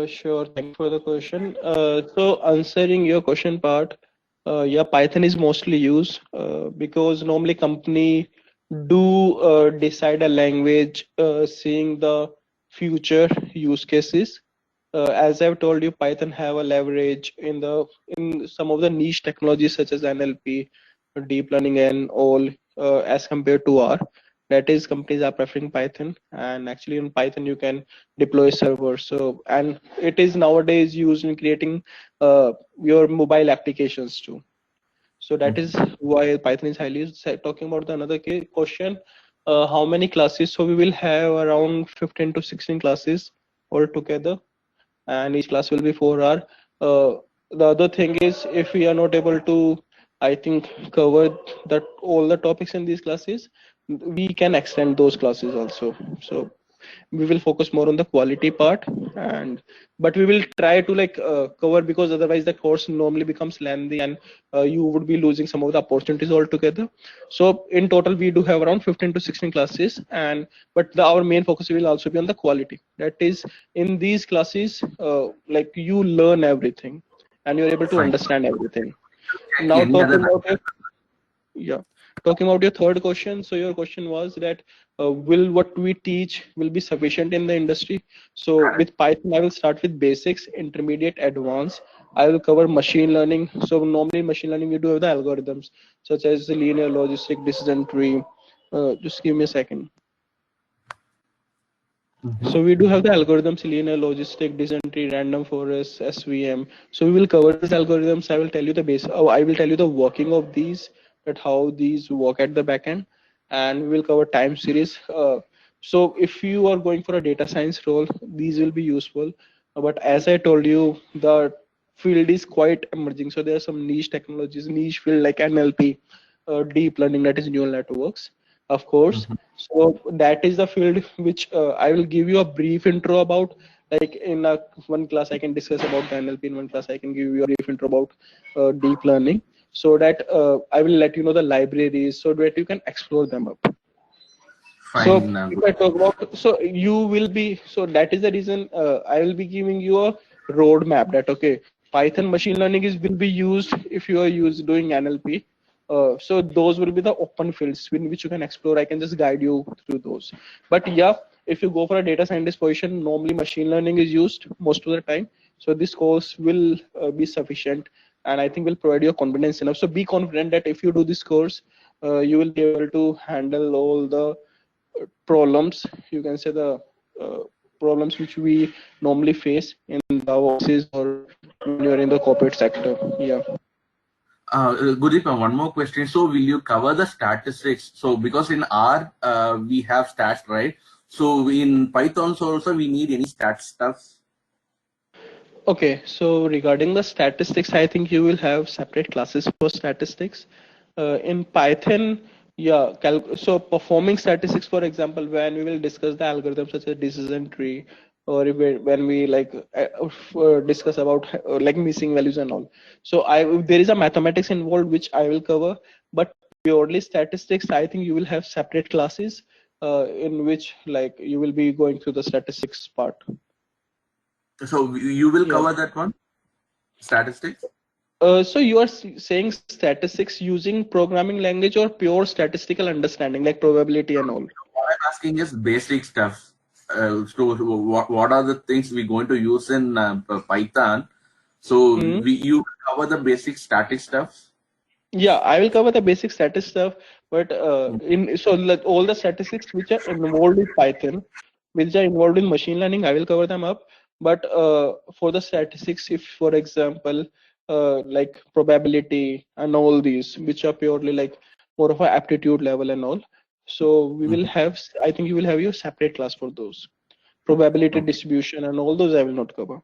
sure. Thank you for the question. So answering your question part, yeah, Python is mostly used because normally company do decide a language seeing the future use cases. As I've told you, Python have a leverage in some of the niche technologies such as NLP, deep learning, and all as compared to R. That is, companies are preferring Python, and actually in Python you can deploy servers. So and it is nowadays used in creating your mobile applications too. So that is why Python is highly used. Talking about the another question, how many classes? So we will have around 15 to 16 classes altogether, and each class will be 4 hours. The other thing is if we are not able to, I think, cover that all the topics in these classes, we can extend those classes also. So we will focus more on the quality part, but we will try to cover, because otherwise the course normally becomes lengthy and you would be losing some of the opportunities altogether. So in total we do have around 15 to 16 classes, but our main focus will also be on the quality. That is, in these classes you learn everything and you're able to understand everything. Now Any other? talking about it, yeah. talking about your third question, so your question was that will what we teach will be sufficient in the industry? So with Python, I will start with basics, intermediate, advanced. I will cover machine learning. So normally in machine learning, we do have the algorithms such as the linear logistic decision tree. Just give me a second. So we do have the algorithms, linear logistic, decision tree, random forest, SVM. So we will cover these algorithms. I will tell you the base. Oh, I will tell you the working of these, that how these work at the backend, and we will cover time series. So if you are going for a data science role, these will be useful. But as I told you, the field is quite emerging. So there are some niche technologies, niche field like NLP, deep learning, that is neural networks, of course. So that is the field which I will give you a brief intro about. Like in one class, I can discuss about the NLP. In one class, I can give you a brief intro about deep learning, so that I will let you know the libraries, so that you can explore them up. So Fine. if I talk about, so you will be, so that is the reason I will be giving you a roadmap that okay, Python machine learning will be used if you are doing NLP. So those will be the open fields in which you can explore. I can just guide you through those. But yeah, if you go for a data scientist position, normally machine learning is used most of the time. So this course will be sufficient, and I think will provide you confidence enough. So be confident that if you do this course, you will be able to handle all the problems, you can say the problems which we normally face in the offices or when you're in the corporate sector. Yeah. Gurdeep, one more question. So will you cover the statistics? So because in R, we have stats, right? So in Python also we need any stat stuff? Okay, so regarding the statistics, I think you will have separate classes for statistics. In Python, yeah, so performing statistics, for example, when we will discuss the algorithms such as decision tree, or when we like discuss about like missing values and all. So there is a mathematics involved which I will cover, but purely statistics, I think you will have separate classes in which like you will be going through the statistics part. So you will cover that one, statistics? So you are saying statistics using programming language or pure statistical understanding like probability and all? What I'm asking is basic stuff. So what are the things we're going to use in Python? So you cover the basic static stuff? Yeah, I will cover the basic static stuff, but so like all the statistics which are involved in Python, which are involved in machine learning, I will cover them up. But for the statistics, if for example, like probability and all these, which are purely like more of a aptitude level and all, so we will have, I think you will have your separate class for those. Probability distribution and all those I will not cover.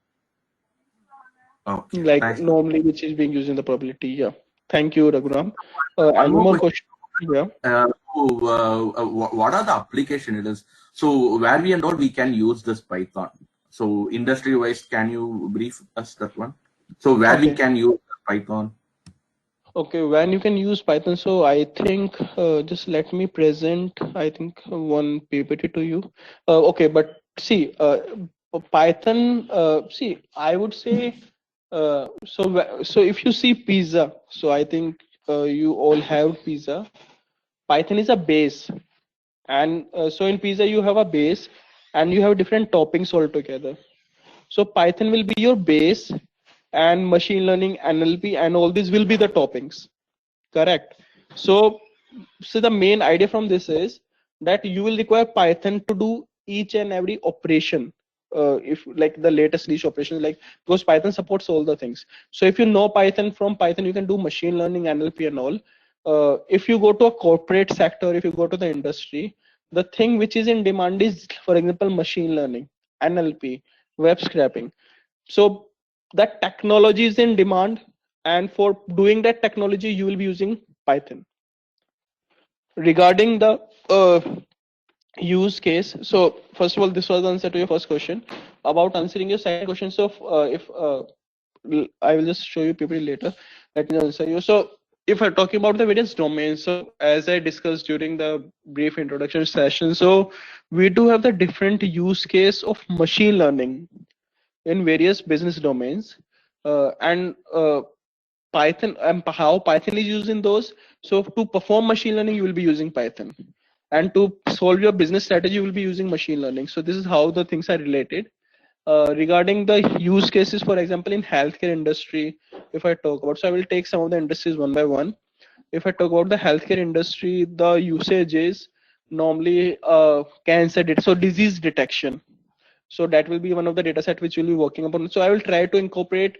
Okay. Like Thanks. normally which is being used in the probability. Yeah. Thank you, Raghuram. And one more question. Yeah. What are the application it is? So where we and all we can use this Python. So industry wise, can you brief us that one? So where we can use Python? Okay, when you can use Python. So I think just let me present, I think one PPT to you. Okay, but see, Python, see, I would say, so if you see pizza, so I think you all have pizza. Python is a base, and so in pizza you have a base and you have different toppings altogether. So Python will be your base, and machine learning, NLP, and all these will be the toppings. Correct. So the main idea from this is that you will require Python to do each and every operation. If like the latest niche operations, like because Python supports all the things. So if you know Python, from Python you can do machine learning, NLP, and all. If you go to a corporate sector, if you go to the industry, the thing which is in demand is, for example, machine learning, NLP, web scraping. So that technology is in demand, and for doing that technology you will be using Python. Regarding the use case, so first of all, this was the answer to your first question. About answering your second question, so if I will just show you people later, let me answer you. So if I'm talking about the various domains, so as I discussed during the brief introduction session, so we do have the different use case of machine learning in various business domains, and Python and how Python is used in those. So to perform machine learning, you will be using Python, and to solve your business strategy, you will be using machine learning. So this is how the things are related. Regarding the use cases, for example, in healthcare industry, if I talk about, so I will take some of the industries one by one. If I talk about the healthcare industry, the usage is normally cancer data, so disease detection. So that will be one of the data set which we'll be working upon. So I will try to incorporate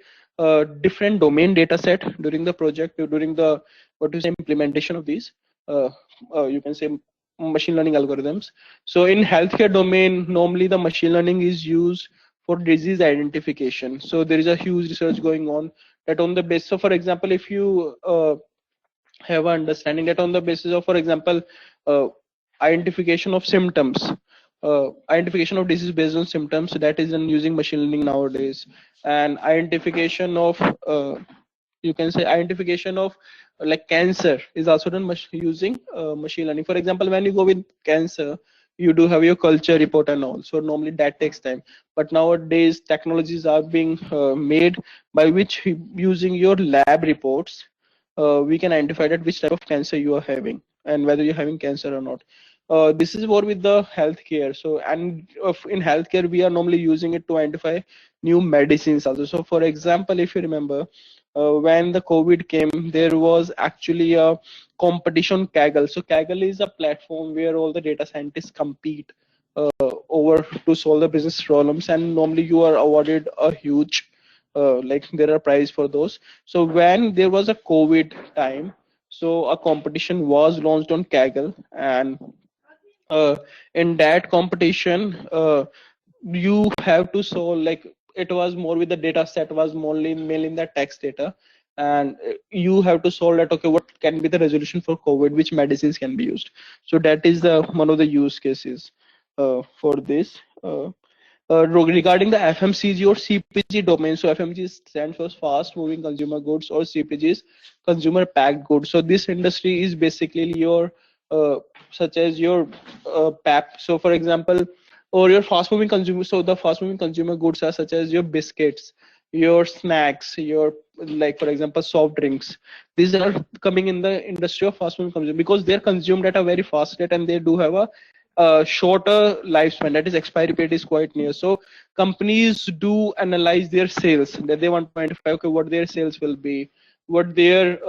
different domain data set during the project, during the what to say implementation of these. You can say machine learning algorithms. So in healthcare domain, normally the machine learning is used for disease identification. So there is a huge research going on that on the basis. So for example, if you have an understanding that on the basis of, for example, identification of symptoms, identification of disease based on symptoms, that is done using machine learning nowadays, and identification of you can say identification of like cancer is also done using machine learning. For example, when you go with cancer, you do have your culture report and all, so normally that takes time. But nowadays technologies are being made by which using your lab reports we can identify that which type of cancer you are having and whether you're having cancer or not. This is more with the healthcare. So, and in healthcare, we are normally using it to identify new medicines also. So, for example, if you remember, when the COVID came, there was actually a competition Kaggle. So, Kaggle is a platform where all the data scientists compete over to solve the business problems, and normally you are awarded a huge like there are prize for those. So when there was a COVID time, so a competition was launched on Kaggle, and in that competition you have to solve, like it was more with the data set was mainly in the text data, and you have to solve that, okay, what can be the resolution for COVID, which medicines can be used. So that is the one of the use cases for this. Regarding the FMCG or CPG domain, so FMCG stands for fast moving consumer goods, or CPG is consumer packed goods. So this industry is basically your such as your PAP. So for example, or your fast moving consumer, so the fast moving consumer goods are such as your biscuits, your snacks, your, like for example, soft drinks. These are coming in the industry of fast moving consumer because they're consumed at a very fast rate, and they do have a shorter lifespan, that is expiry period is quite near. So companies do analyze their sales, that they want to identify, okay, what their sales will be, what their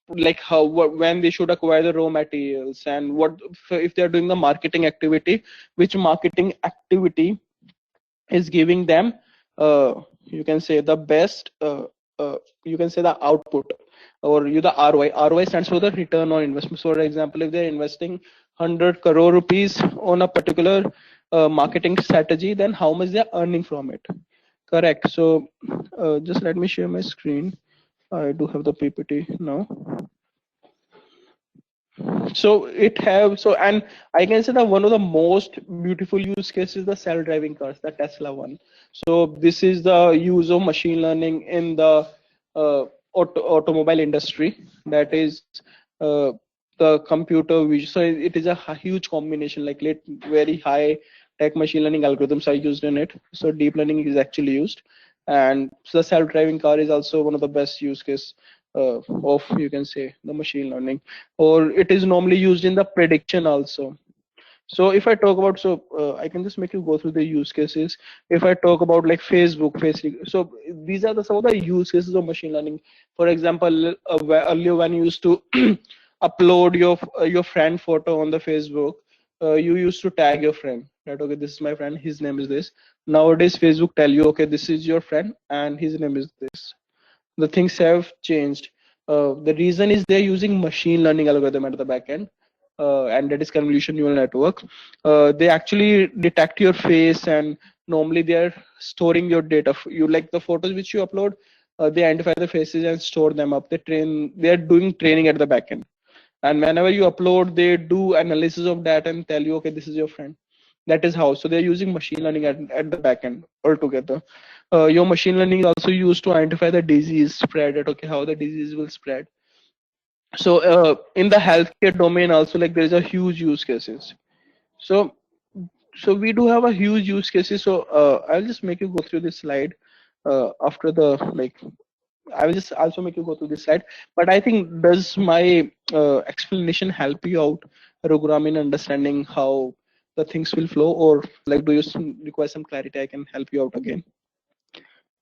like how when they should acquire the raw materials, and what if they're doing the marketing activity, which marketing activity is giving them you can say the best you can say the output, or the ROI. ROI stands for the return on investment. So for example, if they're investing 100 crore rupees on a particular marketing strategy, then how much they're earning from it. Correct. So just let me share my screen. I do have the PPT now. So it have, so, and I can say that one of the most beautiful use cases is the self-driving cars, the Tesla one. So this is the use of machine learning in the automobile industry, that is the computer vision. So it is a huge combination, like very high tech machine learning algorithms are used in it. So deep learning is actually used, and so the self-driving car is also one of the best use case of, you can say, the machine learning, or it is normally used in the prediction also. So if I talk about, so I can just make you go through the use cases. If I talk about like Facebook, so these are some of the use cases of machine learning. For example, earlier when you used to upload your friend photo on the Facebook, you used to tag your friend, right? Okay, this is my friend, his name is this. Nowadays Facebook tell you, okay, this is your friend and his name is this. The things have changed. The reason is they're using machine learning algorithm at the back end, and that is convolution neural network. They actually detect your face, and normally they're storing your data. You, like the photos which you upload, they identify the faces and store them up. They're doing training at the back end, and whenever you upload, they do analysis of that and tell you, okay, this is your friend. That is how. So they're using machine learning at the back end altogether. Your machine learning is also used to identify the disease spread, at okay, how the disease will spread. So in the healthcare domain also, like there is a huge use cases. So we do have a huge use cases. So I'll just make you go through this slide after the like I will just also make you go through this slide. But I think, does my explanation help you out, Raghuram, in understanding how the things will flow, or like do you require some clarity? I can help you out again.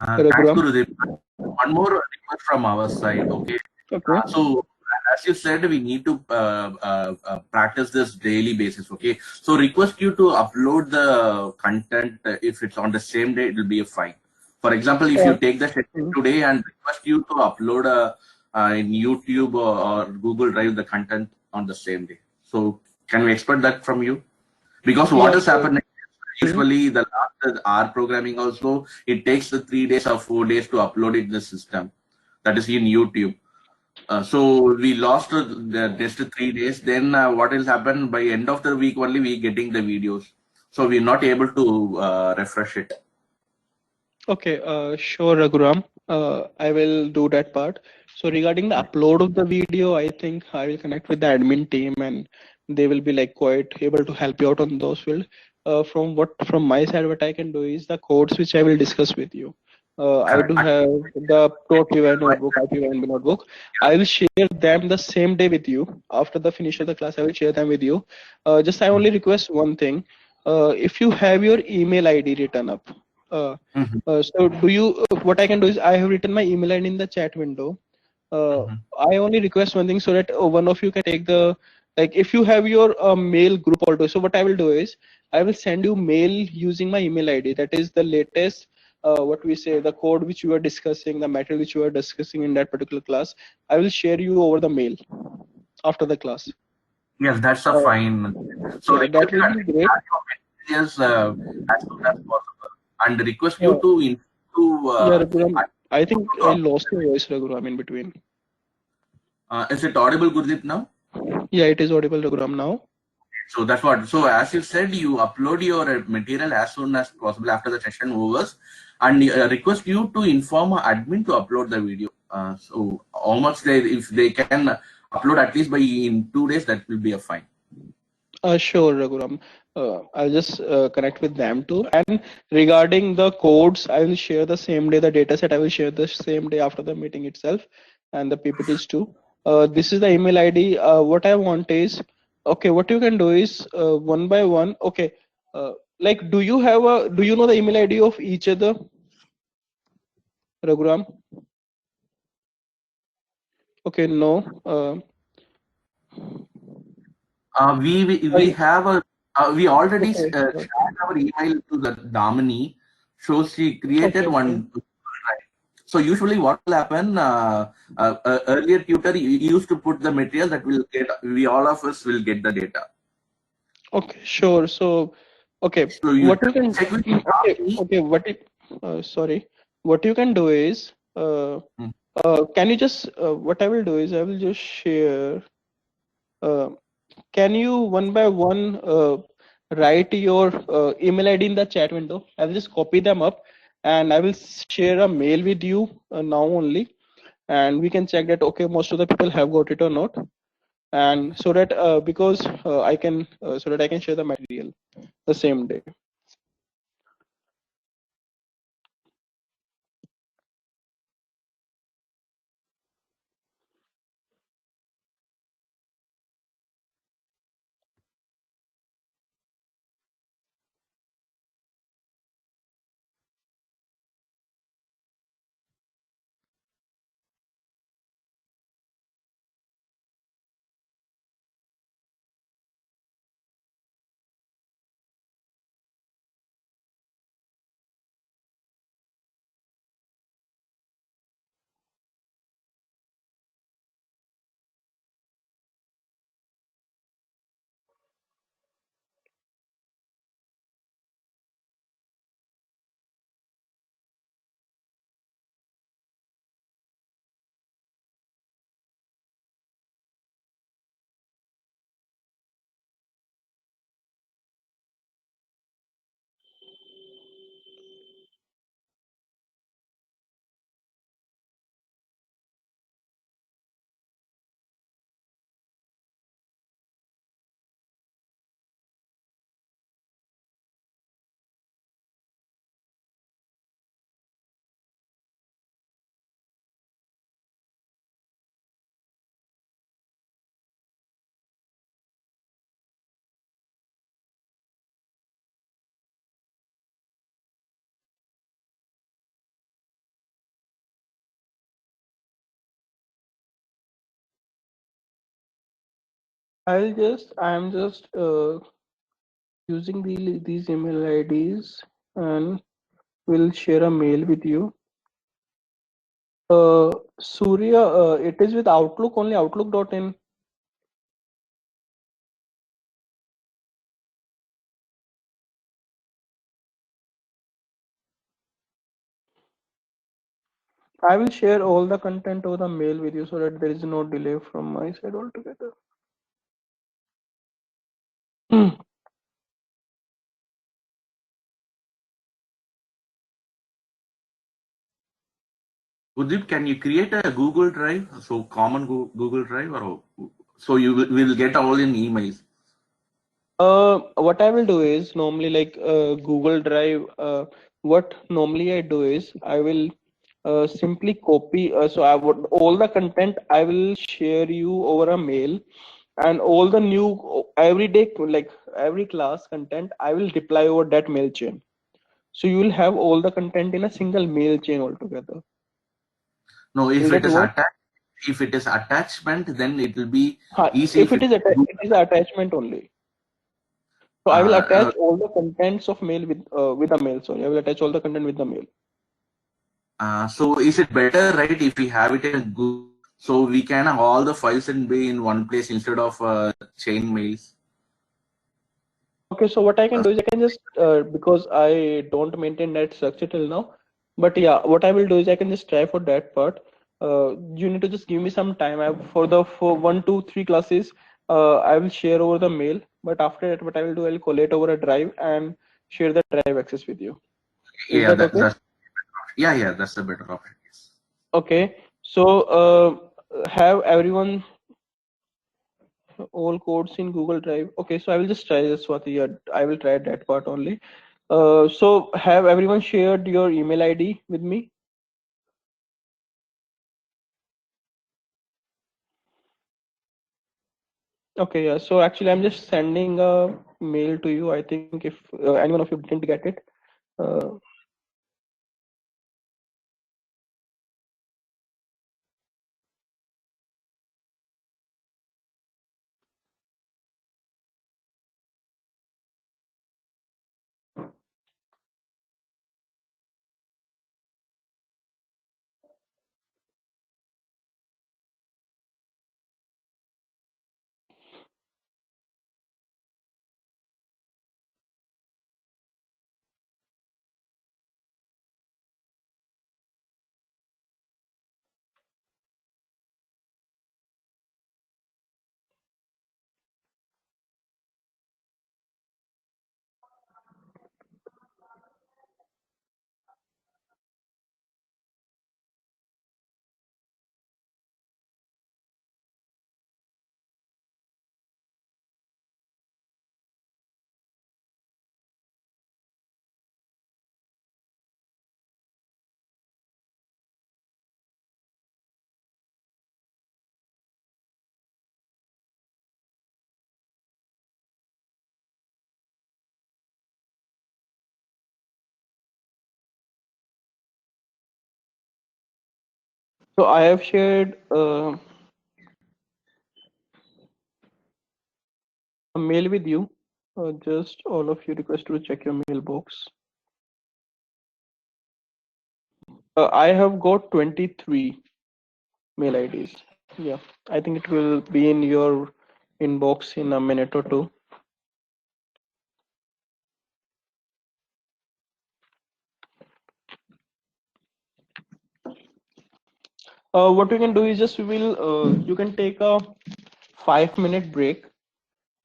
Thanks, Raghuram. Gurudev. One more request from our side. Okay. Okay. So as you said, we need to practice this daily basis. Okay. So request you to upload the content. If it's on the same day, it will be a fine. For example, if you take the session today and request you to upload in YouTube or Google Drive the content on the same day. So can we expect that from you? Because what has happened usually the last R programming also, it takes the 3 days or 4 days to upload it in the system. That is in YouTube. So we lost the just 3 days. Then what will happen by end of the week only we getting the videos. So we're not able to refresh it. Okay, sure, Raghuram. I will do that part. So regarding the upload of the video, I think I will connect with the admin team and they will be like quite able to help you out on those fields. From my side, what I can do is the codes which I will discuss with you. I do have the Pro PY notebook, IPY notebook. I will share them the same day with you. After the finish of the class, I will share them with you. Just I only request one thing. If you have your email ID written up, so do you? What I can do is I have written my email ID in the chat window. I only request one thing so that one of you can take the like if you have your mail group also. So what I will do is I will send you mail using my email ID. That is the latest. What we say, the code which you are discussing, the material which you are discussing in that particular class. I will share you over the mail after the class. Yes, that's a fine. So Yeah, that request you will be great. as soon as possible and request you Uh, to yeah, Raghuram, I think I lost your voice, Raghuram, in between. is it audible, Gurdeep, now? Yeah, it is audible, Raghuram, now. So that's what. So as you said, you upload your material as soon as possible after the session overs, and request you to inform admin to upload the video. So how much if they can upload at least by in 2 days, that will be a fine. Sure, Raghuram. I'll just connect with them too. And regarding the codes, I will share the same day. The data set I will share the same day after the meeting itself, and the PPTs too. This is the email ID. What I want is, okay, what you can do is one by one. Okay, like do you have a? Do you know the email ID of each other, Raghuram? Okay, no. We have a we already Okay. shared our email to the Damini, so she created Okay. one. So usually what will happen, earlier tutor used to put the material that will get, we all of us will get the data. Okay, sure. So, okay, So you what you can, check with okay, sorry, what you can do is, can you just, what I will do is I will just share, can you one by one write your email ID in the chat window? I will just copy them up and I will share a mail with you now only, and we can check that, okay, most of the people have got it or not. And so that because I can so that I can share the material the same day. I'm just using these email IDs and will share a mail with you. Surya, it is with Outlook only, outlook.in. I will share all the content over the mail with you so that there is no delay from my side altogether. Udip, can you create a Google Drive, so common Google Drive, or so you will get all in emails? What I will do is normally like Google Drive. What normally I do is I will simply copy. So I would all the content I will share you over a mail, and all the new every day like every class content I will reply over that mail chain. So you will have all the content in a single mail chain altogether. No, Will if it that is work? if it is attachment, then it will be Ha, easy. if it is it is attachment only. So I will Uh, attach all the contents of mail with the mail. Sorry, I will attach all the content with the mail. so is it better, right, if we have it in Google, so we can have all the files and be in one place instead of chain mails? Okay, so what I can do is I can just because I don't maintain that structure till now, but yeah, what I will do is I can just try for that part. You need to just give me some time. For 1, 2, 3 classes, I will share over the mail. But after that, what I will do, I'll collate over a drive and share the drive access with you. Is Yeah, that okay? that's the better option. Yes. Okay. So have everyone all codes in Google Drive. Okay, so I will just try this, Swati. Yeah, I will try that part only. So have everyone shared your email ID with me? Okay, yeah. So actually, I'm just sending a mail to you. I think if anyone of you didn't get it, uh, so I have shared a mail with you. Just all of you request to check your mailbox. I have got 23 mail IDs. Yeah, I think it will be in your inbox in a minute or two. What you can do is just you can take a 5-minute break,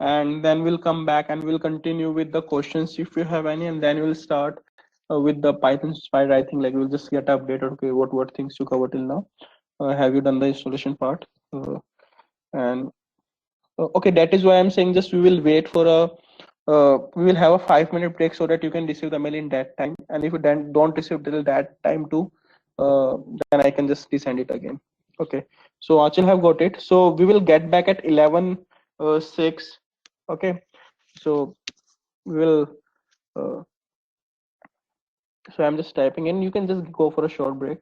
and then we'll come back and we'll continue with the questions if you have any, and then we'll start with the Python spider. I think like we'll just get updated. Okay, what things you covered till now. Have you done the installation part? And okay, that is why I'm saying just we will wait for we will have a 5-minute break so that you can receive the mail in that time. And if you then don't receive till that time too, then I can just resend it again. Okay, so Achal have got it. So we will get back at 11:06. Okay, so we will. So I'm just typing in. You can just go for a short break.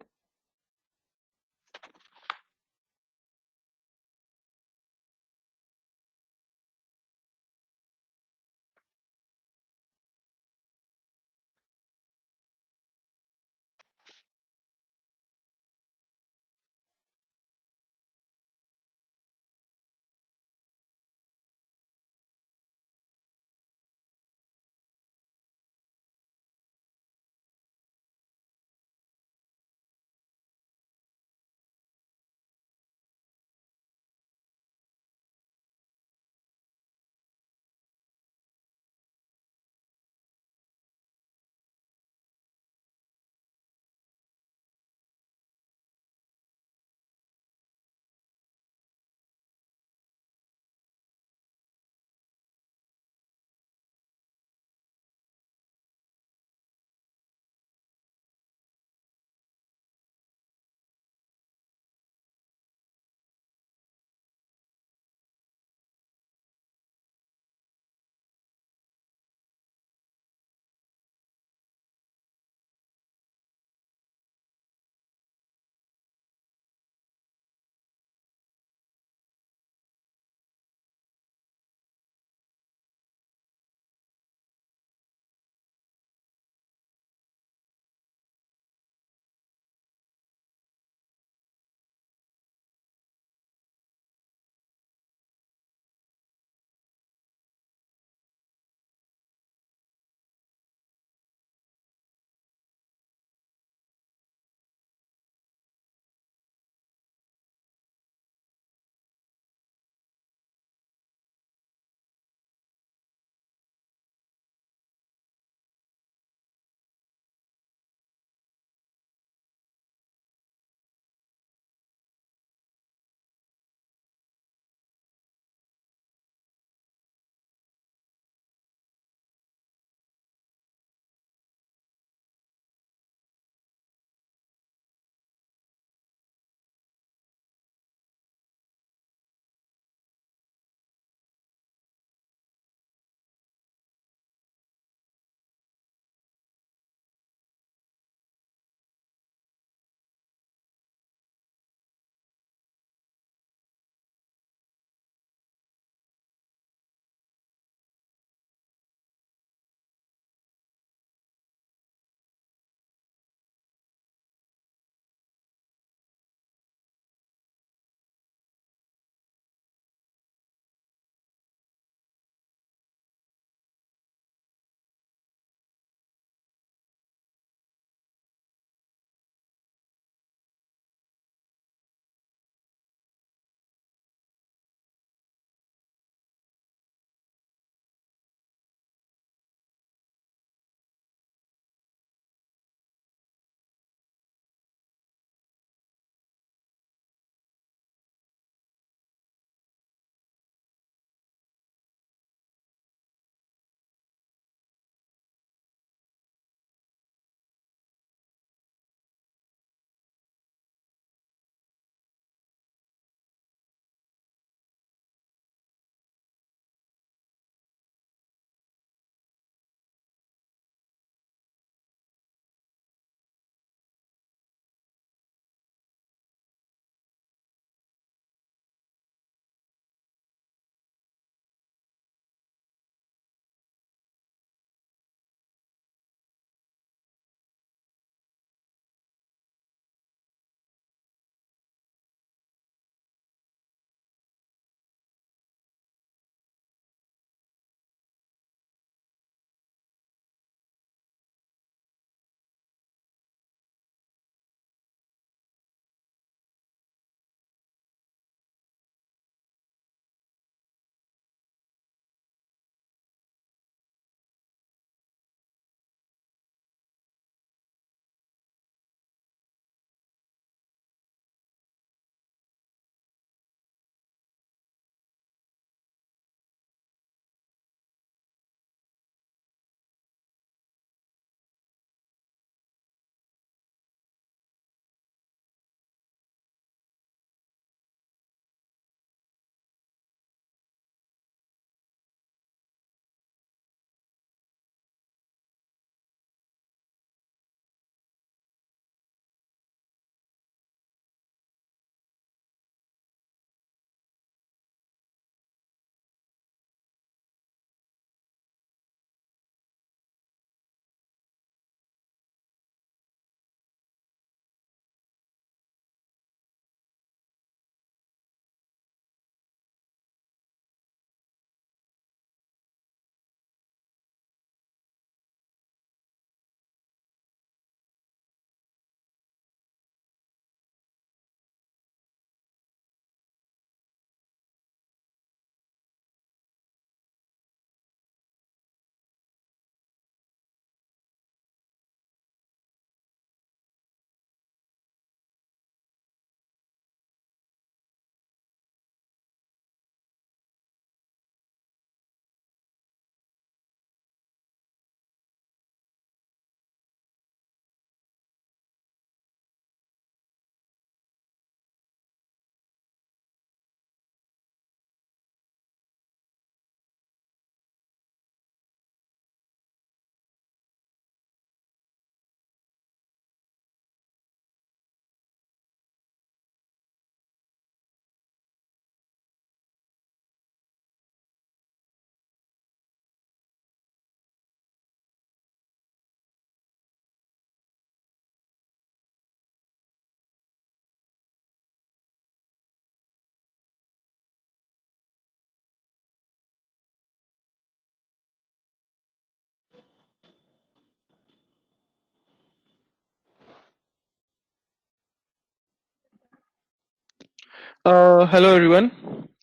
Hello everyone.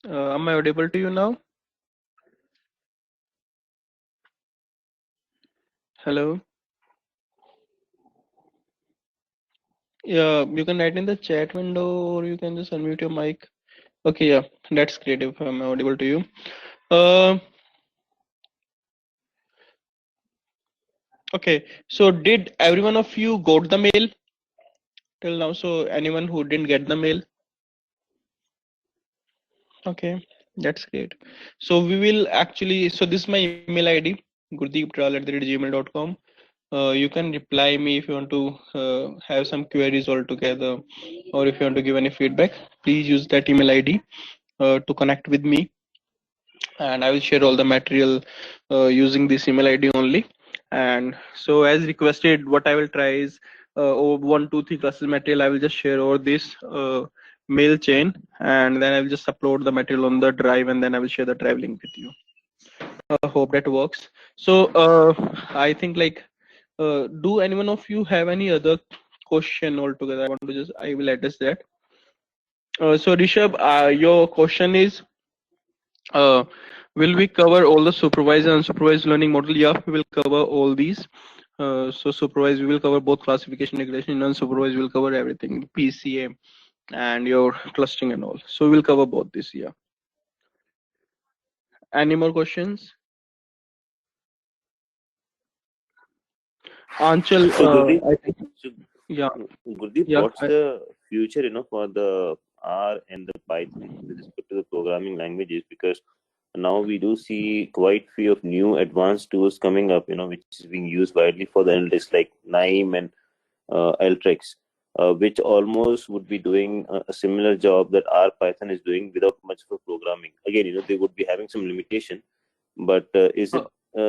Am I audible to you now? Hello. Yeah, you can write in the chat window or you can just unmute your mic. Okay, yeah, that's great if I'm audible to you. Okay, so did every one of you got the mail till now? So anyone who didn't get the mail? Okay, that's great. So we will actually, so this is my email ID, gurdeeptral@gmail.com. You can reply me if you want to have some queries altogether, or if you want to give any feedback. Please use that email ID to connect with me, and I will share all the material using this email ID only. And so, as requested, what I will try is over 1, 2, 3 classes material. I will just share over this mail chain, and then I will just upload the material on the drive, and then I will share the drive link with you. Hope that works. So I think like, do anyone of you have any other question altogether? I will address that. So Rishabh, your question is, will we cover all the supervised and unsupervised learning model? Yeah, we will cover all these. So supervised, we will cover both classification, regulation, and unsupervised, we will cover everything, PCA and your clustering and all. So we'll cover both this year. Any more questions? Anchal, So Gurdeep, I think, yeah. Gurdeep, Yeah, what's the future, for the R and the Python with respect to the programming languages? Because now we do see quite few of new advanced tools coming up, which is being used widely for the analytics, like NIME and Alteryx, which almost would be doing a similar job that R Python is doing without much of a programming. Again, they would be having some limitation, but is it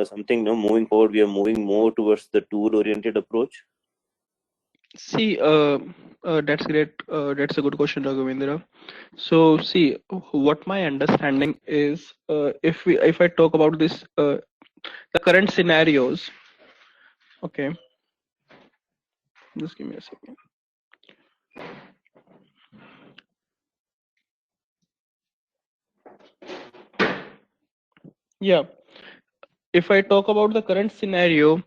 something, moving forward, we are moving more towards the tool-oriented approach? See, that's great. That's a good question, Raghavendra. So, see, what my understanding is, if I talk about this, the current scenarios. Okay, just give me a second. Yeah, if I talk about the current scenario,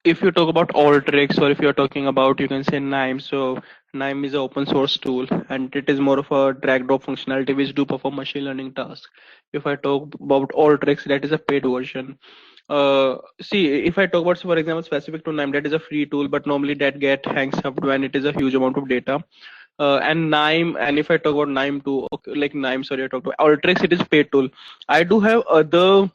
if you talk about Alteryx, or if you're talking about, you can say NIME. So NIME is an open source tool, and it is more of a drag drop functionality which do perform machine learning tasks. If I talk about Alteryx, that is a paid version. See, if I talk about, for example, specific to NIME, that is a free tool, but normally that get hangs up when it is a huge amount of data. And NIME, and if I talk about NIME too, okay, like NIME, sorry, I talked about Alteryx, it is paid tool. I do have other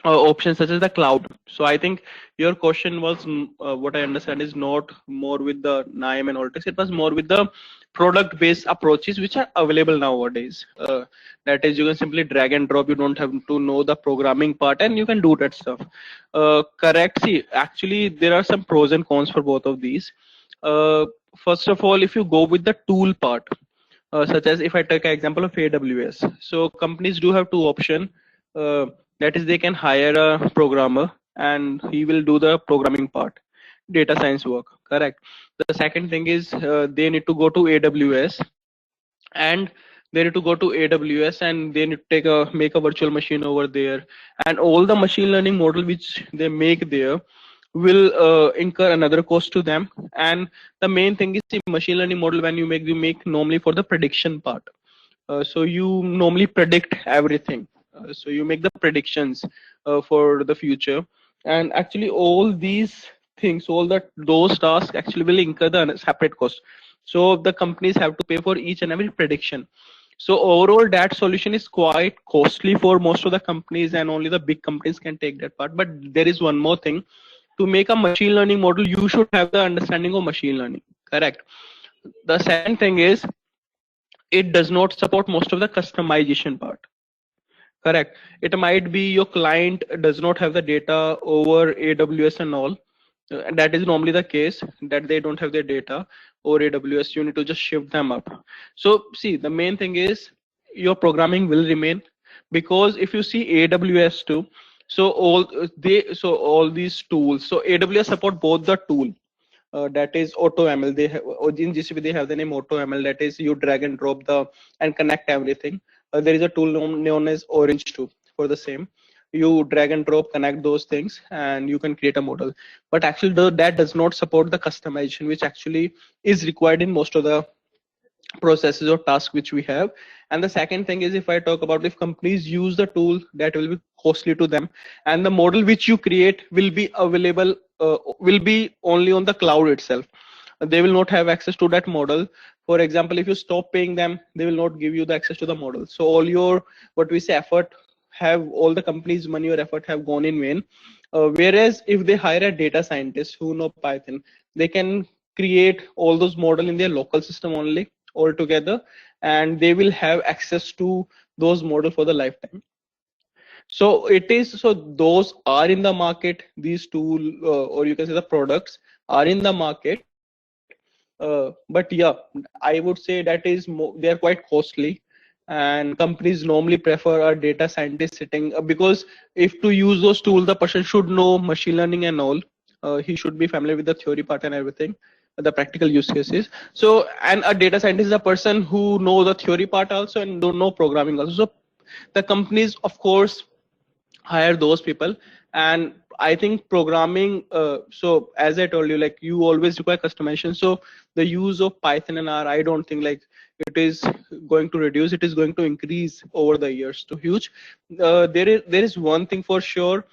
options such as the cloud. So I think your question was, what I understand is not more with the NIME and Alteryx. It was more with the product-based approaches which are available nowadays. That is, you can simply drag and drop. You don't have to know the programming part, and you can do that stuff. Correct. See, actually, there are some pros and cons for both of these. First of all, if you go with the tool part, such as if I take an example of AWS. So companies do have two options. That is, they can hire a programmer and he will do the programming part, data science work. Correct. The second thing is they need to go to AWS, and they need to go to AWS and they need to make a virtual machine over there, and all the machine learning model which they make there will incur another cost to them. And the main thing is the machine learning model, when you make normally for the prediction part. So you normally predict everything. So you make the predictions for the future, and actually all these things, those tasks actually will incur the separate cost. So the companies have to pay for each and every prediction. So overall, that solution is quite costly for most of the companies, and only the big companies can take that part. But there is one more thing: to make a machine learning model, you should have the understanding of machine learning. Correct. The second thing is, it does not support most of the customization part. Correct. It might be your client does not have the data over AWS and all. And that is normally the case, that they don't have their data over AWS. You need to just shift them up. So see, the main thing is your programming will remain, because if you see AWS too, so all these tools, so AWS support both the tool, that is AutoML. They have, in GCP they have the name AutoML. That is you drag and drop and connect everything. There is a tool known as Orange 2 for the same. You drag and drop, connect those things, and you can create a model. But actually, that does not support the customization, which actually is required in most of the processes or tasks which we have. And the second thing is, if I talk about if companies use the tool, that will be costly to them, and the model which you create will be available, will be only on the cloud itself. They will not have access to that model. For example, if you stop paying them, they will not give you the access to the model. So all your, what we say, effort, have all the company's money or effort have gone in vain. Whereas if they hire a data scientist who know Python, they can create all those model in their local system only altogether, and they will have access to those model for the lifetime. So it is, so those are in the market, these tool, or you can say the products are in the market. But yeah, I would say that is they are quite costly, and companies normally prefer a data scientist sitting, because if to use those tools, the person should know machine learning and all. He should be familiar with the theory part and everything, the practical use cases. So, and a data scientist is a person who know the theory part also and don't know programming also. So the companies, of course, hire those people. And I think programming, so as I told you, like you always require customization. So the use of Python and R, I don't think like it is going to reduce, it is going to increase over the years to huge. There is one thing for sure,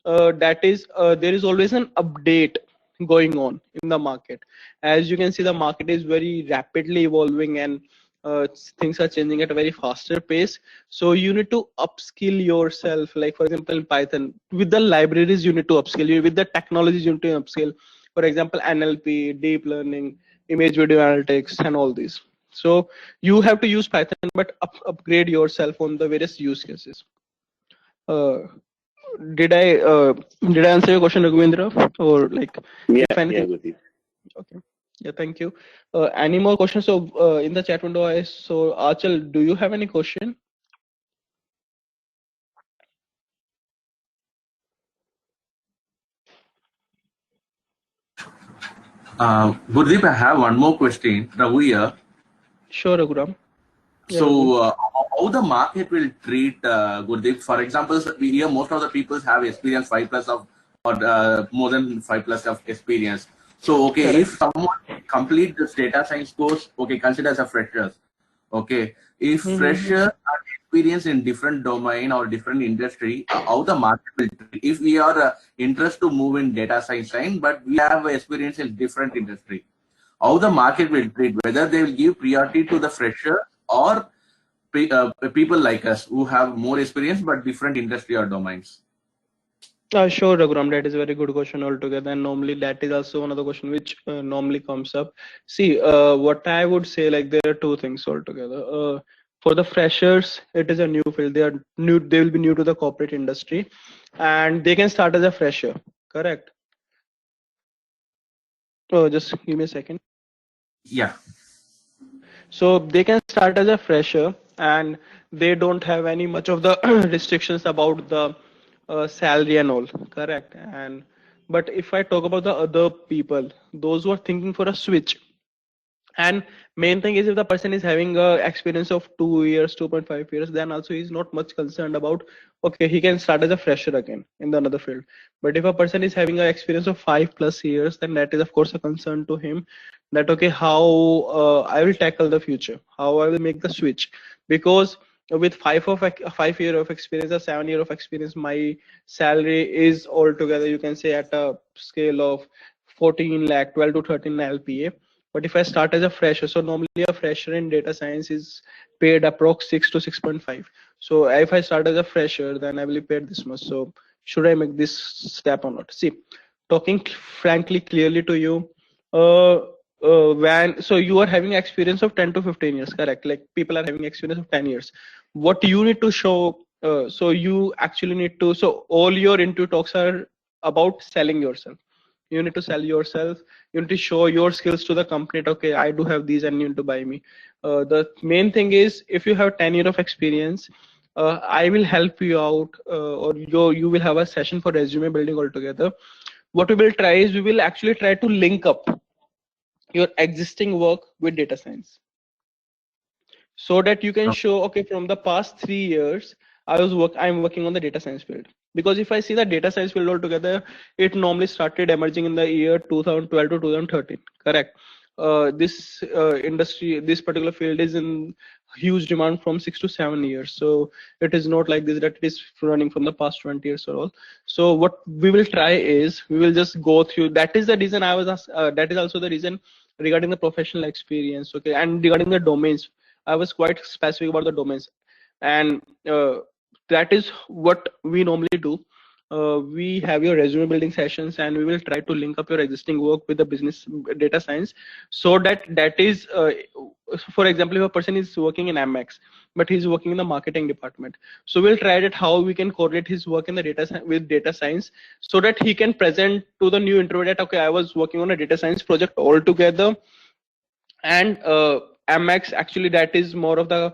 that is there is always an update going on in the market. As you can see, the market is very rapidly evolving, and things are changing at a very faster pace. So you need to upskill yourself. Like for example, in Python, with the libraries you need to upskill. With the technologies you need to upskill. For example, NLP, deep learning, image video analytics, and all these. So you have to use Python, but upgrade yourself on the various use cases. Did I answer your question, Raghavendra, or like if anything? Okay. Yeah, thank you. Any more questions? So in the chat window, I saw Achal. Do you have any question? Gurdeep, I have one more question. Raghu here. Sure, Raghuram. So how the market will treat Gurdeep? For example, we hear most of the people have experience 5+ of, or more than 5+ of experience. So okay, Correct. if someone complete this data science course, okay, consider as a freshers. Okay, if freshers are experienced in different domain or different industry, how the market will treat? If we are interested to move in data science line, but we have experience in different industry, how the market will treat, whether they will give priority to the fresher or people like us who have more experience but different industry or domains. Sure, Raghuram, that is a very good question altogether, and normally that is also one of the question which normally comes up. See, what I would say, like there are two things altogether. For the freshers, it is a new field. They are new. They will be new to the corporate industry, and they can start as a fresher. Correct. Just give me a second. Yeah. So they can start as a fresher, and they don't have any much of the restrictions about the salary and all. Correct. And but if I talk about the other people, those who are thinking for a switch, and main thing is, if the person is having a experience of 2 years, 2.5 years, then also he's not much concerned about, okay, he can start as a fresher again in the another field. But if a person is having an experience of 5+ years, then that is of course a concern to him, that okay, how I will tackle the future, how I will make the switch. Because with 5 year of experience or 7 year of experience, my salary is altogether, you can say, at a scale of 14 lakh, 12 to 13 LPA. But if I start as a fresher, so normally a fresher in data science is paid approx 6 to 6.5. So if I start as a fresher, then I will be paid this much. So should I make this step or not? See, talking frankly, clearly to you, when so you are having experience of 10 to 15 years, correct? Like people are having experience of 10 years. What you need to show, so you actually need to, so all your interview talks are about selling yourself. You need to sell yourself. You need to show your skills to the company. Okay, I do have these and you need to buy me. The main thing is, if you have 10 years of experience, I will help you out, or you will have a session for resume building altogether. What we will try is, we will actually try to link up your existing work with data science, so that you can show, okay, from the past 3 years I'm working on the data science field. Because if I see the data science field altogether, it normally started emerging in the year 2012 to 2013, correct? This industry, this particular field is in huge demand from 6 to 7 years. So it is not like this that it is running from the past 20 years or all. So what we will try is we will just go through. That is the reason that is also the reason regarding the professional experience, okay, and regarding the domains. I was quite specific about the domains, and that is what we normally do. We have your resume building sessions, and we will try to link up your existing work with the business data science, so that is, for example, if a person is working in MX, but he's working in the marketing department, so we'll try that how we can correlate his work in the with data science, so that he can present to the new interview that, okay, I was working on a data science project altogether, and MX, actually that is more of the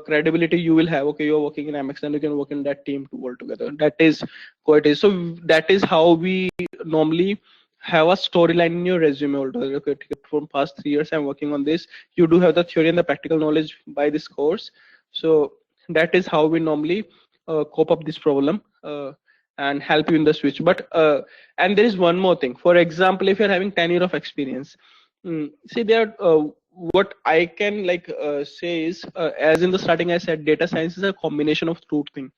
credibility you will have. Okay, you're working in MX and you can work in that team to work together. That is quite is. So that is how we normally have a storyline in your resume altogether. Okay, from past 3 years I'm working on this. You do have the theory and the practical knowledge by this course. So that is how we normally cope up this problem and help you in the switch. But and there is one more thing. For example, if you're having 10 years of experience, see, there what I can say is, as in the starting I said, data science is a combination of two things: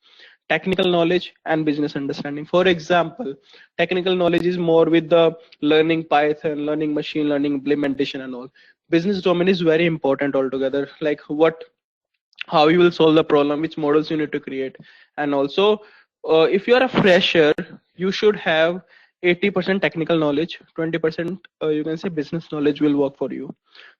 technical knowledge and business understanding. For example, technical knowledge is more with the learning Python, learning machine learning, implementation and all. Business domain is very important altogether, like how you will solve the problem, which models you need to create. And also, if you are a fresher, you should have 80% technical knowledge, 20% you can say business knowledge will work for you.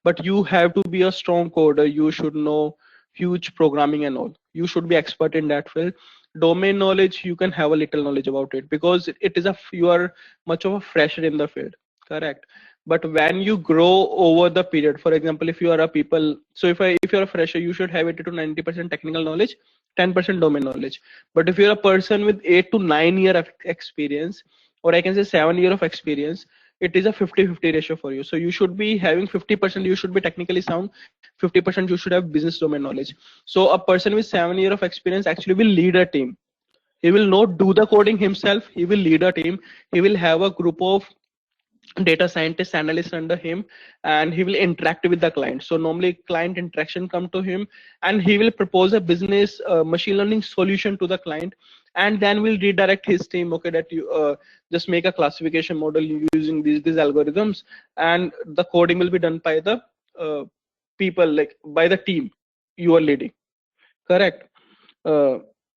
But you have to be a strong coder. You should know huge programming and all. You should be expert in that field. Domain knowledge, you can have a little knowledge about it, because it is you are much of a fresher in the field, correct? But when you grow over the period, for example, if you are a people, so if you're a fresher, you should have 80 to 90% technical knowledge, 10% domain knowledge. But if you're a person with 8 to 9 year of experience, or I can say 7 year of experience, it is a 50-50 ratio for you. So you should be having 50%, you should be technically sound, 50% you should have business domain knowledge. So a person with 7 year of experience actually will lead a team. He will not do the coding himself, he will lead a team. He will have a group of data scientist analyst under him, and he will interact with the client. So normally client interaction come to him, and he will propose a business machine learning solution to the client, and then we'll redirect his team, okay, that you just make a classification model using these algorithms, and the coding will be done by the people, like by the team you are leading, correct?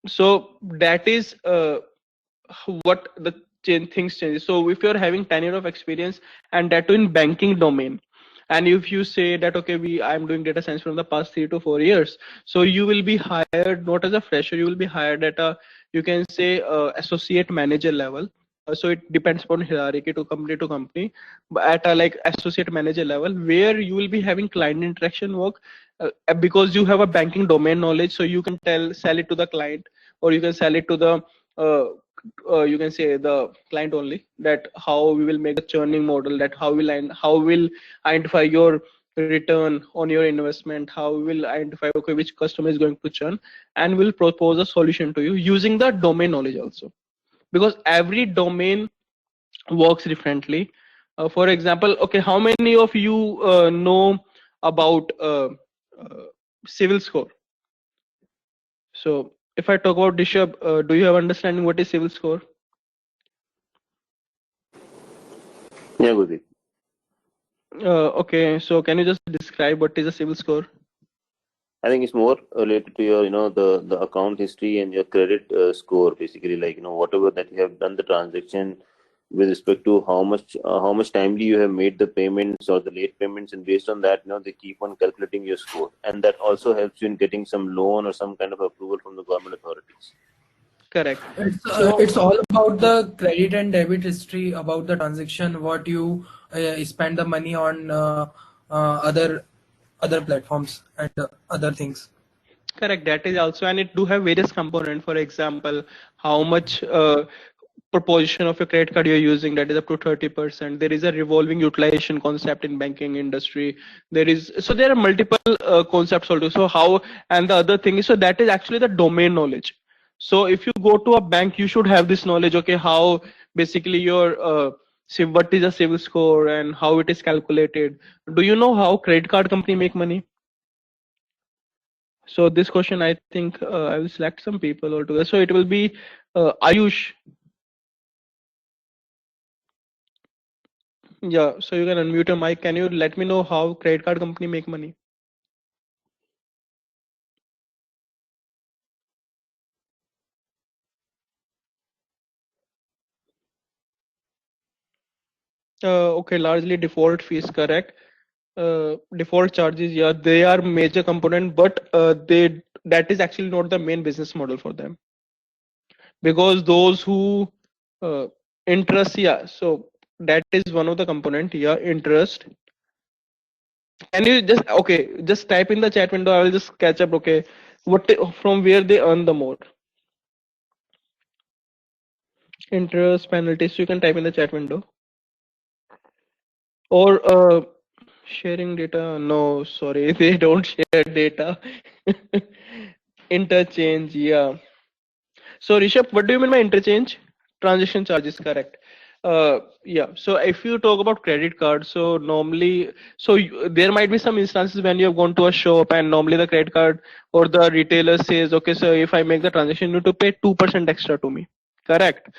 So that is what the things change. So if you're having 10 years of experience, and that too in banking domain, and if you say that, okay, I'm doing data science from the past 3 to 4 years, so you will be hired not as a fresher, you will be hired at a, you can say, associate manager level. So it depends upon hierarchy to company, but at a like associate manager level, where you will be having client interaction work, because you have a banking domain knowledge, so you can sell it to the client, or you can sell it to the you can say the client only, that how we will make a churning model, that how will identify your return on your investment, how we will identify, okay, which customer is going to churn, and will propose a solution to you using the domain knowledge also, because every domain works differently. For example, okay, how many of you know about civil score? So if I talk about Dishabh, do you have understanding what is civil score? Yeah, Gurdeep. Okay, so can you just describe what is a civil score? I think it's more related to your, the account history and your credit score, basically, like, whatever that you have done the transaction with respect to how much timely you have made the payments or the late payments, and based on that, they keep on calculating your score, and that also helps you in getting some loan or some kind of approval from the government authorities. Correct. It's all about the credit and debit history, about the transaction, what you spend the money on other platforms and other things. Correct. That is also, and it do have various components. For example, how much proposition of a credit card you're using, that is up to 30%. There is a revolving utilization concept in banking industry. There are multiple concepts also. So how, and the other thing is, so that is actually the domain knowledge. So if you go to a bank, you should have this knowledge, okay, how basically your what is a civil score and how it is calculated. Do you know how credit card company make money? So this question, I think I will select some people altogether. So it will be Ayush. Yeah, so you can unmute your mic. Can you let me know how credit card company make money? Okay, largely default fees, correct. Default charges, yeah, they are major component, but that is actually not the main business model for them. Because those who interest, yeah, so that is one of the component, yeah, interest. Can you just type in the chat window? I will just catch up. Okay, from where they earn the more interest penalties? You can type in the chat window or sharing data. No, sorry, they don't share data. Interchange, yeah. So Rishabh, what do you mean by interchange? Transaction charges, correct. Yeah. So if you talk about credit card, so normally, there might be some instances when you have gone to a shop and normally the credit card or the retailer says, okay, so if I make the transaction, you need to pay 2% extra to me. Correct.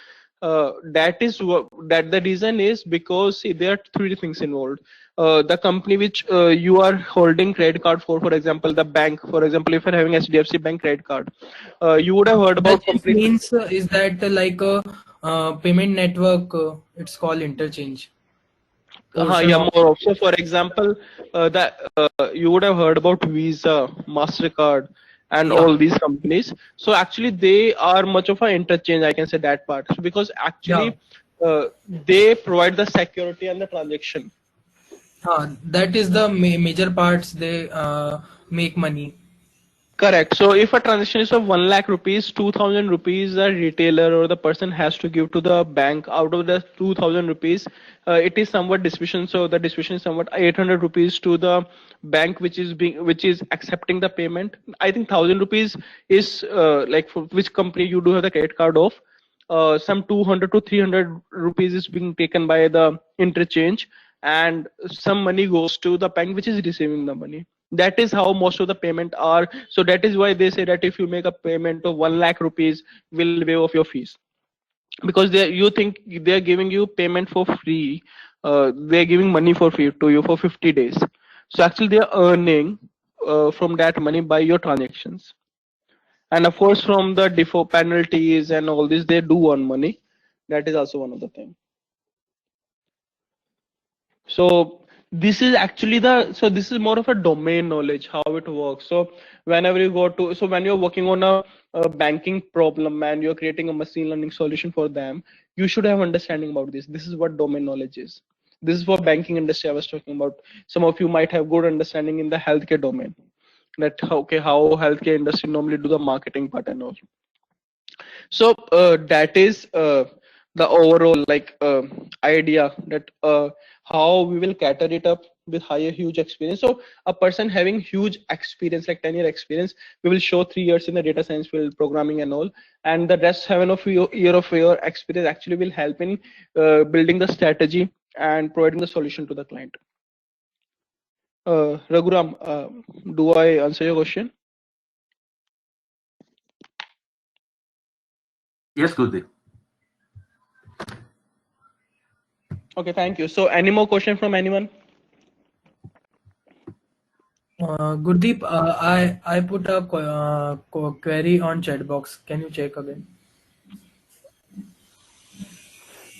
That the reason is because see, there are three things involved. The company which you are holding credit card for example, the bank, for example, if you're having HDFC Bank credit card, you would have heard about Interchange means is that like a payment network? It's called interchange. Portion Yeah, of more of. So, for example, that you would have heard about Visa, Mastercard, and yeah all these companies. So actually, they are much of an interchange. I can say that part. So because yeah. actually, they provide the security and the transaction. That is the major parts they make money. Correct. So if a transaction is of 1 lakh rupees, 2,000 rupees a retailer or the person has to give to the bank. Out of the 2,000 rupees, it is somewhat distribution. So the distribution is somewhat 800 rupees to the bank, which is accepting the payment. I think 1,000 rupees is like for which company you do have the credit card of. Some 200 to 300 rupees is being taken by the interchange, and some money goes to the bank which is receiving the money. That is how most of the payment are. So that is why they say that if you make a payment of 1 lakh rupees, we'll waive off your fees, because you think they're giving you payment for free. They're giving money for free to you for 50 days. So actually they're earning from that money by your transactions. And of course, from the default penalties and all this, they do earn money. That is also one of the things. So this is actually this is more of a domain knowledge, how it works. So whenever you go to, so when you're working on a banking problem and you're creating a machine learning solution for them, you should have understanding about this. This is what domain knowledge is. This is for banking industry I was talking about. Some of you might have good understanding in the healthcare domain, that how healthcare industry normally do the marketing part and all. So that is the overall idea that how we will cater it up with higher huge experience. So a person having huge experience, like 10-year experience, we will show 3 years in the data science field, programming and all, and the rest 7 of your experience actually will help in building the strategy and providing the solution to the client. Raghuram, do I answer your question? Yes, Gurdeep. Okay, thank you. So any more question from anyone? Gurdeep, I put a query on chat box. Can you check again?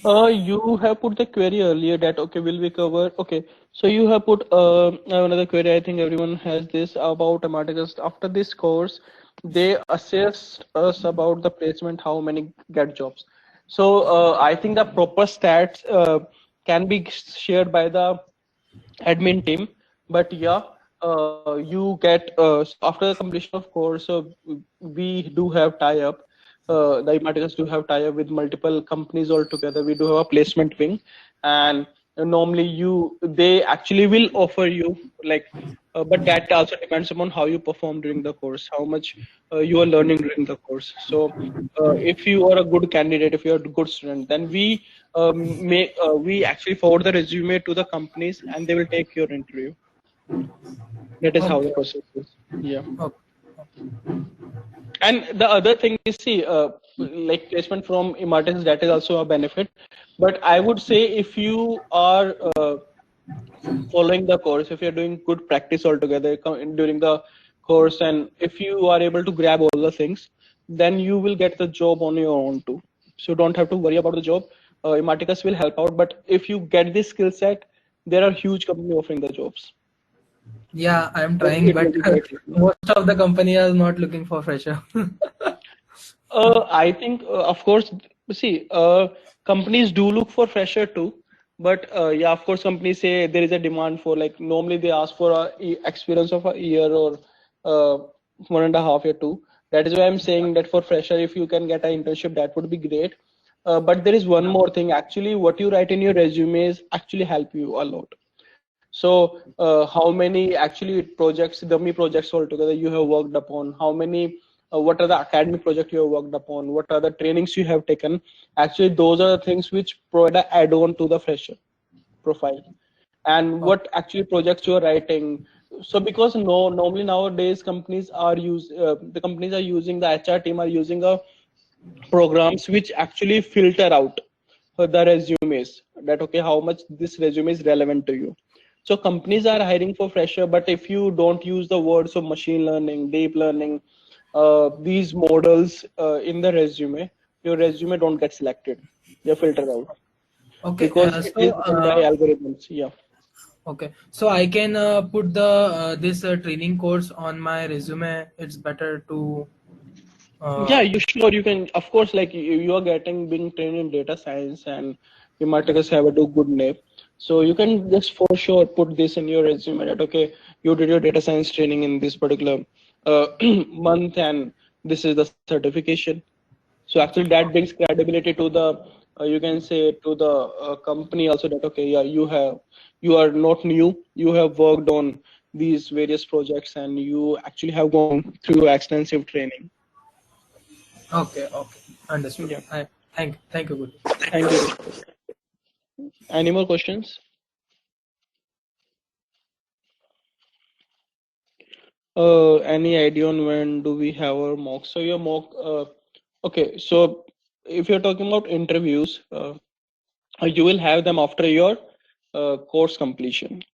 You have put the query earlier that okay, will we cover? Okay, so you have put another query. I think everyone has this about Amaticus. After this course, they assessed us about the placement, how many get jobs. So I think the proper stats can be shared by the admin team, but yeah, you get so after the completion of course, we do have tie up the Imaticus do have tie-up with multiple companies altogether. We do have a placement wing, and normally they actually will offer you like, but that also depends upon how you perform during the course, how much you are learning during the course. So if you are a good candidate, if you are a good student, then we actually forward the resume to the companies and they will take your interview. That is how the Okay. process is. Yeah. Okay. And the other thing is, see, like placement from Imatis, that is also a benefit. But I would say if you are following the course, if you're doing good practice altogether during the course, and if you are able to grab all the things, then you will get the job on your own too. So don't have to worry about the job. Imaticus will help out. But if you get this skill set, there are huge companies offering the jobs. Yeah, I'm So trying, it will but be quite easy. most of the company are not looking for fresher. I think, of course, see, companies do look for fresher too, but yeah, of course, companies say there is a demand for, like, normally they ask for experience of a year or 1.5 year too. That is why I'm saying that for fresher, if you can get an internship, that would be great. But there is one more thing. Actually, what you write in your resumes actually help you a lot. So how many actually projects, dummy projects altogether you have worked upon? How many? What are the academic projects you have worked upon? What are the trainings you have taken? Actually, those are the things which provide an add-on to the fresher profile. And what actually projects you are writing? So because normally nowadays the companies are using, the HR team are using a programs which actually filter out the resumes, that okay, how much this resume is relevant to you. So companies are hiring for fresher, but if you don't use the words of machine learning, deep learning, these models in the resume, your resume don't get selected. They're filtered out Okay, because it is done by algorithms. Yeah. okay. So I can put the this training course on my resume. It's better to. Yeah, you sure you can. Of course, like you are being trained in data science, and you might just have a good name. So you can just for sure put this in your resume that okay, you did your data science training in this particular month, and this is the certification. So actually, that brings credibility to the you can say to the company also that okay, yeah, you are not new. You have worked on these various projects, and you actually have gone through extensive training. Okay, understood. Yeah. Thank you, good. Thank you. Any more questions? Any idea on when do we have our mock? So your mock, okay. So if you're talking about interviews, you will have them after your course completion.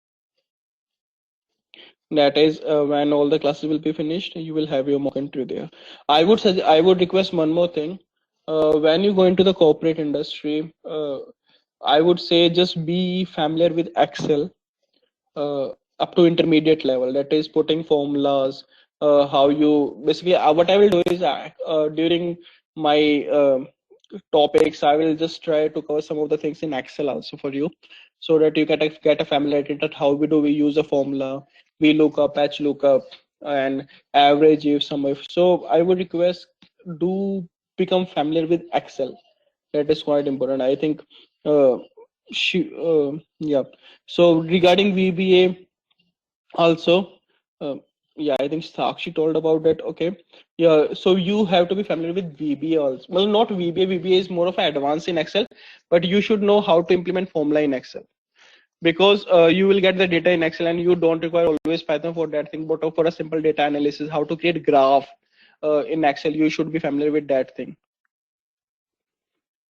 That is when all the classes will be finished. You will have your mock interview there. I would request one more thing. When you go into the corporate industry, I would say just be familiar with Excel up to intermediate level. That is putting formulas. How you basically what I will do is during my topics, I will just try to cover some of the things in Excel also for you, so that you get a familiarity that how we use a formula, we look up, patch lookup, and average if some if. So I would request do become familiar with Excel. That is quite important. I think yeah. So regarding VBA also, yeah, I think Sakshi told about that. Okay, yeah. So you have to be familiar with VBA also. Well, not VBA. VBA is more of an advance in Excel, but you should know how to implement formula in Excel, because you will get the data in Excel and you don't require always Python for that thing. But for a simple data analysis, how to create graph in Excel, you should be familiar with that thing.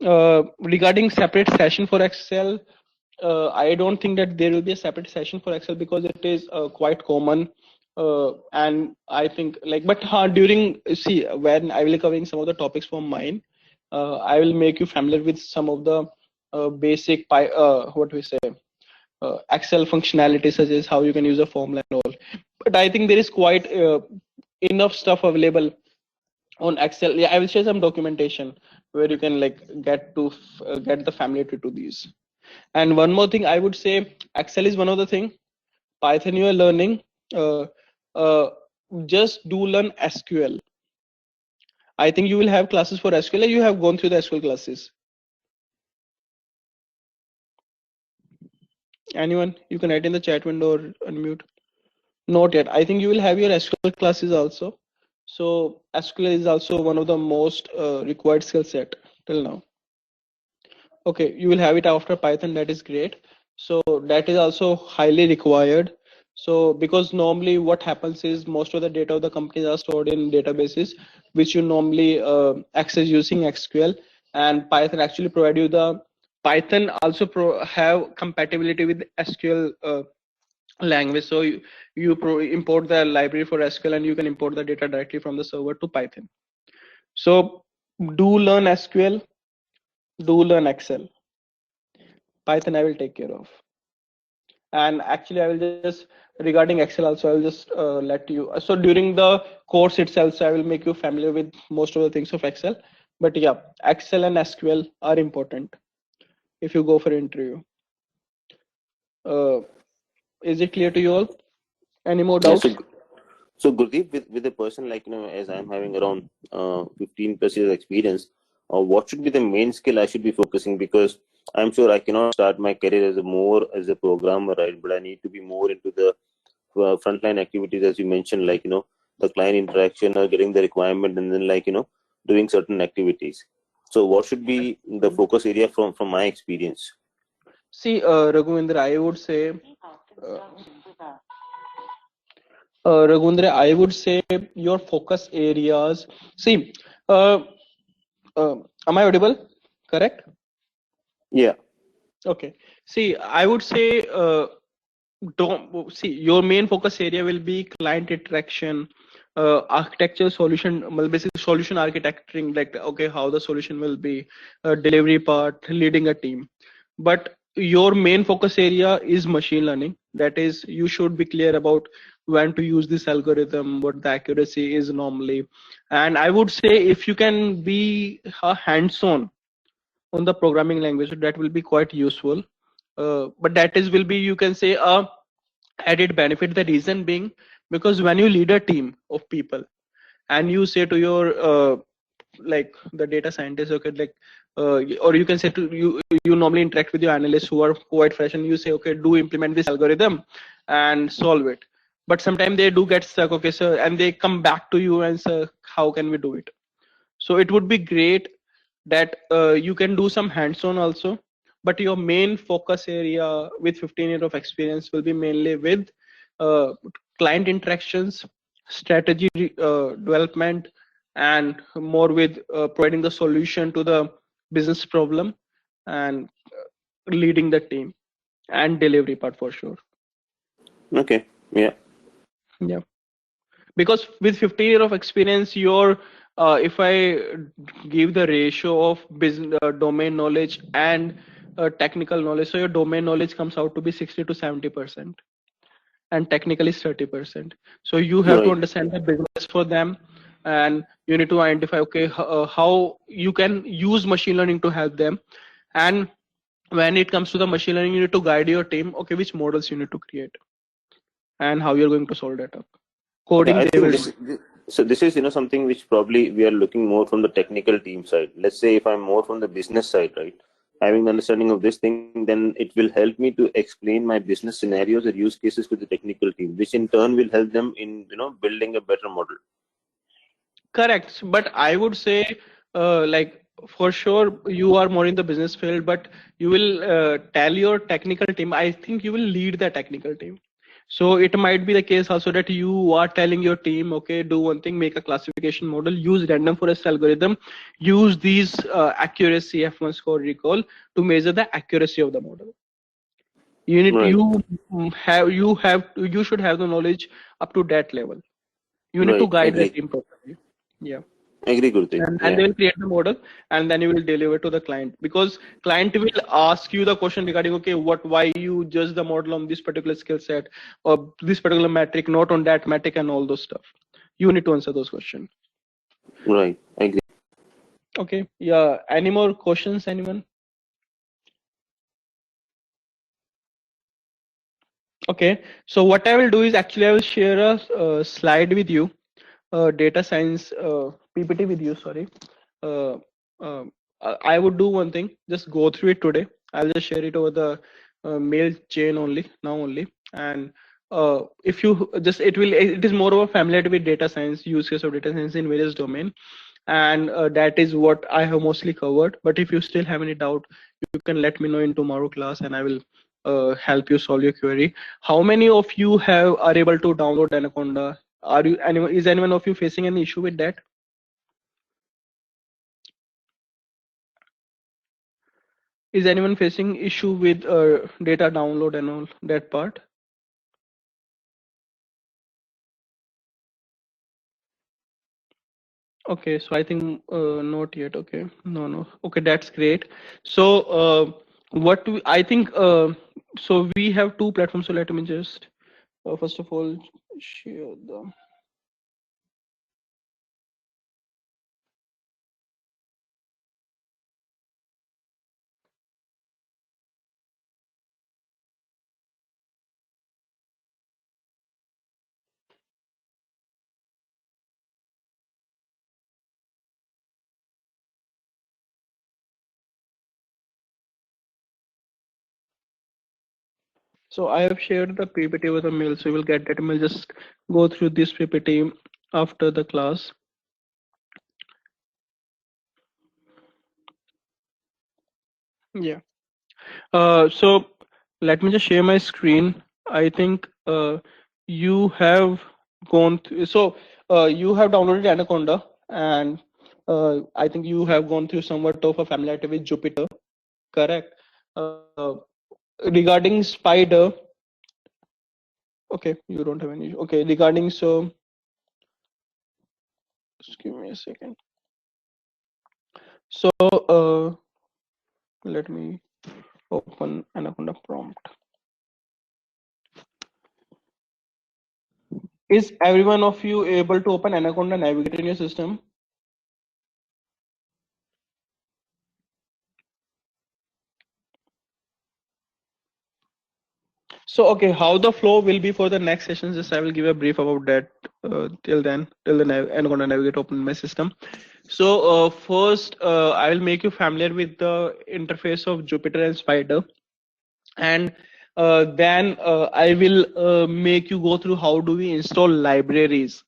Regarding separate session for Excel, I don't think that there will be a separate session for Excel because it is quite common. And I think but during, see, when I will be covering some of the topics from mine, I will make you familiar with some of the basic what we say Excel functionality, such as how you can use a formula and all. But I think there is quite enough stuff available on Excel. Yeah, I will share some documentation where you can get the familiarity to these. And one more thing I would say, Excel is one of the thing. Python you are learning, just do learn SQL. I think you will have classes for SQL, or you have gone through the SQL classes. Anyone? You can write in the chat window or unmute. Not yet. I think you will have your SQL classes also. So SQL is also one of the most required skill set till now. Okay, you will have it after Python. That is great. So that is also highly required. So because normally what happens is most of the data of the companies are stored in databases, which you normally access using SQL, and Python actually provide you the Python also have compatibility with SQL language. So you import the library for SQL and you can import the data directly from the server to Python. So do learn SQL, do learn Excel. Python I will take care of. And actually I will just, regarding Excel also, I will just let you, so during the course itself, so I will make you familiar with most of the things of Excel. But yeah, Excel and SQL are important if you go for interview. Is it clear to you all? Any more doubts? So Gurdeep, with a person like, as I'm having around 15 plus years experience, what should be the main skill I should be focusing? Because I'm sure I cannot start my career as a programmer, right? But I need to be more into the frontline activities, as you mentioned, like, the client interaction or getting the requirement, and then, like, doing certain activities. So what should be the focus area from my experience? See, Raghuvendra, I would say, Raghuvendra, I would say your focus areas. See, am I audible? Correct? Yeah. Okay. See, I would say, don't see, your main focus area will be client interaction, architecture solution, well, basically solution architecting, like, okay, how the solution will be, delivery part, leading a team. But your main focus area is machine learning. That is, you should be clear about when to use this algorithm, what the accuracy is normally. And I would say if you can be hands-on on the programming language, that will be quite useful. But that is will be, you can say, a added benefit. The reason being, because when you lead a team of people and you say to your like the data scientist, okay, like or you can say to you normally interact with your analysts who are quite fresh, and you say, okay, do implement this algorithm and solve it. But sometimes they do get stuck, okay, so, and they come back to you and say, how can we do it? So it would be great that you can do some hands-on also, but your main focus area with 15 years of experience will be mainly with client interactions, strategy development, and more with providing the solution to the business problem, and leading the team and delivery part for sure. Okay. Yeah. Yeah. Because with 15 years of experience, your if I give the ratio of business domain knowledge and technical knowledge, so your domain knowledge comes out to be 60 to 70%, and technical is 30%. So you have to understand the business for them, and you need to identify, okay, how you can use machine learning to help them. And when it comes to the machine learning, you need to guide your team, okay, which models you need to create and how you're going to solve that up. Coding, I they think will this is something which probably we are looking more from the technical team side. Let's say if I'm more from the business side, right, having the understanding of this thing, then it will help me to explain my business scenarios or use cases to the technical team, which in turn will help them in building a better model. Correct, but I would say, like, for sure you are more in the business field, but you will tell your technical team. I think you will lead the technical team. So it might be the case also that you are telling your team, okay, do one thing, make a classification model, use random forest algorithm, use these accuracy F1 score recall to measure the accuracy of the model. You need you should have the knowledge up to that level. You need to guide the team properly. Yeah. Agree, Gurdeep. And they will create the model, and then you will deliver to the client, because client will ask you the question regarding, okay, why you judge the model on this particular skill set or this particular metric, not on that metric, and all those stuff. You need to answer those questions. Right. I agree. Okay. Yeah. Any more questions, anyone? Okay. So what I will do is, actually I will share a slide with you. data science PPT with you. Sorry. Uh, I would do one thing. Just go through it today. I'll just share it over the mail chain only now only. And if you just it is more of a familiarity with data science, use case of data science in various domain, and that is what I have mostly covered. But if you still have any doubt, you can let me know in tomorrow class, and I will help you solve your query. How many of you are able to download Anaconda? Is anyone of you facing any issue with that? Is anyone facing issue with data download and all that part? Okay, so I think not yet. Okay, no. Okay, that's great. So I think so we have two platforms. So let me just first of all share the. So I have shared the PPT with a mail, so you will get that email. Just go through this PPT after the class. Yeah. So let me just share my screen. I think you have gone through, so you have downloaded Anaconda, and I think you have gone through somewhat of a familiarity with Jupyter, correct? Regarding Spider, okay, you don't have any. Okay, regarding just give me a second. So let me open Anaconda prompt. Is everyone of you able to open Anaconda Navigator in your system? So, okay, how the flow will be for the next sessions, just I will give a brief about that till the Anaconda Navigator open my system. So first, I will make you familiar with the interface of Jupyter and Spider. And then I will make you go through how do we install libraries,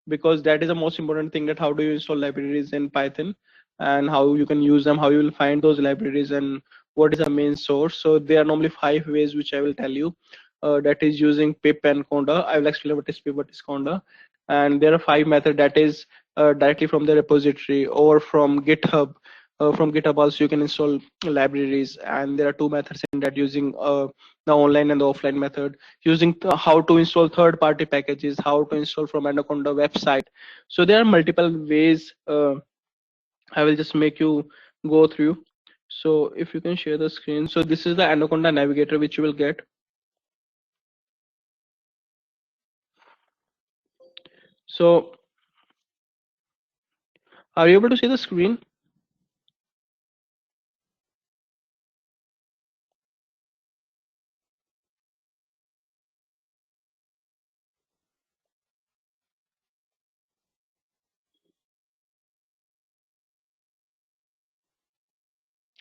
because that is the most important thing, that how do you install libraries in Python and how you can use them, how you will find those libraries, and what is the main source. So there are normally 5 ways which I will tell you. That is using pip and conda. I will explain what is pip, what is conda. And there are 5 methods, that is directly from the repository or from GitHub. From GitHub also you can install libraries, and there are 2 methods in that, using the online and the offline method, using how to install third-party packages, how to install from Anaconda website. So there are multiple ways. I will just make you go through. So if you can share the screen. So this is the Anaconda Navigator which you will get. So are you able to see the screen?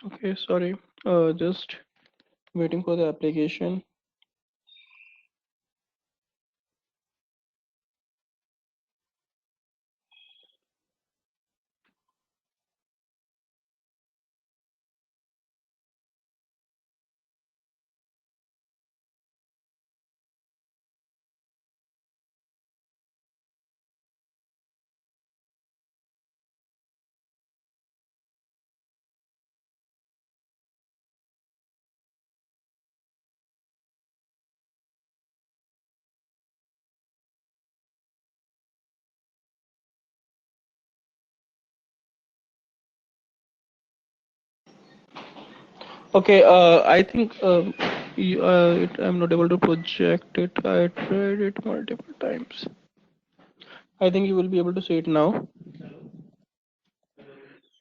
Okay, sorry. Just waiting for the application. Okay, I think I'm not able to project it. I tried it multiple times. I think you will be able to see it now.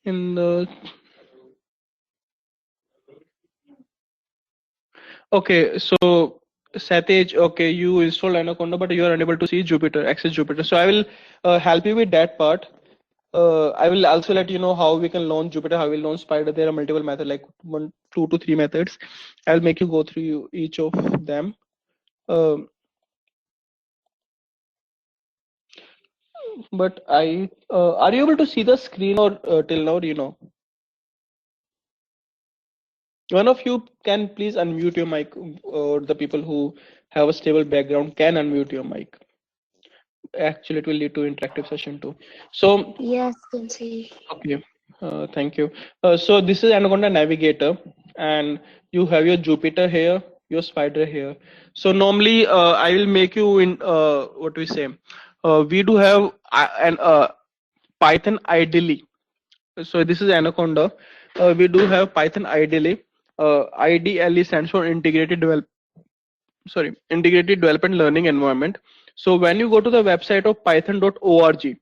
In the okay, so Satej, okay, you installed Anaconda, but you are unable to see Jupyter, access Jupyter. So I will help you with that part. I will also let you know how we can launch Jupyter, how we launch Spider. There are multiple methods, like 2 to 3 methods. I'll make you go through each of them. But are you able to see the screen or till now? Do you know? One of you can please unmute your mic, or the people who have a stable background can unmute your mic. Actually, it will lead to interactive session too. So yes, can see. okay, thank you. So this is Anaconda Navigator, and you have your Jupyter here, your Spider here. So normally, I will make you in what we say. We do have an Python ideally. So this is Anaconda. We do have Python ideally. IDLE stands for Integrated Development Learning Environment. So when you go to the website of python.org,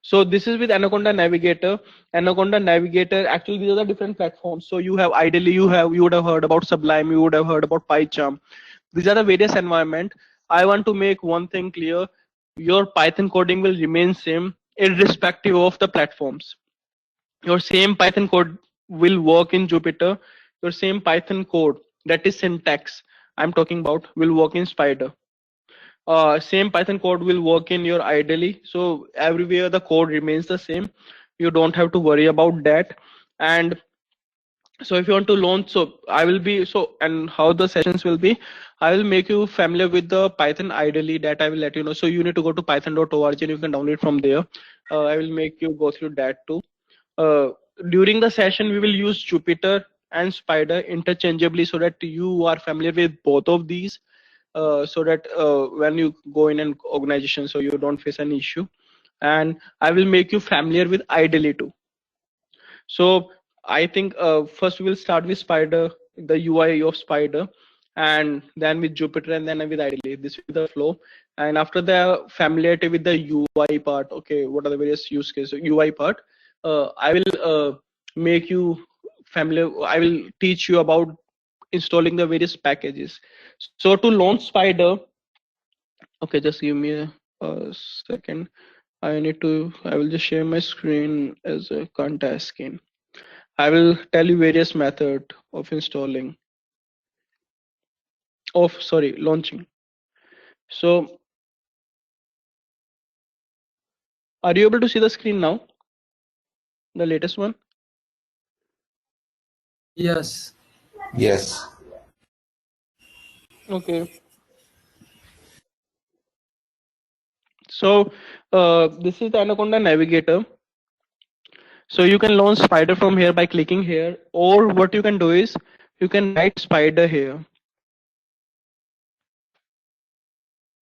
so this is with Anaconda Navigator. Anaconda Navigator, actually these are the different platforms. So you have ideally, you would have heard about Sublime, you would have heard about PyCharm. These are the various environment. I want to make one thing clear: your Python coding will remain same irrespective of the platforms. Your same Python code will work in Jupyter. Your same Python code, that is syntax I'm talking about, will work in Spider. Same Python code will work in your ideally. So everywhere the code remains the same. You don't have to worry about that. And so if you want to launch, so I will be and how the sessions will be, I will make you familiar with the Python ideally, that I will let you know. So you need to go to python.org and you can download from there. I will make you go through that too. During the session, we will use Jupyter and Spider interchangeably so that you are familiar with both of these, so that when you go in an organization, so you don't face an issue. And I will make you familiar with ideally too. So I think first we will start with Spider, the UI of Spider, and then with Jupyter, and then with ideally. This will be the flow. And after the familiarity with the UI part, okay, what are the various use cases? UI part, I will make you familiar. I will teach you about installing the various packages. So to launch Spider, okay, just give me a second. I will just share my screen as a contest screen. I will tell you various method of launching. So are you able to see the screen now? The latest one? Yes. Yes. Okay. So this is the Anaconda Navigator. So you can launch Spider from here by clicking here, or what you can do is you can write Spider here.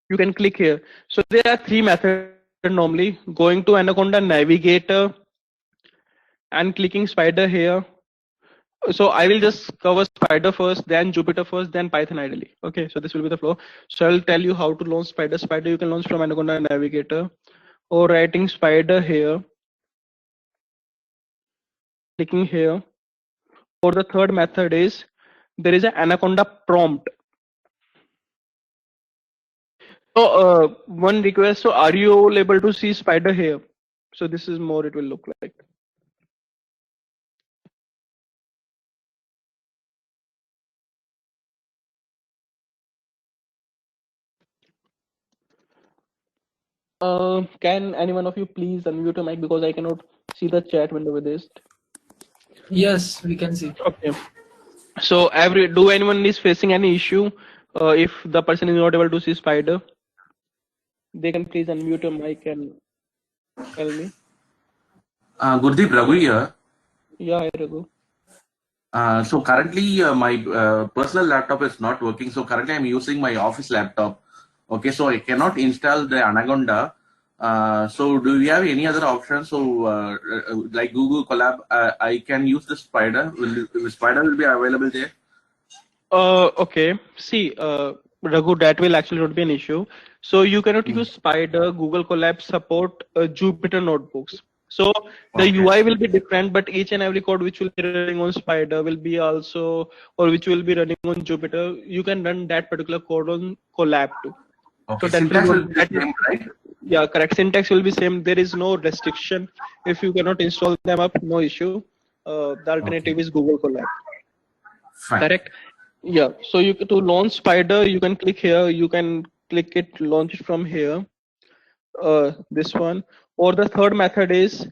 You can click here. So there are 3 methods normally: going to Anaconda Navigator and clicking Spider here. So I will just cover Spider first, then Jupyter first, then Python ideally. Okay, so this will be the flow. So I'll tell you how to launch Spider. Spider you can launch from Anaconda Navigator, or writing Spider here, clicking here. Or the third method is there is an Anaconda prompt. So one request, so are you all able to see Spider here? So this is more it will look like. Can any one of you please unmute your mic, because I cannot see the chat window with this. Yes, we can see. Okay. So do anyone is facing any issue if the person is not able to see Spider? They can please unmute your mic and tell me. Gurdeep, Raghu here. Yeah, hi Raghu. So currently my personal laptop is not working. So currently I'm using my office laptop. Okay, so I cannot install the Anaconda. So do we have any other options? So like Google Colab, I can use the Spider. The Spider will be available there? Okay. See, Raghu, that will actually not be an issue. So you cannot use Spider. Google Colab support Jupyter notebooks. So the UI will be different, but each and every code which will be running on Spider will be also, or which will be running on Jupyter, you can run that particular code on Colab too. Okay, So that syntax will will be the same, right? yeah, correct. Syntax will be same. There is no restriction. If you cannot install them up, no issue. The alternative is Google Colab. Fine. Correct. Yeah. So you to launch Spider, you can click here. You can click it, launch it from here. This one. Or the third method is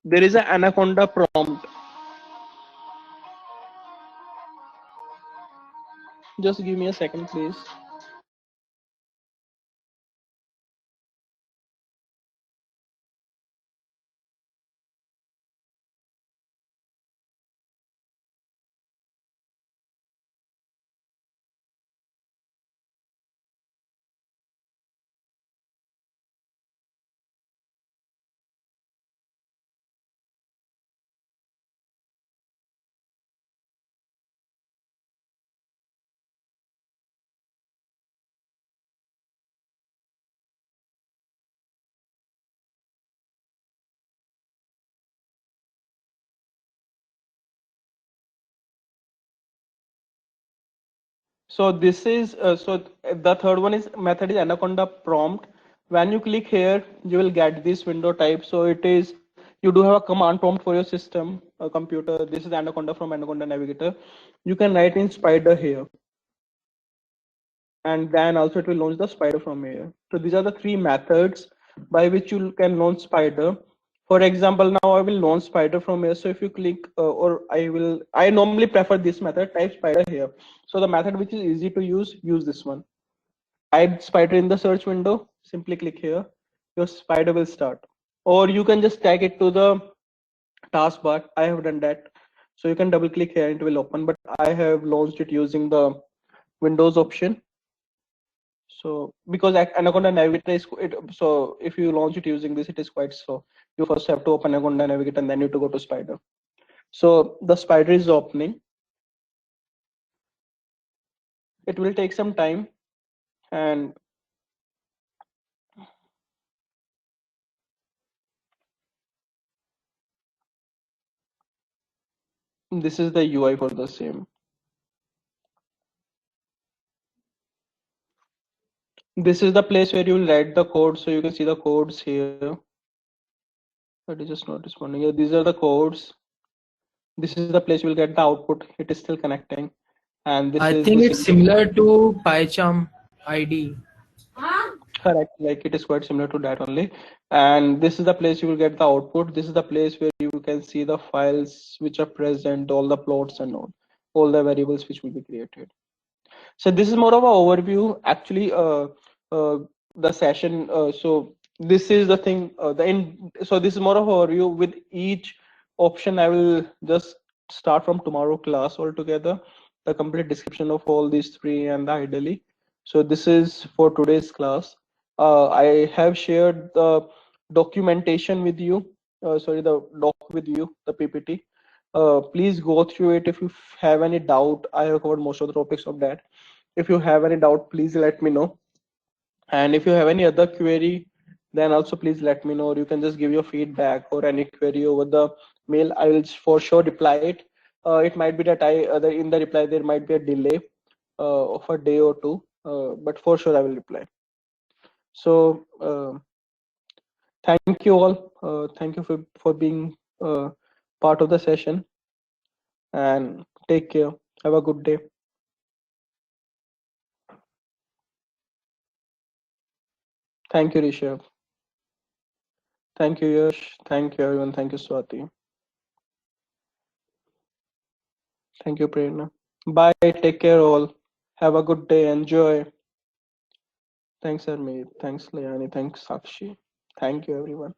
there is an Anaconda prompt. Just give me a second, please. So this is the third one is method is Anaconda prompt. When you click here, you will get this window type. So it is you do have a command prompt for your system, a computer. This is Anaconda from Anaconda Navigator. You can write in Spider here, and then also it will launch the Spider from here. So these are the three methods by which you can launch Spider. For example, now I will launch Spider from here. So if you click, I normally prefer this method, type Spider here. So the method which is easy to use this one. Type Spider in the search window, simply click here. Your Spider will start. Or you can just tag it to the taskbar. I have done that. So you can double click here and it will open, but I have launched it using the Windows option. So because Anaconda Navigator is so if you launch it using this, it is quite slow. You first have to open Anaconda Navigator and then you have to go to Spider. So the Spider is opening. It will take some time, and this is the UI for the same. This is the place where you will write the code, so you can see the codes here. But it's just not responding. Yeah, these are the codes. This is the place you will get the output. It is still connecting, and this I is think this. it's similar to PyCharm ID. Correct, like it is quite similar to that only. And this is the place you will get the output. This is the place where you can see the files which are present, all the plots and all the variables which will be created. So this is more of an overview. Actually, the session. So this is the thing. So this is more of an overview. With each option, I will just start from tomorrow class altogether. The complete description of all these three and the ideally. So this is for today's class. I have shared the documentation with you. Sorry, the doc with you, the PPT. Please go through it. If you have any doubt, I have covered most of the topics of that. If you have any doubt, please let me know. And if you have any other query, then also please let me know. Or you can just give your feedback or any query over the mail. I will for sure reply it. It might be that in the reply there might be a delay of a day or two, but for sure I will reply. So thank you all. Thank you for being part of the session, and take care. Have a good day. Thank you, Rishabh. Thank you, Yash. Thank you, everyone. Thank you, Swati. Thank you, Prerna. Bye. Take care, all. Have a good day. Enjoy. Thanks, Armeet. Thanks, Liani. Thanks, Sakshi. Thank you, everyone.